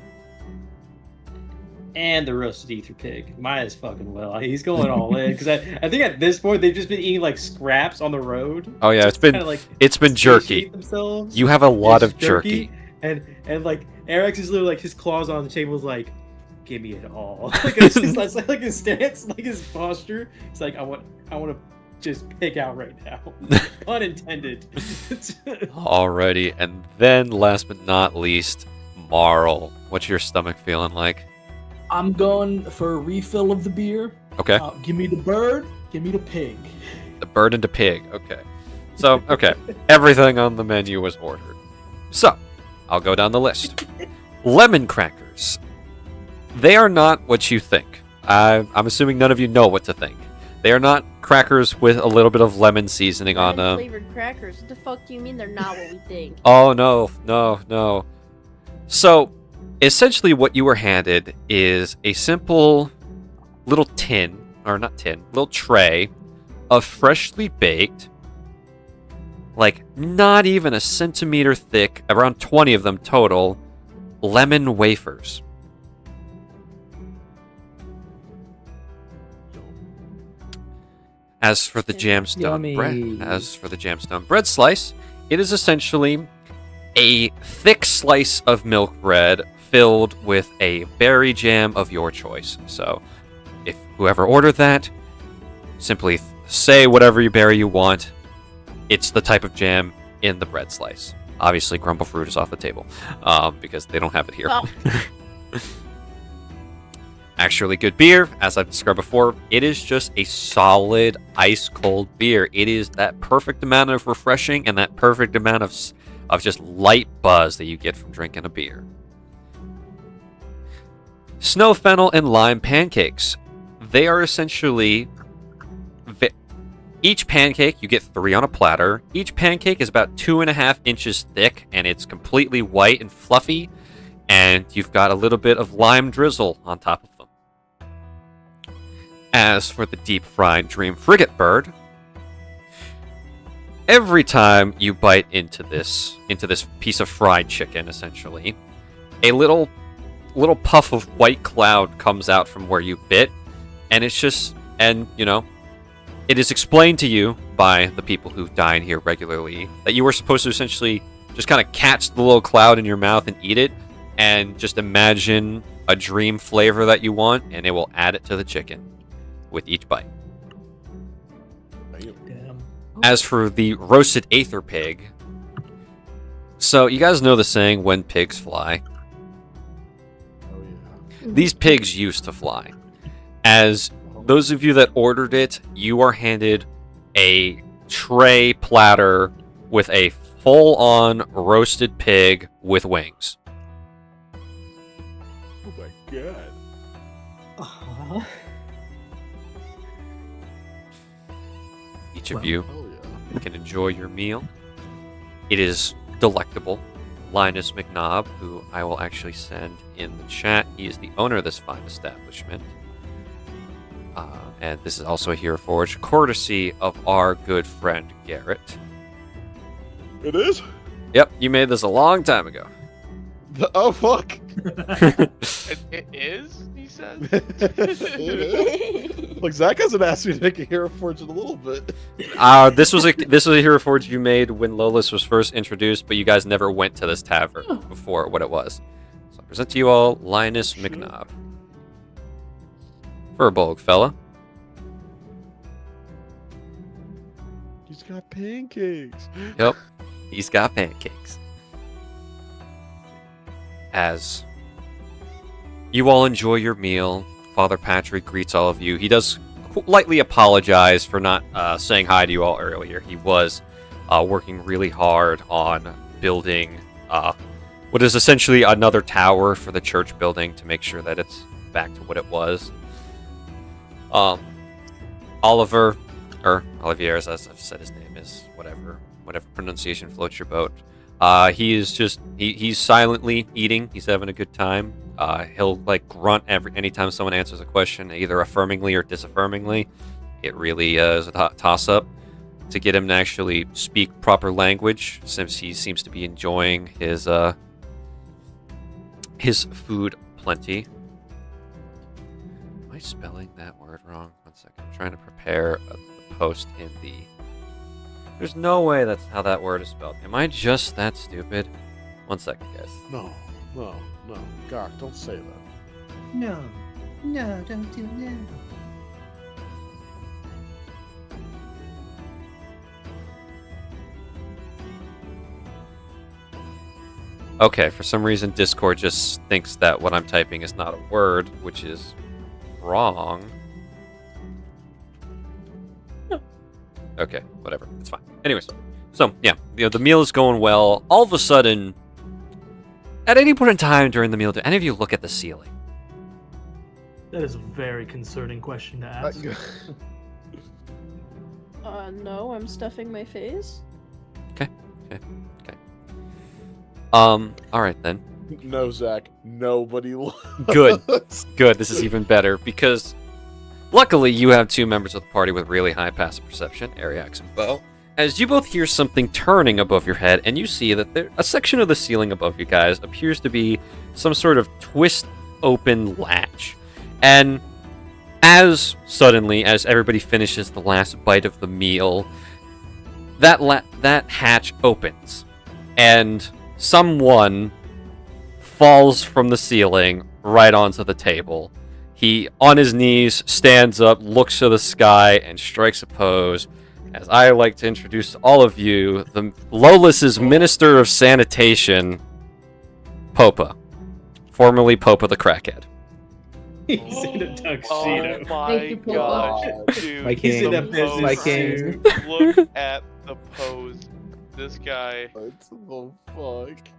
And the roasted ether pig. Might as fucking well. He's going all in because I think at this point they've just been eating like scraps on the road. Oh yeah, it's been jerky. Themselves. You have a lot It's of jerky. And like Eric's is literally like his claws on the table is like, give me it all. Like it's just like his stance, like his posture. It's like I want to just pick out right now. Pun intended. Alrighty, and then last but not least, Marl. What's your stomach feeling like? I'm going for a refill of the beer. Okay. Give me the bird. Give me the pig. The bird and the pig. Okay. So, okay. Everything on the menu was ordered. So, I'll go down the list. Lemon crackers. They are not what you think. I'm assuming none of you know what to think. They are not crackers with a little bit of lemon seasoning on them. Flavored crackers. What the fuck do you mean they're not what we think? Oh, no. So, essentially what you were handed is a simple little little tray of freshly baked, like not even a centimeter thick, around 20 of them total, lemon wafers. As for the jamstone bread slice, it is essentially a thick slice of milk bread filled with a berry jam of your choice. So, if whoever ordered that, simply say whatever berry you want. It's the type of jam in the bread slice. Obviously, grumble fruit is off the table because they don't have it here. Oh. Actually good beer, as I've described before, it is just a solid ice cold beer. It is that perfect amount of refreshing and that perfect amount of just light buzz that you get from drinking a beer. Snow fennel and lime pancakes. They are essentially each pancake, you get 3 on a platter. Each pancake is about 2.5 inches thick, and it's completely white and fluffy, and you've got a little bit of lime drizzle on top of them. As for the deep fried Dream Frigate Bird, every time you bite into this piece of fried chicken, essentially, a little puff of white cloud comes out from where you bit, and it's just, it is explained to you by the people who dine here regularly that you were supposed to essentially just kind of catch the little cloud in your mouth and eat it, and just imagine a dream flavor that you want, and it will add it to the chicken with each bite. Damn. As for the roasted aether pig, so you guys know the saying, when pigs fly. Oh yeah. These pigs used to fly. As those of you that ordered it, you are handed a tray platter with a full-on roasted pig with wings. Oh my god. Each of you can enjoy your meal. It is delectable. Linus McNobb, who I will actually send in the chat, he is the owner of this fine establishment. And this is also a Hero Forge, courtesy of our good friend Garrett. It is? Yep, you made this a long time ago. Oh, fuck. It is, he says? Look, Zach hasn't asked me to make a Hero Forge in a little bit. This was a Hero Forge you made when Lolis was first introduced, but you guys never went to this tavern before what it was. So I present to you all Linus McNobb. Furbolg fella. He's got pancakes. Yep, he's got pancakes. As you all enjoy your meal, Father Patrick greets all of you. He does lightly apologize for not saying hi to you all earlier. He was working really hard on building what is essentially another tower for the church building to make sure that it's back to what it was. Oliver, or Olivier, as I've said his name is, whatever pronunciation floats your boat. He is just he's silently eating. He's having a good time. He'll like grunt anytime someone answers a question, either affirmingly or disaffirmingly. It really is a toss up to get him to actually speak proper language, since he seems to be enjoying his food plenty. Am I spelling that word wrong? One second. I'm trying to prepare a post in the. There's no way that's how that word is spelled. Am I just that stupid? One second, guys. No. Gark, don't say that. No, don't do that. Okay, for some reason Discord just thinks that what I'm typing is not a word, which is wrong. Okay, whatever. It's fine. Anyways, so yeah, the meal is going well. All of a sudden, at any point in time during the meal, do any of you look at the ceiling? That is a very concerning question to ask. No, I'm stuffing my face. Okay. All right then. No, Zach. Nobody looks. Good. This is even better because luckily you have two members of the party with really high passive perception, Ariax and Bo. As you both hear something turning above your head, and you see that a section of the ceiling above you guys appears to be some sort of twist-open latch. And as suddenly as everybody finishes the last bite of the meal, that hatch opens, and someone falls from the ceiling right onto the table. He, on his knees, stands up, looks to the sky, and strikes a pose. As I like to introduce to all of you, the Lolis' Minister of Sanitation, Popa. Formerly Popa the Crackhead. He's in a tuxedo. Oh my gosh, dude. My king. He's in a business My king. Look at the pose. This guy. What the fuck?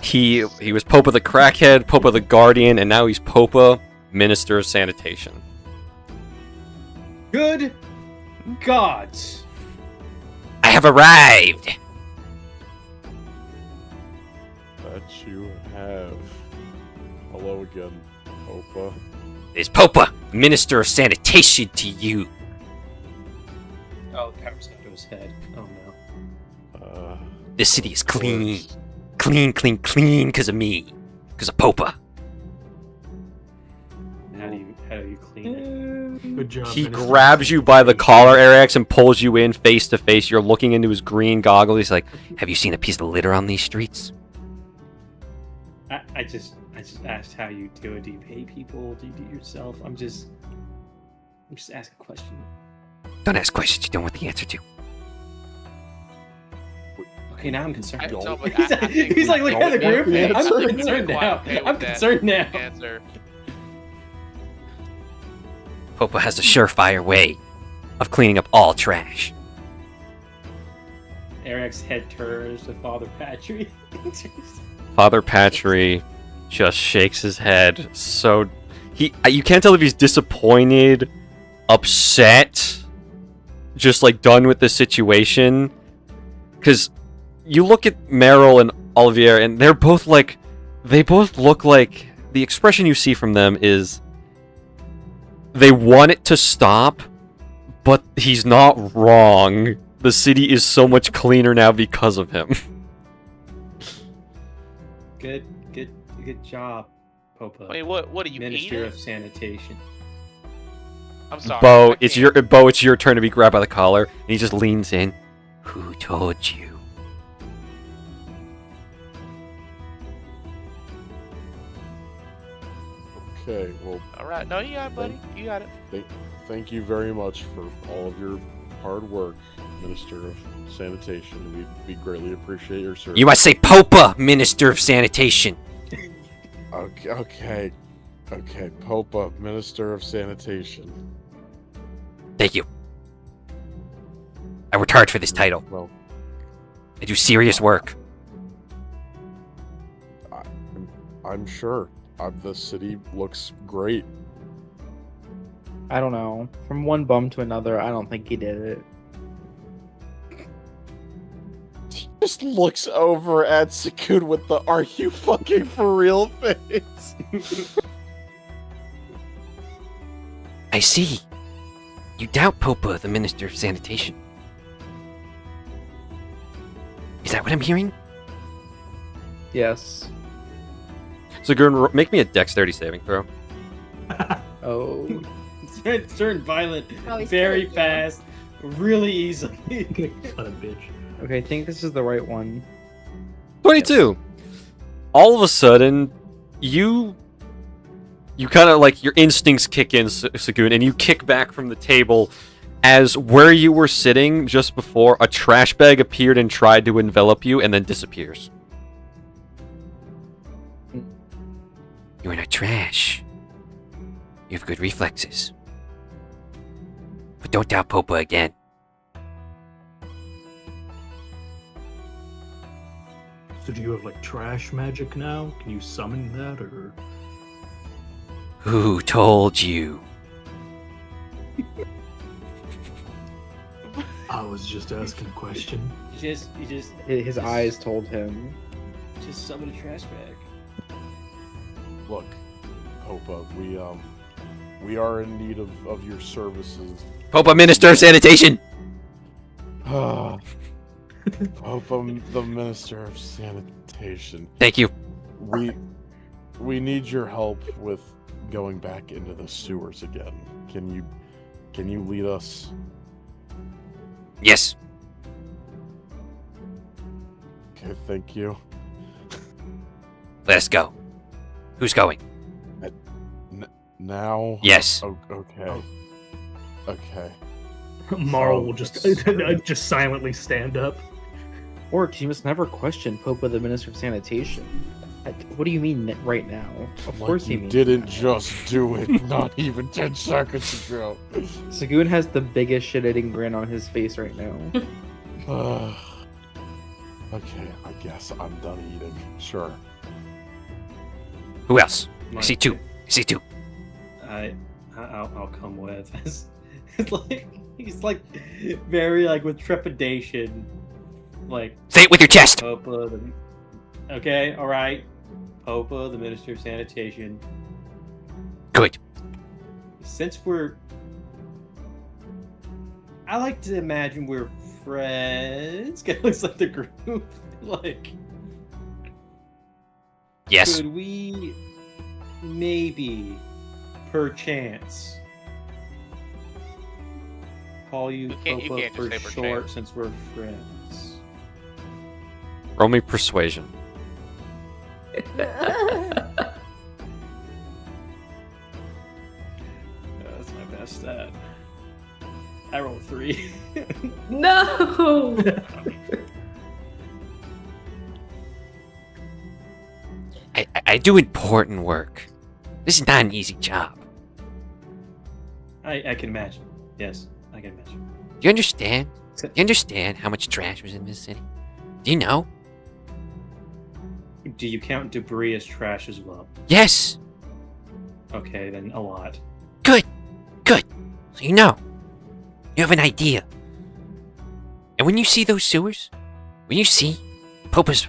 He was Popa the Crackhead, Popa the Guardian, and now he's Popa, Minister of Sanitation. Good gods. I have arrived! That you have. Hello again, Popa. It's Popa, Minister of Sanitation to you. Oh, power's going to his head. Oh no. This city is clean. Clean because of me. Because of Popa. How do you clean it? Good job. He Minister. grabs you by the collar, Arax, and pulls you in face to face. You're looking into his green goggles. He's like, have you seen a piece of litter on these streets? I just asked how you do it. Do you pay people? Do you do it yourself? I'm just asking a question. Don't ask questions you don't want the answer to. Okay, now I'm concerned. He's like, look at the group. I'm concerned now. I'm concerned now. Answer. Popa has a surefire way of cleaning up all trash. Eric's head turns to Father Patrick. Father Patry just shakes his head. So you can't tell if he's disappointed, upset, just like done with the situation. Because you look at Meryl and Olivier, and they both look like, the expression you see from them is they want it to stop, but he's not wrong. The city is so much cleaner now because of him. Good job, Popa. Wait, what are you Minister eating? of Sanitation. I'm sorry. Bo, I it's can't. your turn to be grabbed by the collar, and he just leans in. Who told you? Okay, well, All right. No, you got it, buddy. You got it. thank you very much for all of your hard work, Minister of Sanitation. We greatly appreciate your service. You must say Popa, Minister of Sanitation. Okay, Popa, Minister of Sanitation. Thank you. I worked hard for this title. Well, I do serious work. I'm sure. The city looks great. I don't know. From one bum to another, I don't think he did it. He just looks over at Sakun with the "Are you fucking for real?" face. I see. You doubt Popa, the Minister of Sanitation. Is that what I'm hearing? Yes. So, Gurn, make me a dexterity saving throw. Oh. Turn violent Oh, he's very killing you. fast, really easily. Son of a bitch. Okay, I think this is the right one. 22. All of a sudden, you kind of like your instincts kick in, Sagoon, and you kick back from the table as where you were sitting just before a trash bag appeared and tried to envelop you and then disappears. You're not trash. You have good reflexes. But don't doubt Popa again. So do you have like trash magic now? Can you summon that or? Who told you? I was just asking a question. You just His eyes told him. just summon a trash bag. Look, Popa, we are in need of your services. Popa, Minister of Sanitation! Popa, the Minister of Sanitation. Thank you. We need your help with going back into the sewers again. Can you lead us? Yes. Okay, thank you. Let us go. Who's going? Now? Yes. Okay. Okay. Marl will just silently stand up. Orcs, you must never question Popa the Minister of Sanitation. What do you mean right now? Of course you you mean didn't now. just do it not even 10 seconds ago. Sagoon has the biggest shit-eating grin on his face right now. Okay, I guess I'm done eating. Sure. Who else? I see two. I'll come with. He's like very like with trepidation. Like Say it with your chest. Popa, okay, all right. Popa, the Minister of Sanitation. Good. Since I like to imagine we're friends. It looks like the group. Like, Yes. could we maybe, perchance, call you You can't Popa just for say short perchance. since we're friends? Roll me persuasion. That's my best stat. I rolled 3. No! I do important work. This is not an easy job. I can imagine. Yes, I can imagine. Do you understand? Do you understand how much trash was in this city? Do you know? Do you count debris as trash as well? Yes! Okay, then a lot. Good! Good! So you know. You have an idea. And when you see those sewers, when you see Popa's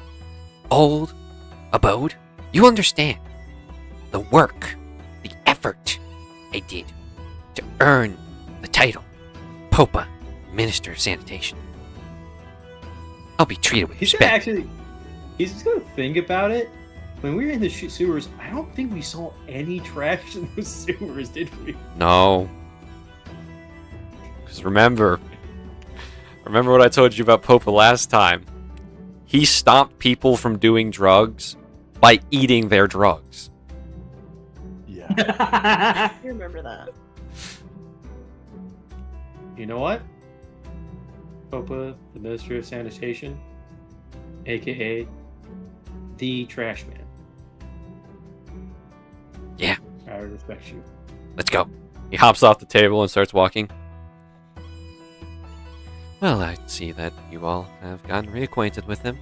old abode, you understand the work, the effort I did to earn the title Popa, Minister of Sanitation. I'll be treated with He's gonna respect. actually. He's just gonna think about it. When we were in the sewers, I don't think we saw any trash in the sewers, did we? No. Because remember what I told you about Popa last time. He stopped people from doing drugs by eating their drugs. Yeah. I remember that. You know what? Popa, the Minister of Sanitation, aka the Trash Man. Yeah. I respect you. Let's go. He hops off the table and starts walking. Well, I see that you all have gotten reacquainted with him.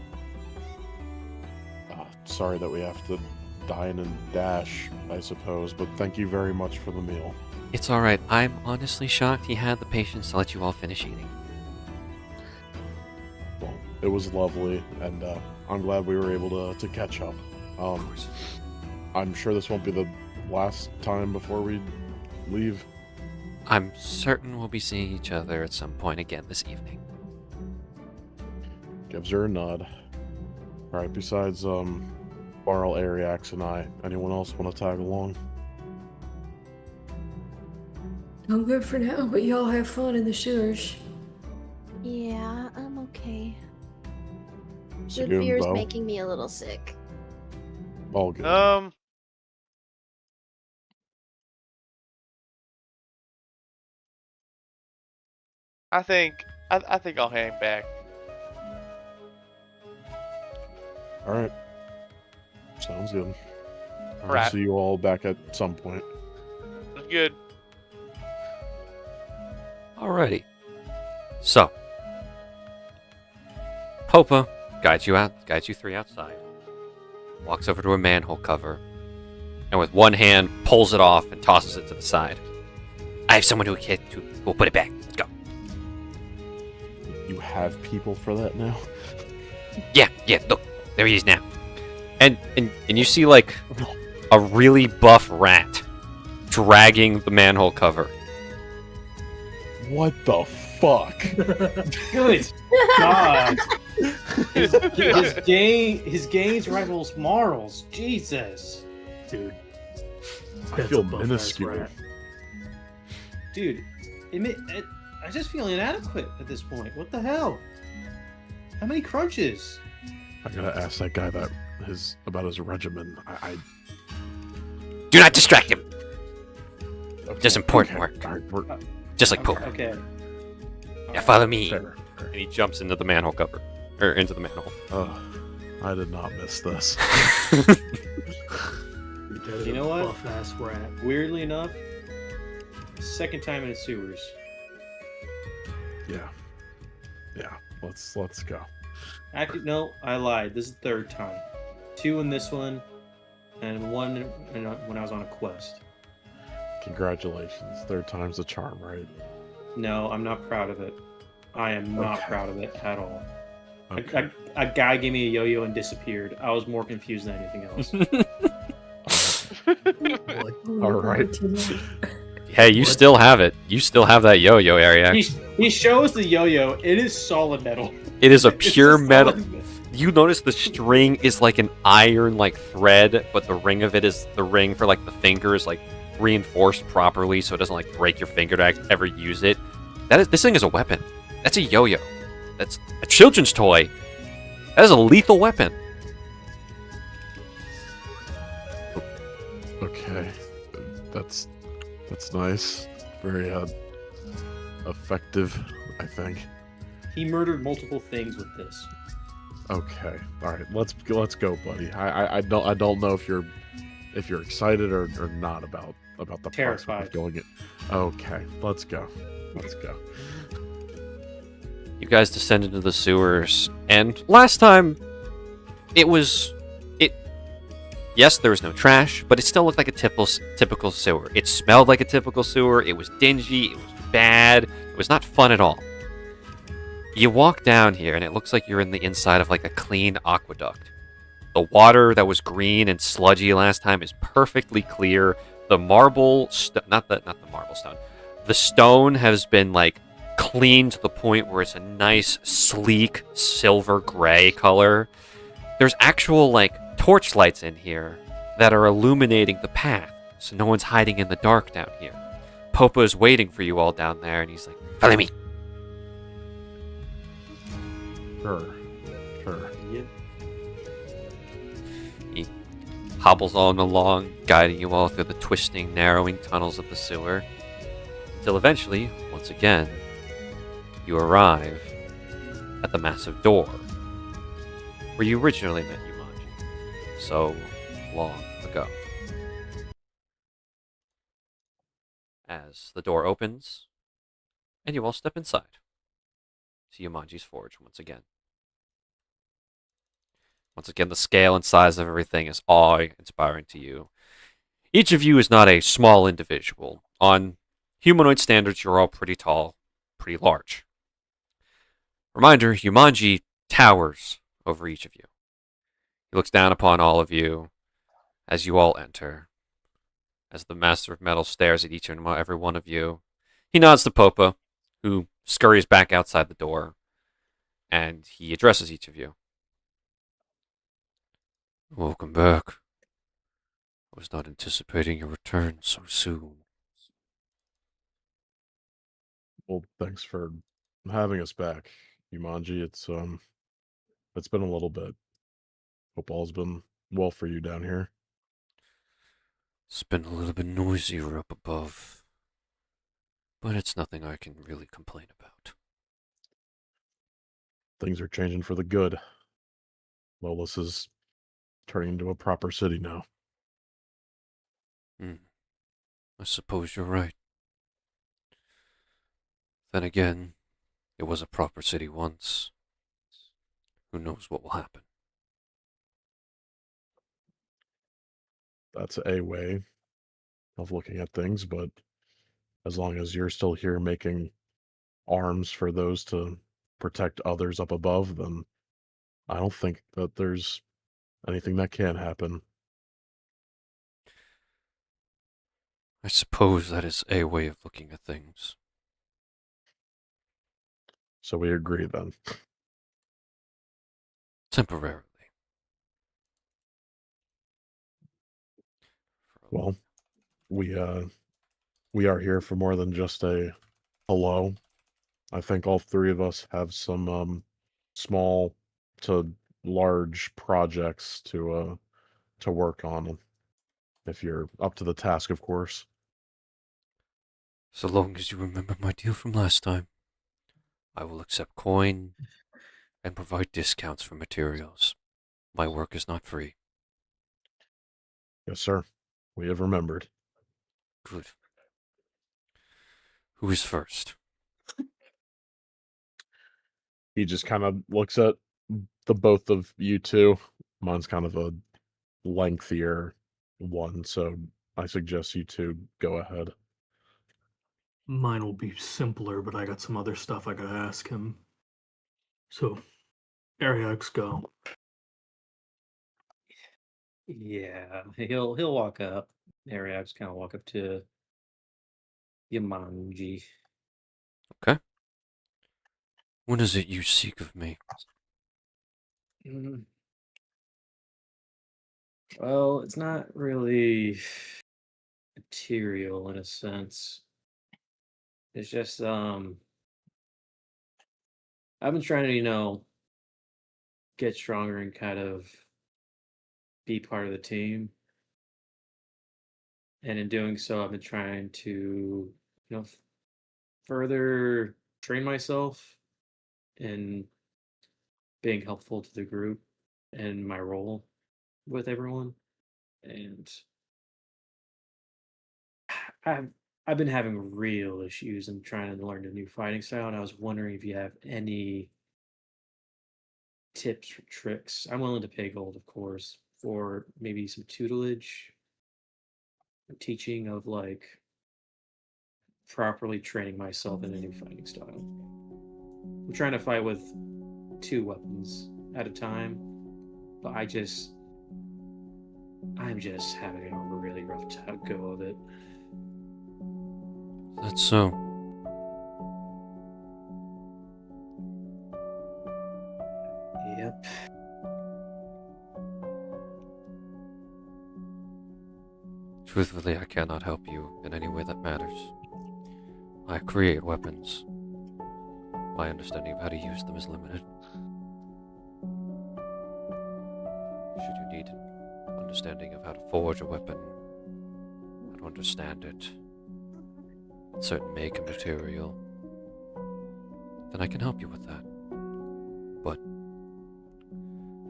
Sorry that we have to dine and dash, I suppose, but thank you very much for the meal. It's alright. I'm honestly shocked he had the patience to let you all finish eating. Well, it was lovely, and I'm glad we were able to catch up. Of course. I'm sure this won't be the last time before we leave. I'm certain we'll be seeing each other at some point again this evening. Gives her a nod. Alright, besides Barl, Ariax, and I, anyone else want to tag along? I'm good for now, but y'all have fun in the sewers. Yeah, I'm okay. So The you and beer's Bo? making me a little sick. All good. I think I'll hang back. Alright. Sounds good. I'll Right. see you all back at some point. That's good. Alrighty. So, Popa guides you three outside, walks over to a manhole cover, and with one hand pulls it off and tosses it to the side. I have someone who will put it back. Let's go. You have people for that now? Yeah, look, there he is now. And you see like a really buff rat dragging the manhole cover. What the fuck? Good God. His gains rivals Marl's. Jesus. Dude. I That's feel a buff-ass minuscule. rat. Dude, I just feel inadequate at this point. What the hell? How many crunches? I gotta ask that guy about his regimen. Do not distract him. Okay, Just important work. All right, we're, Just like Popa. Okay. Now follow me. fair. And he jumps into the manhole cover. Or into the manhole. Oh, I did not miss this. You know what? Buff ass rat. Weirdly enough, second time in the sewers. Yeah. Let's go. Actually, no, I lied. This is the third time. 2 in this one, and 1 when I was on a quest. Congratulations. Third time's a charm, right? No, I'm not proud of it. I am not Okay. proud of it at all. Okay. A guy gave me a yo-yo and disappeared. I was more confused than anything else. All right. Hey, you still have it. You still have that yo-yo area. He shows the yo-yo. It is solid metal. It is a It's pure solid metal. You notice the string is like an iron like thread, but the ring of it is the ring for like the fingers like reinforced properly so it doesn't like break your finger to ever use it. This thing is a weapon. That's a yo-yo. That's a children's toy. That is a lethal weapon. Okay. That's nice. Very effective, I think. He murdered multiple things with this. Okay. All right. Let's go, buddy. I don't know if you're excited or not about the prospect Terrified. of going it. Okay. Let's go. Let's go. You guys descend into the sewers, and last time it Yes, there was no trash, but it still looked like a typical sewer. It smelled like a typical sewer. It was dingy. It was bad. It was not fun at all. You walk down here, and it looks like you're in the inside of like a clean aqueduct. The water that was green and sludgy last time is perfectly clear. The marble, not the marble stone. The stone has been like cleaned to the point where it's a nice, sleek silver gray color. There's actual like torch lights in here that are illuminating the path, so no one's hiding in the dark down here. Popa is waiting for you all down there, and he's like, "Follow me." Sure. Yeah. He hobbles on along, guiding you all through the twisting, narrowing tunnels of the sewer, until eventually, once again, you arrive at the massive door where you originally met Yumanji so long ago. As the door opens, and you all step inside to Yumanji's forge once again. Once again, the scale and size of everything is awe-inspiring to you. Each of you is not a small individual. On humanoid standards, you're all pretty tall, pretty large. Reminder, Yumanji towers over each of you. He looks down upon all of you as you all enter. As the Master of Metal stares at each and every one of you, he nods to Popa, who scurries back outside the door, and he addresses each of you. Welcome back. I was not anticipating your return so soon. Well, thanks for having us back, Yumanji. It's been a little bit. Hope all's been well for you down here. It's been a little bit noisier up above, but it's nothing I can really complain about. Things are changing for the good. Lolis is turning into a proper city now. I suppose you're right. Then again, it was a proper city once. Who knows what will happen? That's a way of looking at things, but as long as you're still here making arms for those to protect others up above, then I don't think that there's anything that can happen. I suppose that is a way of looking at things. So we agree then. Temporarily. Well, we are here for more than just a hello. I think all three of us have some small to large projects to work on. If you're up to the task, of course. So long as you remember my deal from last time, I will accept coin and provide discounts for materials. My work is not free. Yes, sir. We have remembered. Good. Who is first? He just kind of looks at the both of you two. Mine's kind of a lengthier one, so I suggest you two go ahead. Mine will be simpler, but I got some other stuff I gotta ask him. So, Area X, go. Yeah, he'll walk up. Ariak's kind of walk up to Yamanji. Okay. What is it you seek of me? Well, it's not really material in a sense. It's just I've been trying to, get stronger and kind of be part of the team. And in doing so, I've been trying to, further train myself in being helpful to the group and my role with everyone. And I've been having real issues and trying to learn a new fighting style, and I was wondering if you have any tips or tricks. I'm willing to pay gold, of course, for maybe some tutelage, teaching of like properly training myself in a new fighting style. I'm trying to fight with 2 weapons at a time, but I'm just having a really rough go of it. That's so. Yep. Truthfully, I cannot help you in any way that matters. I create weapons. My understanding of how to use them is limited. Should you need an understanding of how to forge a weapon, how to understand it, a certain make and material, then I can help you with that. But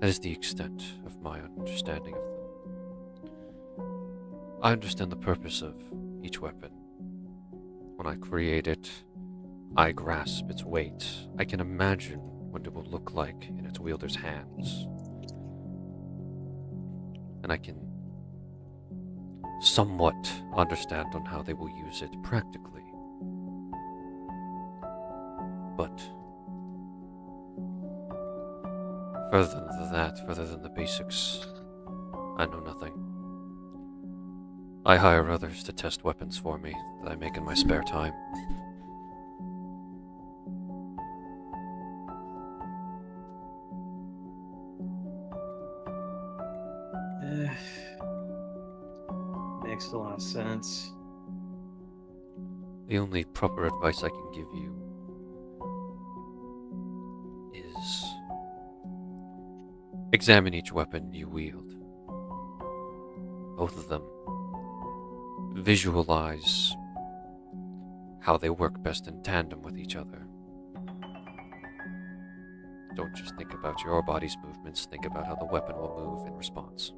that is the extent of my understanding of them. I understand the purpose of each weapon. When I create it, I grasp its weight. I can imagine what it will look like in its wielder's hands. And I can somewhat understand on how they will use it practically. But further than that, further than the basics, I know nothing. I hire others to test weapons for me that I make in my spare time. Makes a lot of sense. The only proper advice I can give you is examine each weapon you wield. Both of them. Visualize how they work best in tandem with each other. Don't just think about your body's movements, think about how the weapon will move in response.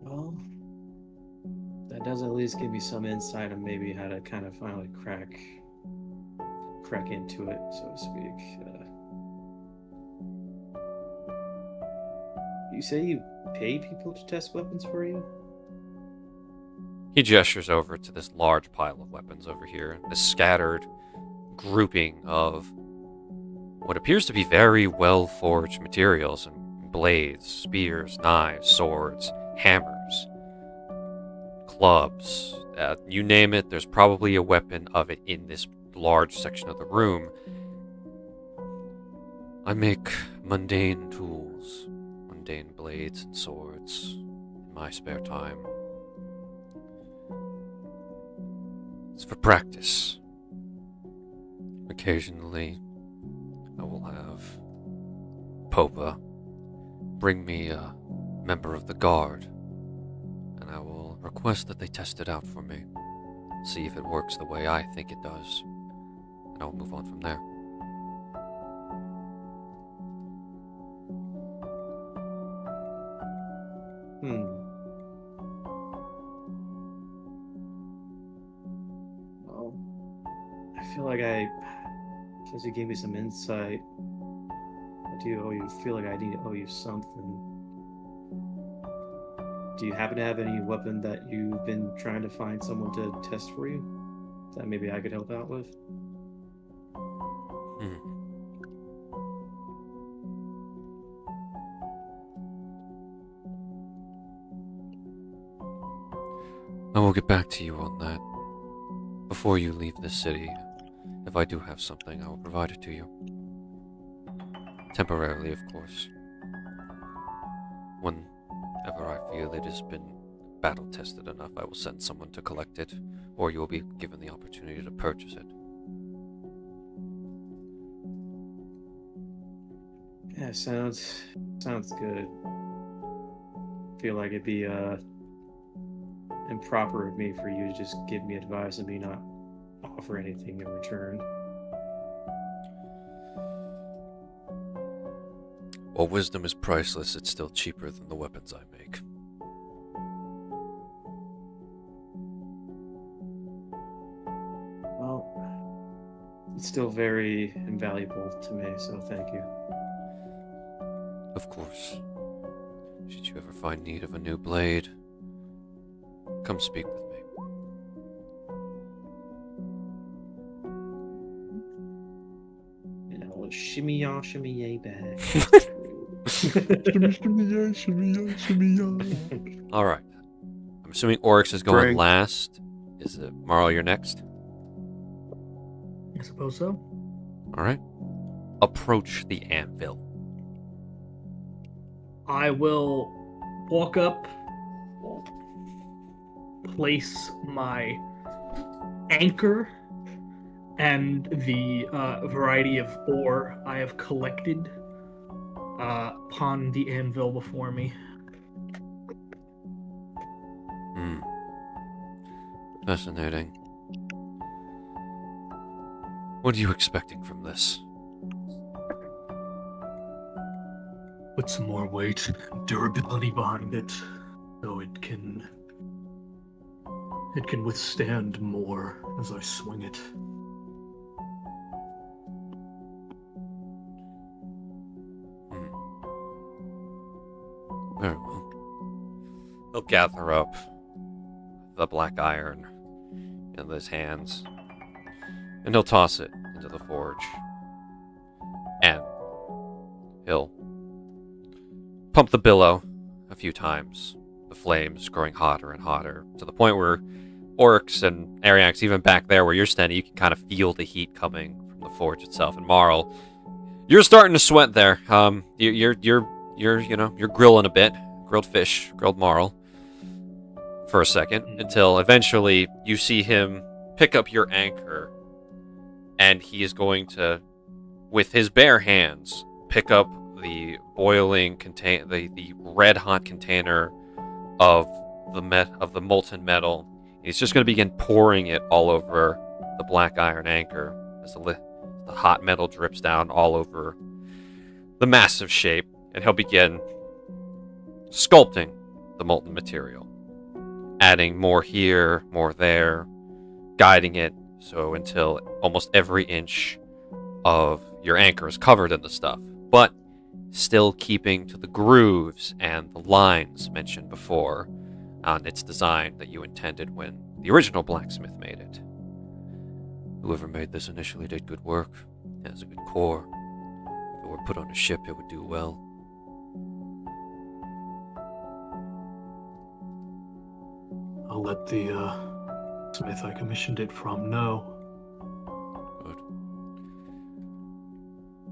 Well, that does at least give me some insight on maybe how to kind of finally crack into it, so to speak. You say you pay people to test weapons for you? He gestures over to this large pile of weapons over here, this scattered grouping of what appears to be very well-forged materials, and blades, spears, knives, swords, hammers, clubs. You name it, there's probably a weapon of it in this large section of the room. I make mundane tools, mundane blades and swords in my spare time. It's for practice. Occasionally, I will have Popa bring me a member of the guard, and I will request that they test it out for me, see if it works the way I think it does, and I'll move on from there. Well, I feel like since you gave me some insight, I do feel like I need to owe you something. Do you happen to have any weapon that you've been trying to find someone to test for you that maybe I could help out with? I will get back to you on that. Before you leave this city, if I do have something, I will provide it to you. Temporarily, of course. Whenever I feel it has been battle-tested enough, I will send someone to collect it, or you will be given the opportunity to purchase it. Yeah, sounds good. Feel like it'd be improper of me for you to just give me advice and me not offer anything in return. While wisdom is priceless, it's still cheaper than the weapons I make. Well, it's still very invaluable to me, so thank you. Of course. Should you ever find need of a new blade, come speak with me. And I'll shimmy ya, shimmy yay back. All right. I'm assuming Oryx is going Drink. last. Is it Marl, you're next? I suppose so. All right. Approach the anvil. I will walk up, place my anchor and the variety of ore I have collected upon the anvil before me. Fascinating. What are you expecting from this? Put some more weight and durability behind it, so it can withstand more as I swing it. Very well. He'll gather up the black iron in his hands, and he'll toss it into the forge. And he'll pump the billow a few times, the flames growing hotter and hotter, to the point where Oryx and Ariax, even back there where you're standing, you can kind of feel the heat coming from the forge itself. And Marl, you're starting to sweat there. You're grilling a bit, grilled fish, grilled Marl, for a second, until eventually you see him pick up your anchor, and he is going to, with his bare hands, pick up the boiling the red hot container of the molten metal. He's just going to begin pouring it all over the black iron anchor as the hot metal drips down all over the massive shape, and he'll begin sculpting the molten material, adding more here, more there, guiding it so until almost every inch of your anchor is covered in the stuff, but still keeping to the grooves and the lines mentioned before on its design that you intended when the original blacksmith made it. Whoever made this initially did good work. It has a good core. If it were put on a ship, it would do well. I'll let the smith I commissioned it from know.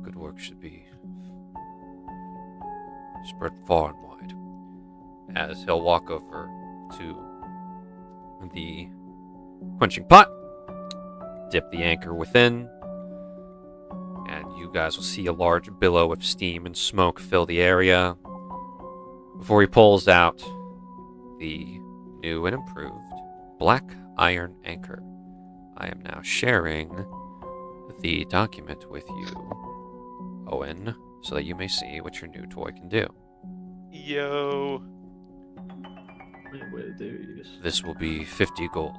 Good work should be spread far and wide. As he'll walk over to the quenching pot, dip the anchor within, and you guys will see a large billow of steam and smoke fill the area before he pulls out the new and improved black iron anchor. I am now sharing the document with you, Owen, so that you may see what your new toy can do. Yo. Wait, there he is. This will be 50 gold.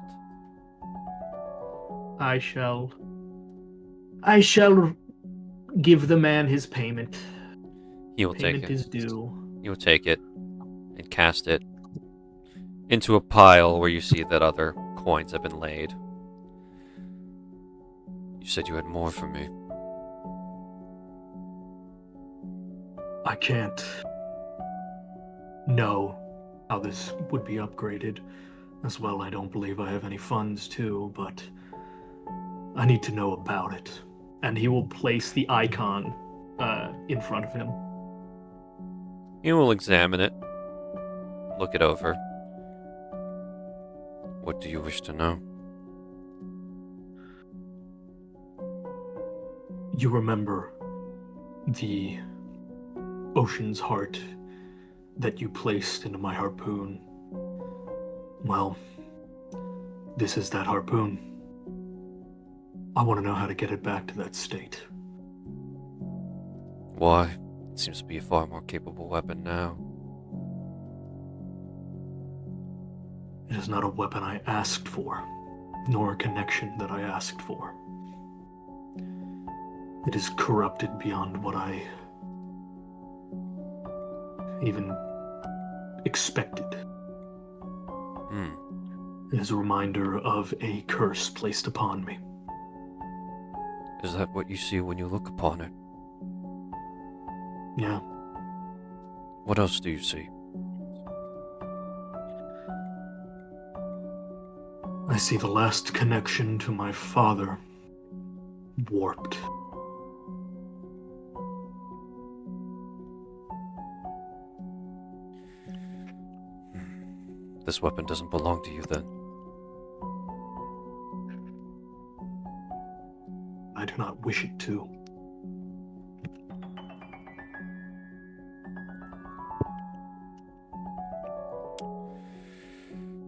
I shall give the man his payment. He will take Payment it. is due. He will take it and cast it into a pile where you see that other coins have been laid. You said you had more for me. I can't know how this would be upgraded. As well, I don't believe I have any funds to, but I need to know about it. And he will place the icon in front of him. You will examine it, look it over. What do you wish to know? You remember the ocean's heart that you placed into my harpoon? Well, this is that harpoon. I want to know how to get it back to that state. Why? It seems to be a far more capable weapon now. It is not a weapon I asked for, nor a connection that I asked for. It is corrupted beyond what I even expected. It is a reminder of a curse placed upon me. Is that what you see when you look upon it? Yeah. What else do you see? I see the last connection to my father warped. This weapon doesn't belong to you then. I do not wish it to.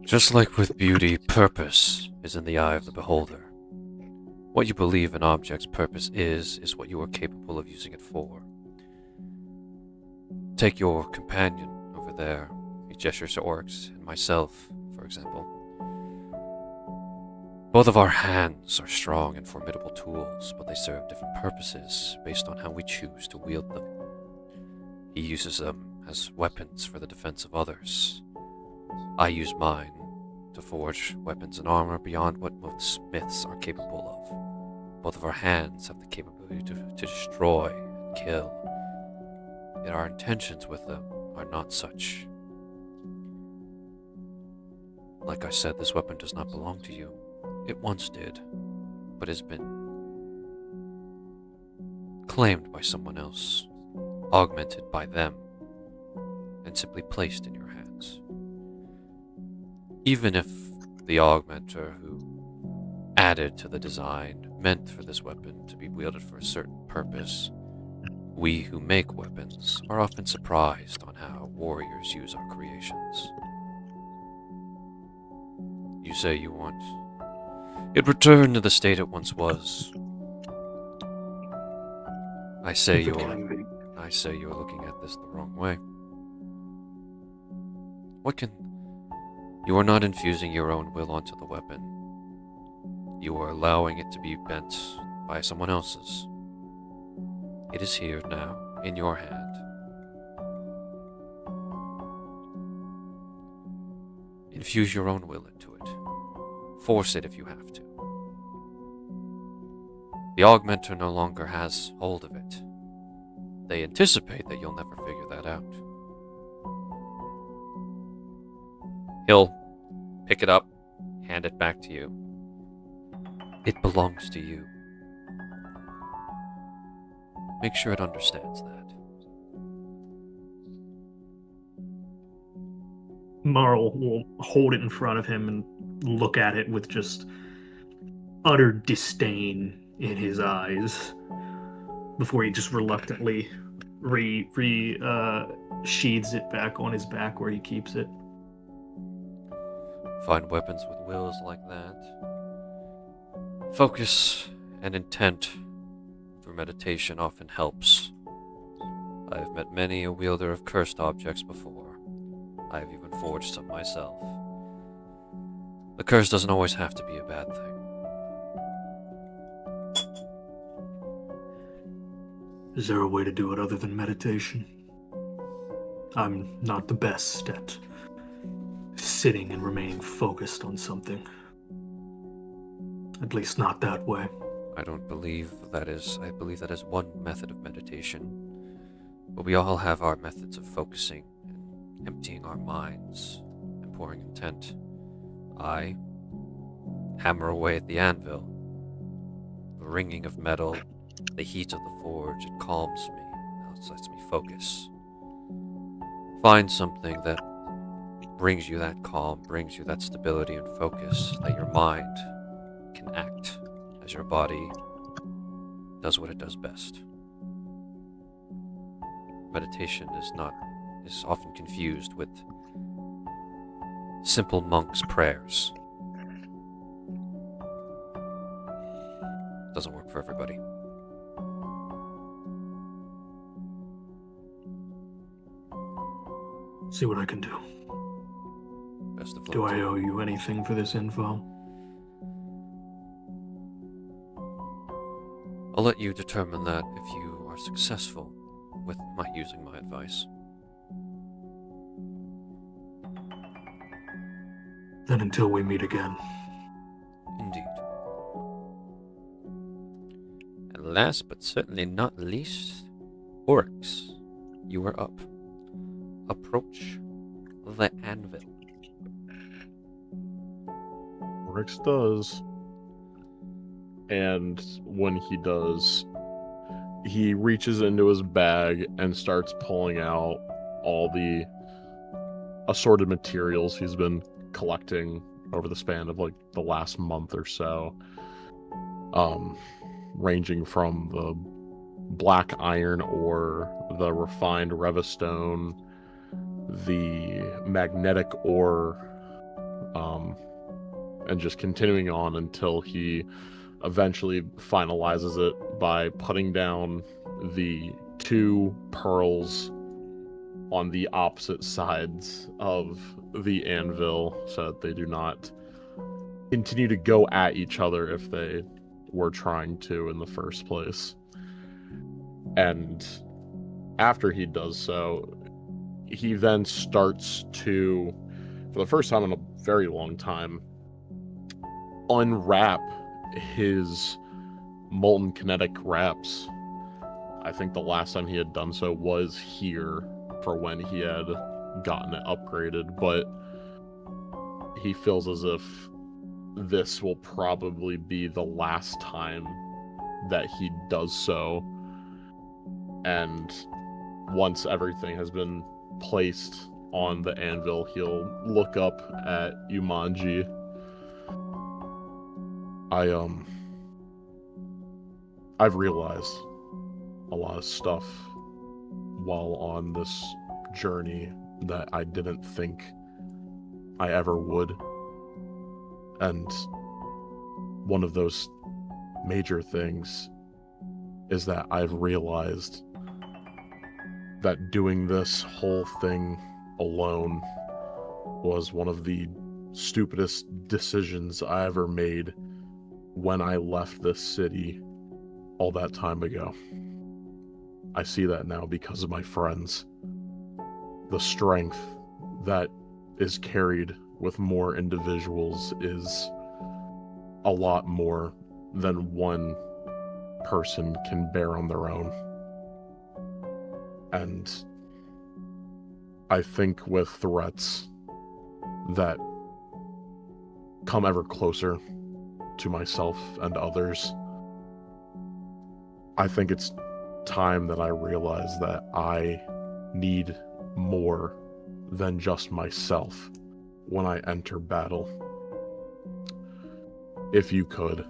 Just like with beauty, purpose is in the eye of the beholder. What you believe an object's purpose is what you are capable of using it for. Take your companion over there. He gestures to Oryx and myself, for example. Both of our hands are strong and formidable tools, but they serve different purposes based on how we choose to wield them. He uses them as weapons for the defense of others. I use mine to forge weapons and armor beyond what most smiths are capable of. Both of our hands have the capability to destroy and kill, yet our intentions with them are not such. Like I said, this weapon does not belong to you. It once did, but has been claimed by someone else, augmented by them, and simply placed in your hands. Even if the augmenter who added to the design meant for this weapon to be wielded for a certain purpose, we who make weapons are often surprised on how warriors use our creations. You say you want it returned to the state it once was. I say you are looking at this the wrong way. You are not infusing your own will onto the weapon. You are allowing it to be bent by someone else's. It is here now, in your hand. Infuse your own will into it. Force it if you have to. The augmenter no longer has hold of it. They anticipate that you'll never figure that out. He'll pick it up, hand it back to you. It belongs to you. Make sure it understands that. Marl will hold it in front of him and look at it with just utter disdain in his eyes before he just reluctantly sheathes it back on his back where he keeps it. Find weapons with wills like that. Focus and intent through meditation often helps. I have met many a wielder of cursed objects before. I have even forged some myself. The curse doesn't always have to be a bad thing. Is there a way to do it other than meditation? I'm not the best at sitting and remaining focused on something. At least not that way. I believe that is one method of meditation. But we all have our methods of focusing and emptying our minds and pouring intent. I hammer away at the anvil. The ringing of metal, the heat of the forge, it calms me. It lets me focus. Find something that brings you that calm, brings you that stability and focus, that your mind can act as your body does what it does best. Meditation is often confused with simple monks' prayers. Doesn't work for everybody. See what I can do. Best of luck. Do I owe you anything for this info? I'll let you determine that if you are successful with using my advice. Then until we meet again. Indeed. And last but certainly not least, Oryx, you are up. Approach the anvil. Oryx does. And when he does, he reaches into his bag and starts pulling out all the assorted materials he's been collecting over the span of like the last month or so. Ranging from the black iron ore, the refined revistone, the magnetic ore, and just continuing on until he eventually finalizes it by putting down the 2 pearls on the opposite sides of the anvil so that they do not continue to go at each other if they were trying to in the first place. And after he does so, he then starts to, for the first time in a very long time, unwrap his molten kinetic wraps. I think the last time he had done so was here for when he had gotten it upgraded, but he feels as if this will probably be the last time that he does so. And once everything has been placed on the anvil, he'll look up at Umanji. I've realized a lot of stuff while on this journey that I didn't think I ever would. And one of those major things is that I've realized that doing this whole thing alone was one of the stupidest decisions I ever made when I left this city all that time ago. I see that now because of my friends. The strength that is carried with more individuals is a lot more than one person can bear on their own. And I think with threats that come ever closer to myself and others, I think it's time that I realize that I need more than just myself when I enter battle. If you could,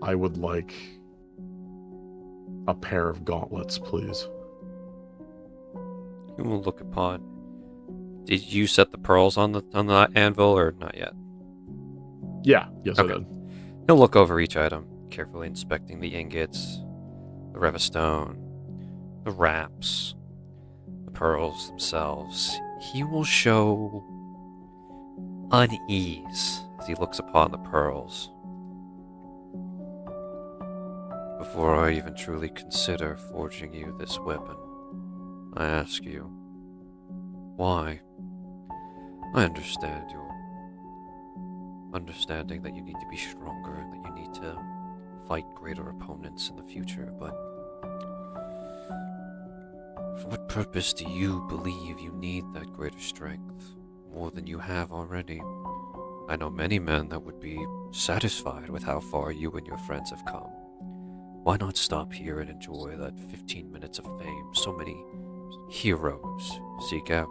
I would like a pair of gauntlets, please. You will look upon. Did you set the pearls on the anvil or not yet? Yeah, yes, okay. I did. He'll look over each item, carefully inspecting the ingots, the revistone, the wraps, the pearls themselves. He will show unease as he looks upon the pearls. Before I even truly consider forging you this weapon, I ask you, why? I understand your understanding that you need to be stronger, that you need to fight greater opponents in the future, but for what purpose do you believe you need that greater strength, more than you have already? I know many men that would be satisfied with how far you and your friends have come. Why not stop here and enjoy that 15 minutes of fame so many heroes seek out?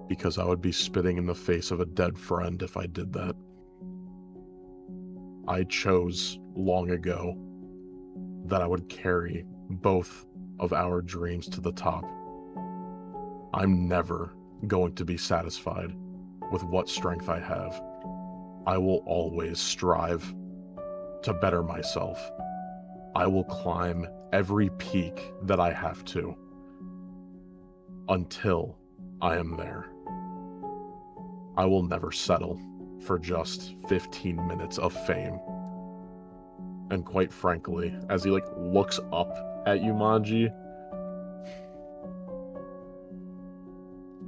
Because I would be spitting in the face of a dead friend if I did that. I chose long ago that I would carry both of our dreams to the top. I'm never going to be satisfied with what strength I have. I will always strive to better myself. I will climb every peak that I have to. until I am there. I will never settle for just 15 minutes of fame. And quite frankly, as he looks up at you, Manji,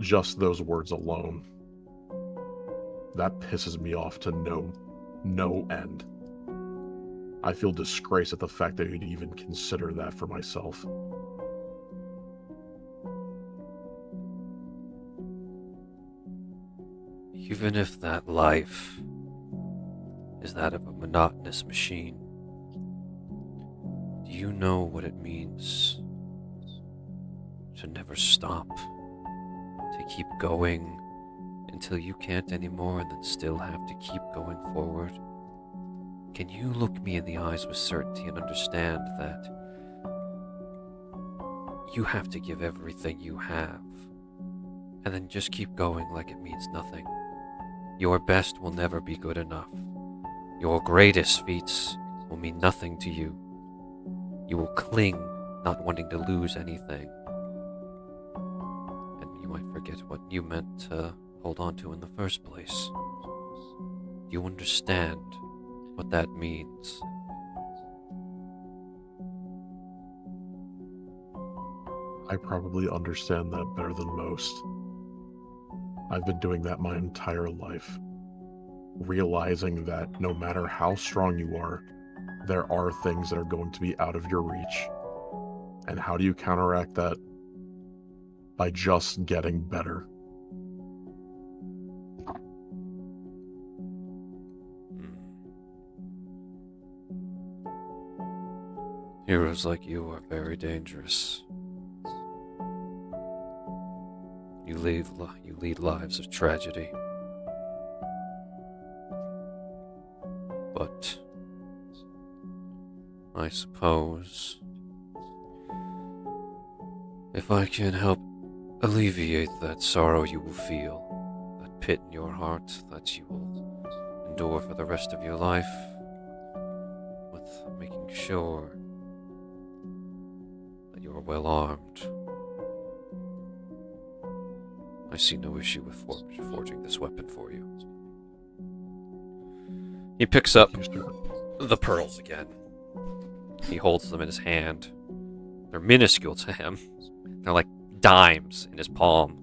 just those words alone, that pisses me off to no end. I feel disgraced at the fact that you'd even consider that for myself. Even if that life is that of a monotonous machine, do you know what it means to never stop? To keep going until you can't anymore and then still have to keep going forward? Can you look me in the eyes with certainty and understand that you have to give everything you have and then just keep going like it means nothing? Your best will never be good enough. Your greatest feats will mean nothing to you. You will cling, not wanting to lose anything. And you might forget what you meant to hold on to in the first place. Do you understand what that means? I probably understand that better than most. I've been doing that my entire life. Realizing that no matter how strong you are, there are things that are going to be out of your reach. And how do you counteract that? By just getting better. Heroes like you are very dangerous. You lead lives of tragedy. But I suppose if I can help alleviate that sorrow you will feel, that pit in your heart that you will endure for the rest of your life, with making sure that you are well armed, I see no issue with forging this weapon for you. He picks up the pearls again. He holds them in his hand. They're minuscule to him. They're like dimes in his palm.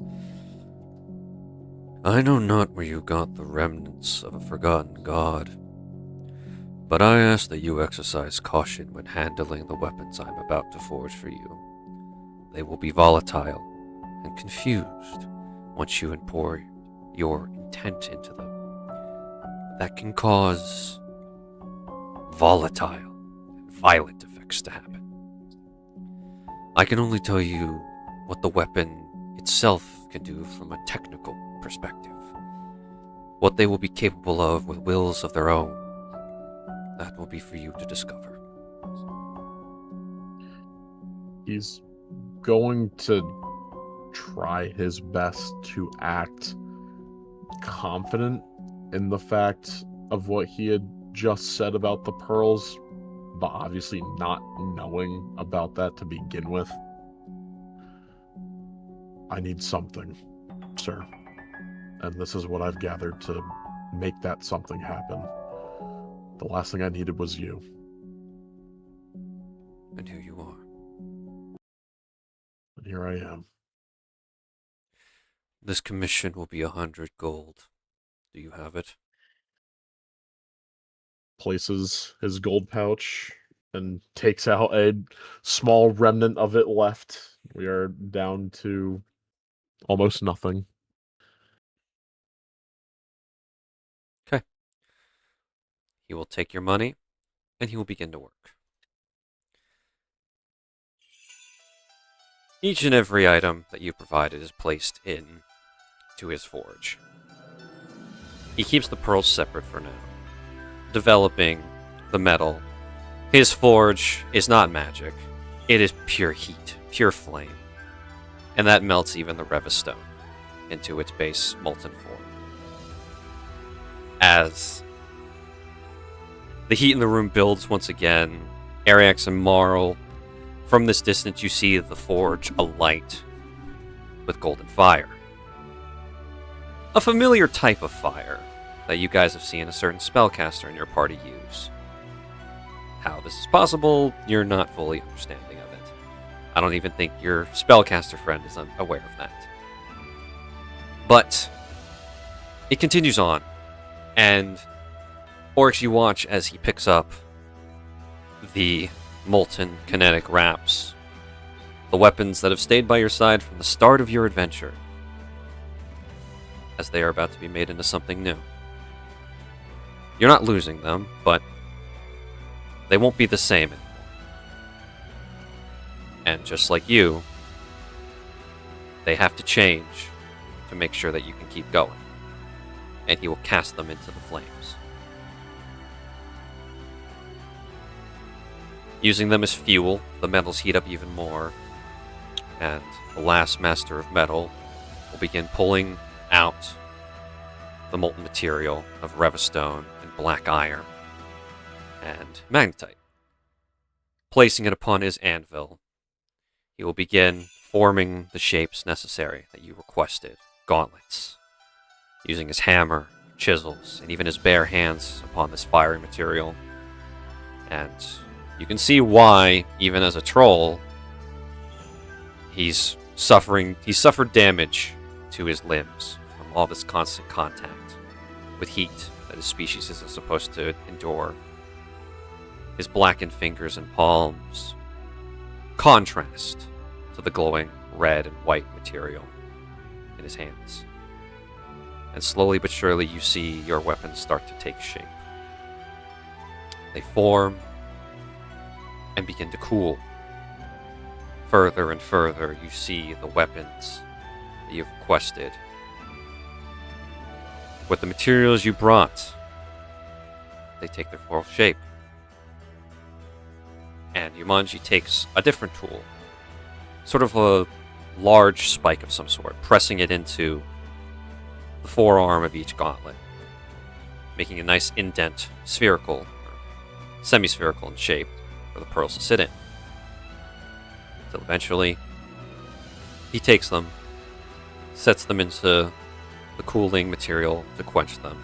I know not where you got the remnants of a forgotten god, but I ask that you exercise caution when handling the weapons I'm about to forge for you. They will be volatile and confused once you pour your intent into them. That can cause volatile and violent effects to happen. I can only tell you what the weapon itself can do from a technical perspective. What they will be capable of with wills of their own. That will be for you to discover. He's going to try his best to act confident in the fact of what he had just said about the pearls, but obviously not knowing about that to begin with. I need something, sir. And this is what I've gathered to make that something happen. The last thing I needed was you. And here you are. And here I am. This commission will be 100 gold. Do you have it? Places his gold pouch and takes out a small remnant of it left. We are down to almost nothing. Okay. He will take your money, and he will begin to work. Each and every item that you provided is placed in to his forge. He keeps the pearls separate for now, developing the metal. His forge is not magic. It is pure heat, pure flame. And that melts even the Revistone into its base molten form. As the heat in the room builds once again, Ariax and Marl, from this distance you see the forge alight with golden fire. A familiar type of fire that you guys have seen a certain spellcaster in your party use. How this is possible, you're not fully understanding of it. I don't even think your spellcaster friend is aware of that. But it continues on, and Oryx, you watch as he picks up the molten kinetic wraps, the weapons that have stayed by your side from the start of your adventure, as they are about to be made into something new. You're not losing them, but they won't be the same anymore. And just like you, they have to change to make sure that you can keep going. And he will cast them into the flames. Using them as fuel, the metals heat up even more, and the last Master of Metal will begin pulling out the molten material of Revistone and Black Iron and Magnetite. Placing it upon his anvil, he will begin forming the shapes necessary that you requested. Gauntlets. Using his hammer, chisels, and even his bare hands upon this fiery material. And you can see why, even as a troll, he's suffered damage to his limbs from all this constant contact with heat that his species is supposed to endure. His blackened fingers and palms contrast to the glowing red and white material in his hands. And slowly but surely you see your weapons start to take shape. They form and begin to cool. Further and further you see the weapons that you've requested. With the materials you brought, they take their full shape. And Yumanji takes a different tool, sort of a large spike of some sort, pressing it into the forearm of each gauntlet, making a nice indent, spherical, or semi-spherical in shape, for the pearls to sit in. Until eventually, he takes them, sets them into the cooling material to quench them,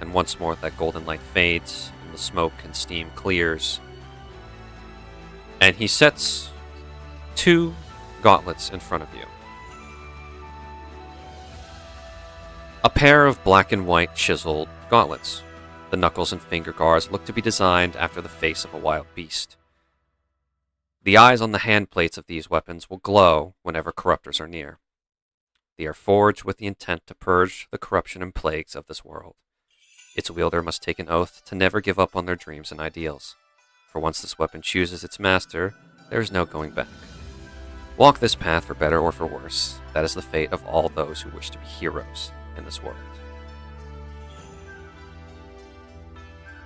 and once more that golden light fades, and the smoke and steam clears, and he sets 2 gauntlets in front of you. A pair of black and white chiseled gauntlets. The knuckles and finger guards look to be designed after the face of a wild beast. The eyes on the hand plates of these weapons will glow whenever corruptors are near. They are forged with the intent to purge the corruption and plagues of this world. Its wielder must take an oath to never give up on their dreams and ideals. For once this weapon chooses its master, there is no going back. Walk this path for better or for worse. That is the fate of all those who wish to be heroes in this world.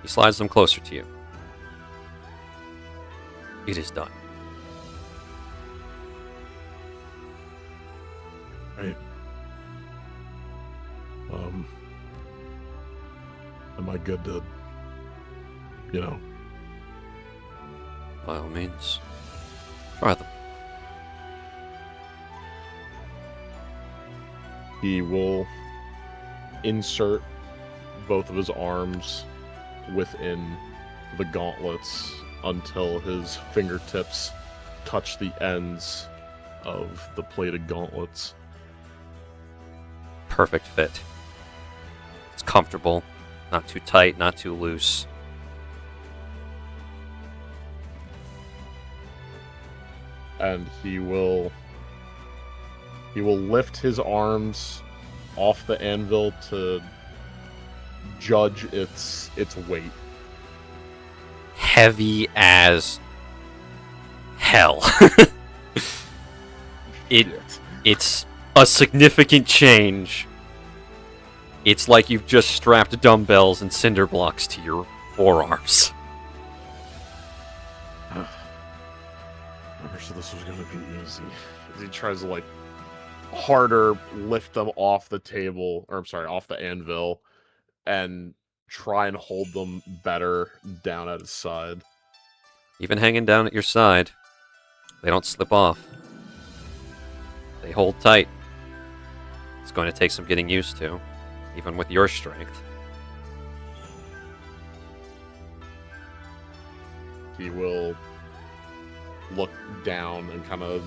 He slides them closer to you. It is done. Right. Am I good to, By all means, try them. He will insert both of his arms within the gauntlets until his fingertips touch the ends of the plated gauntlets. Perfect fit. It's comfortable, not too tight, not too loose. And he will lift his arms off the anvil to judge its weight. Heavy as hell. It's a significant change. It's like you've just strapped dumbbells and cinder blocks to your forearms. I never said this was gonna be easy. He tries to harder lift them off the table, or I'm sorry, off the anvil, and try and hold them better down at his side. Even hanging down at your side, they don't slip off. they hold tight. It's going to take some getting used to, even with your strength. He will look down and kind of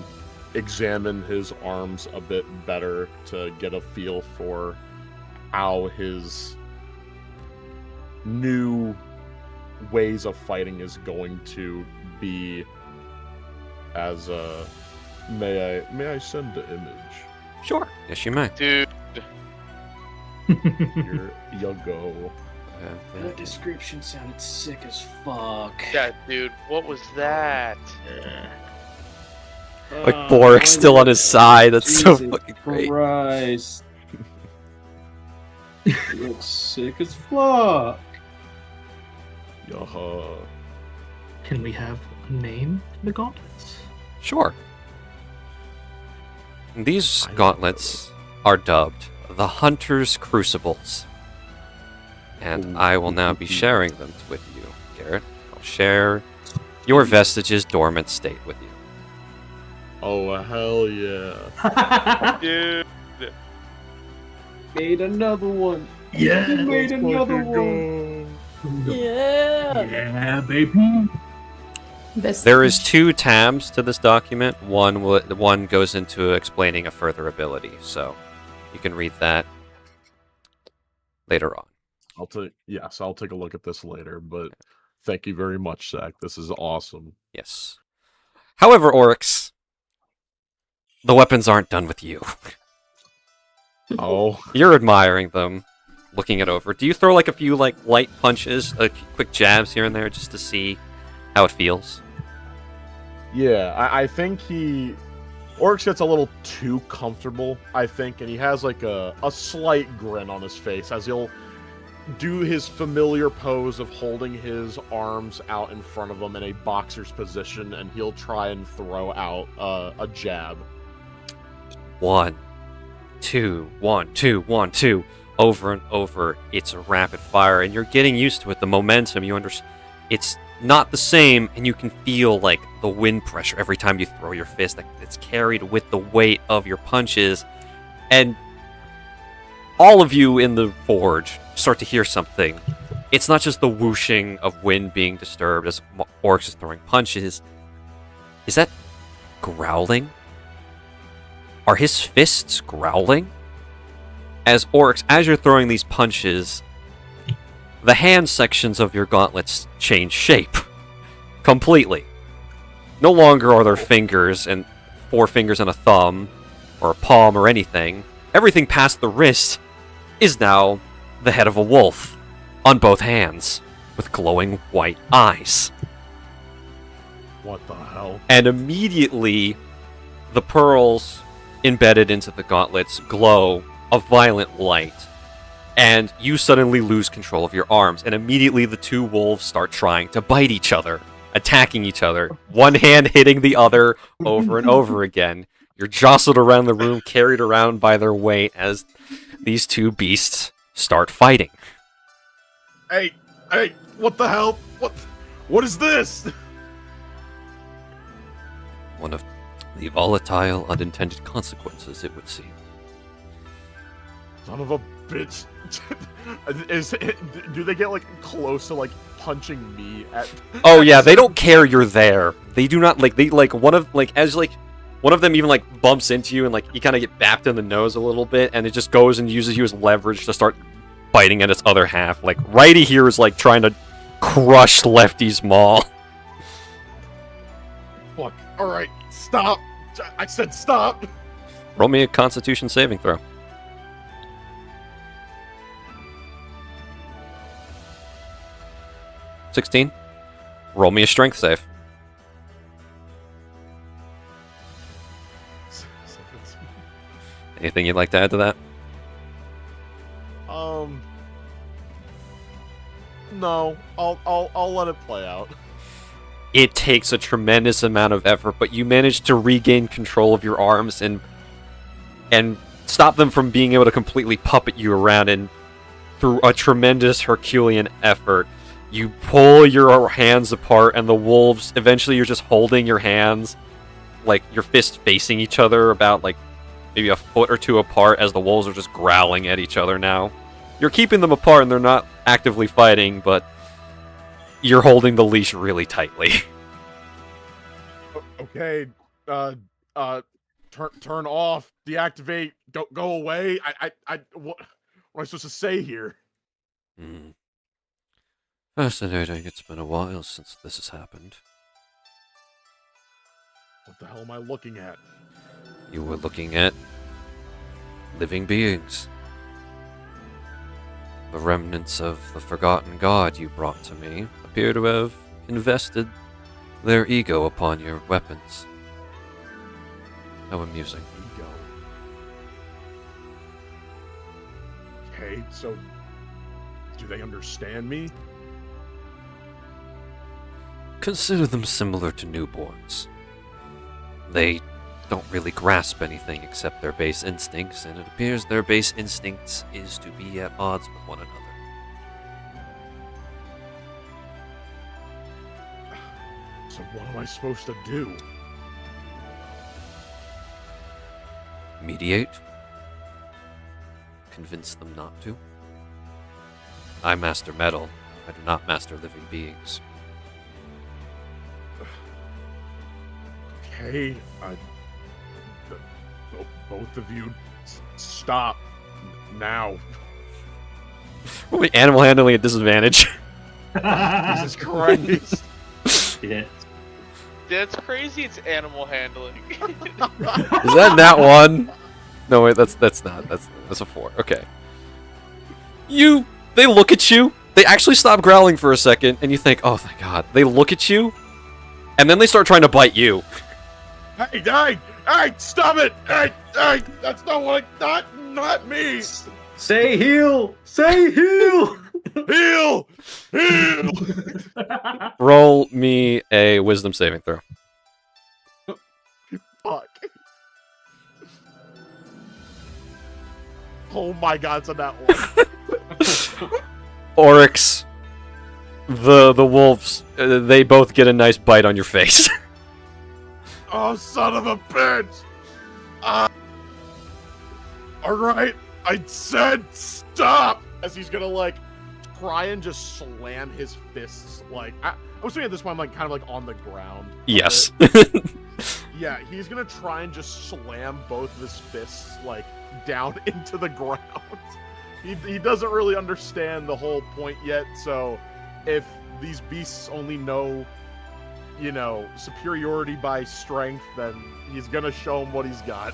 examine his arms a bit better to get a feel for how his new ways of fighting is going to be. As may I send the image? Sure. Yes, you may. Dude. Here you go. That description sounded sick as fuck. Yeah, dude. What was that? Like Borik's still on his side. That's so fucking great. Christ. It looks sick as fuck. Yaha. Can we have a name for the gauntlets? Sure. These gauntlets are dubbed the Hunter's Crucibles. And I will now be sharing them with you, Garrett. I'll share your Vestige's dormant state with you. Oh, hell yeah. Dude. Made another one. Yeah. You made another one. Yeah. Yeah, baby. There is 2 tabs to this document. One goes into explaining a further ability, so you can read that later on. I'll take a look at this later, but thank you very much, Zach. This is awesome. Yes. However, Oryx, the weapons aren't done with you. Oh. You're admiring them, looking it over. Do you throw like a few like light punches, like quick jabs here and there just to see how it feels? Yeah, I think Oryx gets a little too comfortable, I think, and he has like a slight grin on his face as he'll do his familiar pose of holding his arms out in front of him in a boxer's position, and he'll try and throw out a jab. 1, 2, 1, 2, 1, 2, over and over. It's a rapid fire, and you're getting used to it. The momentum, you understand. It's not the same, and you can feel like the wind pressure every time you throw your fist. Like it's carried with the weight of your punches, and all of you in the forge start to hear something. It's not just the whooshing of wind being disturbed as Oryx is throwing punches. Is that growling? Are his fists growling? As Oryx, as you're throwing these punches, the hand sections of your gauntlets change shape. Completely. No longer are there fingers and 4 fingers and a thumb, or a palm or anything. Everything past the wrist is now the head of a wolf, on both hands, with glowing white eyes. What the hell? And immediately, the pearls embedded into the gauntlets glow a violent light, and you suddenly lose control of your arms, and immediately the 2 wolves start trying to bite each other, attacking each other, one hand hitting the other over and over again. You're jostled around the room, carried around by their weight as these 2 beasts start fighting. Hey, what the hell? What is this? One of the volatile, unintended consequences, it would seem. Son of a bitch. Do they get like close to like punching me at? Oh yeah, they don't care you're there. They do not like. They like one of them even like bumps into you and like you kind of get bapped in the nose a little bit, and it just goes and uses you as leverage to start biting at its other half. Like Righty here is like trying to crush Lefty's maw. Fuck. All right, stop. I said stop. Roll me a Constitution saving throw. 16. Roll me a strength save. Anything you'd like to add to that? No. I'll let it play out. It takes a tremendous amount of effort, but you manage to regain control of your arms and stop them from being able to completely puppet you around, and through a tremendous Herculean effort, you pull your hands apart, and the wolves, eventually you're just holding your hands, like your fists facing each other about like maybe a foot or two apart as the wolves are just growling at each other now. You're keeping them apart and they're not actively fighting, but you're holding the leash really tightly. Okay, turn off, deactivate, don't go away. What am I supposed to say here? Fascinating. It's been a while since this has happened. What the hell am I looking at? You were looking at living beings. The remnants of the forgotten god you brought to me appear to have invested their ego upon your weapons. How amusing. Ego. Okay, so do they understand me? Consider them similar to newborns. They don't really grasp anything except their base instincts, and it appears their base instincts is to be at odds with one another. So what am I supposed to do? Mediate? Convince them not to? I master metal. I do not master living beings. Okay, both of you, stop now. Wait, animal handling at disadvantage. Jesus Christ! Yeah. That's crazy. It's animal handling. Is that one? No, wait, that's not. That's a 4. Okay. They look at you. They actually stop growling for a second, and you think, oh, thank God. They look at you, and then they start trying to bite you. Hey, stop it! Hey, that's not what not me! Say heal! Say heal! Heal! Roll me a wisdom saving throw. Fuck. Oh my God, it's on that one. Oryx, the wolves, they both get a nice bite on your face. Oh, son of a bitch! Alright, I said stop! As he's gonna, try and just slam his fists, I was thinking at this point, I'm, kind of, on the ground. Yes. Yeah, he's gonna try and just slam both of his fists, down into the ground. He doesn't really understand the whole point yet, so if these beasts only know, superiority by strength, then he's gonna show him what he's got.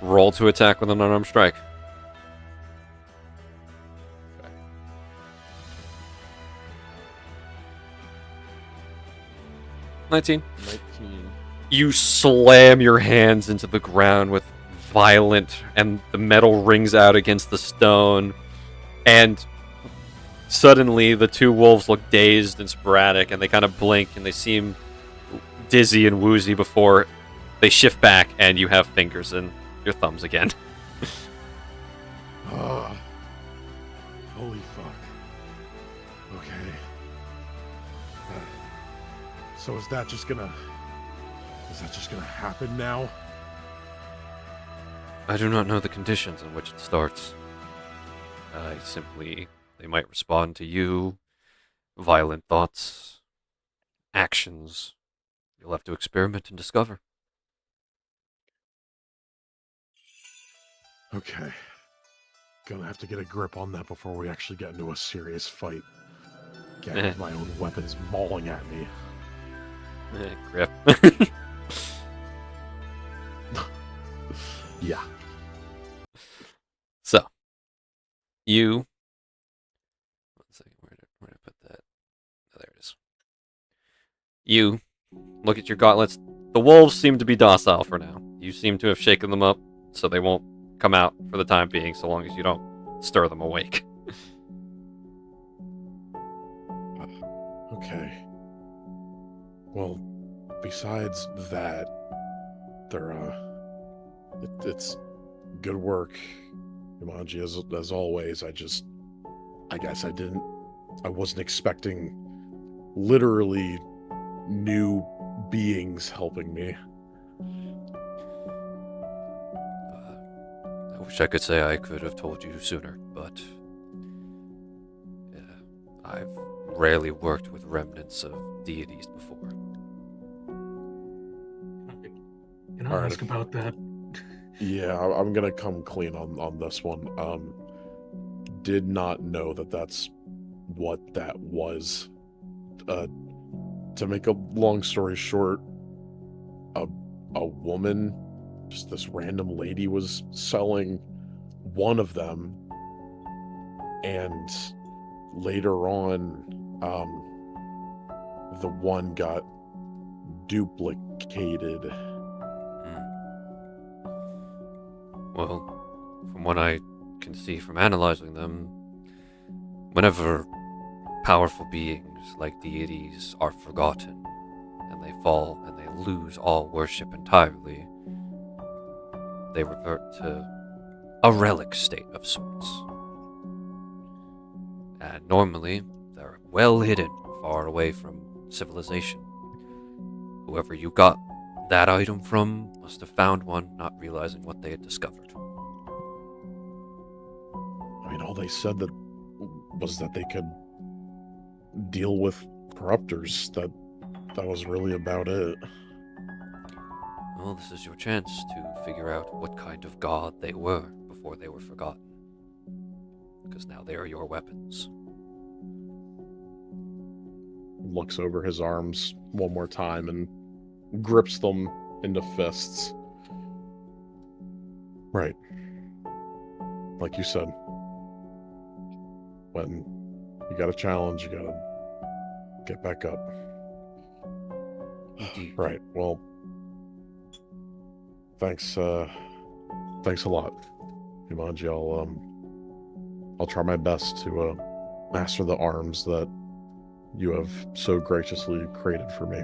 Roll to attack with an unarmed strike. Okay. 19. 19. You slam your hands into the ground with violent, and the metal rings out against the stone, and suddenly the two wolves look dazed and sporadic, and they kind of blink, and they seem dizzy and woozy before they shift back, and you have fingers in your thumbs again. Holy fuck. Okay. So is that just gonna happen now? I do not know the conditions in which it starts. They might respond to you, violent thoughts, actions. You'll have to experiment and discover. Okay. Gonna have to get a grip on that before we actually get into a serious fight. Can't have my own weapons mauling at me. Grip. Yeah. So, you... One second, where did I put that? Oh, there it is. You look at your gauntlets. The wolves seem to be docile for now. You seem to have shaken them up, so they won't come out for the time being, so long as you don't stir them awake. Okay. Well, besides that, it's good work, Imanji, as always. I guess I wasn't expecting literally new beings helping me. wish I could say I could have told you sooner, but I've rarely worked with remnants of deities before. Can I Alright, ask about that? Yeah, I'm gonna come clean on this one. Did not know that that's what that was. To make a long story short, a woman, just this random lady, was selling one of them, and later on, the one got duplicated. Well, from what I can see from analyzing them, whenever powerful beings like deities are forgotten, and they fall and they lose all worship entirely, they revert to a relic state of sorts. And normally, they're well hidden, far away from civilization. Whoever you got that item from must have found one, not realizing what they had discovered. I mean, all they said was that they could deal with corruptors. That was really about it. Well, this is your chance to figure out what kind of god they were before they were forgotten. Because now they are your weapons. Looks over his arms one more time and grips them into fists. Right. Like you said, when you got a challenge, you gotta get back up. Indeed. Right. Well, thanks a lot, Jumanji. I'll try my best to master the arms that you have so graciously created for me.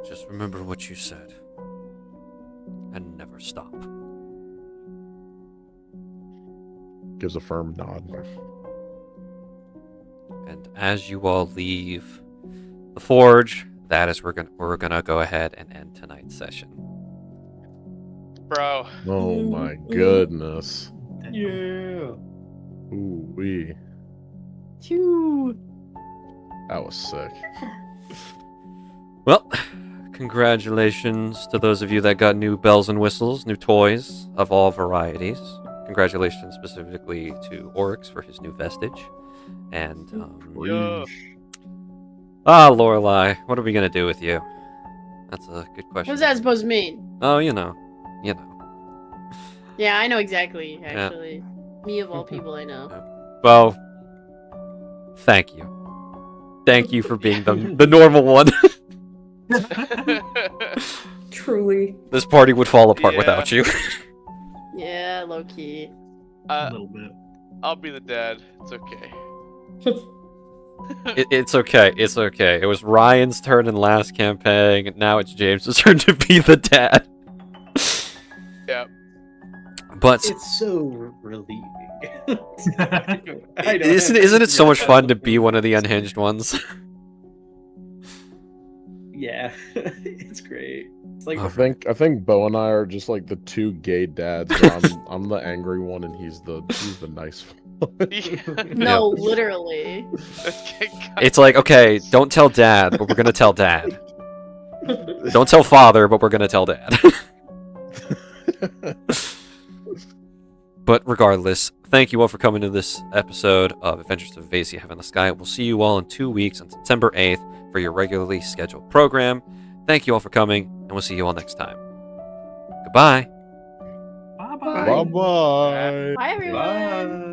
Just remember what you said. And never stop. Gives a firm nod. And as you all leave the forge, that is we're gonna go ahead and end tonight's session. Bro. Oh my goodness. Yeah. Ooh wee. Phew. That was sick. Well, congratulations to those of you that got new bells and whistles, new toys of all varieties. Congratulations specifically to Oryx for his new vestige. And, Lorelei, what are we gonna do with you? That's a good question. What's that supposed to mean? Oh, you know. Yeah, I know exactly, actually. Me of all people, I know. Well, thank you. Thank you for being the normal one. Truly. This party would fall apart without you. Yeah, low key. A little bit. I'll be the dad. It's okay. It's okay. It's okay. It was Ryan's turn in last campaign. Now it's James's turn to be the dad. Yeah. But it's so relieving. Isn't it so much fun to be one of the unhinged ones? Yeah, it's great. It's like I think Bo and I are just like the two gay dads. Where I'm the angry one and he's the nice one. No, literally. It's like, okay, don't tell dad, but we're gonna tell dad. Don't tell father, but we're gonna tell dad. But regardless, thank you all for coming to this episode of Adventures of Avacia, Heavenless. We'll see you all in 2 weeks on September 8th for your regularly scheduled program. Thank you all for coming, and we'll see you all next time. Goodbye. Bye-bye. Bye-bye. Bye, everyone. Bye.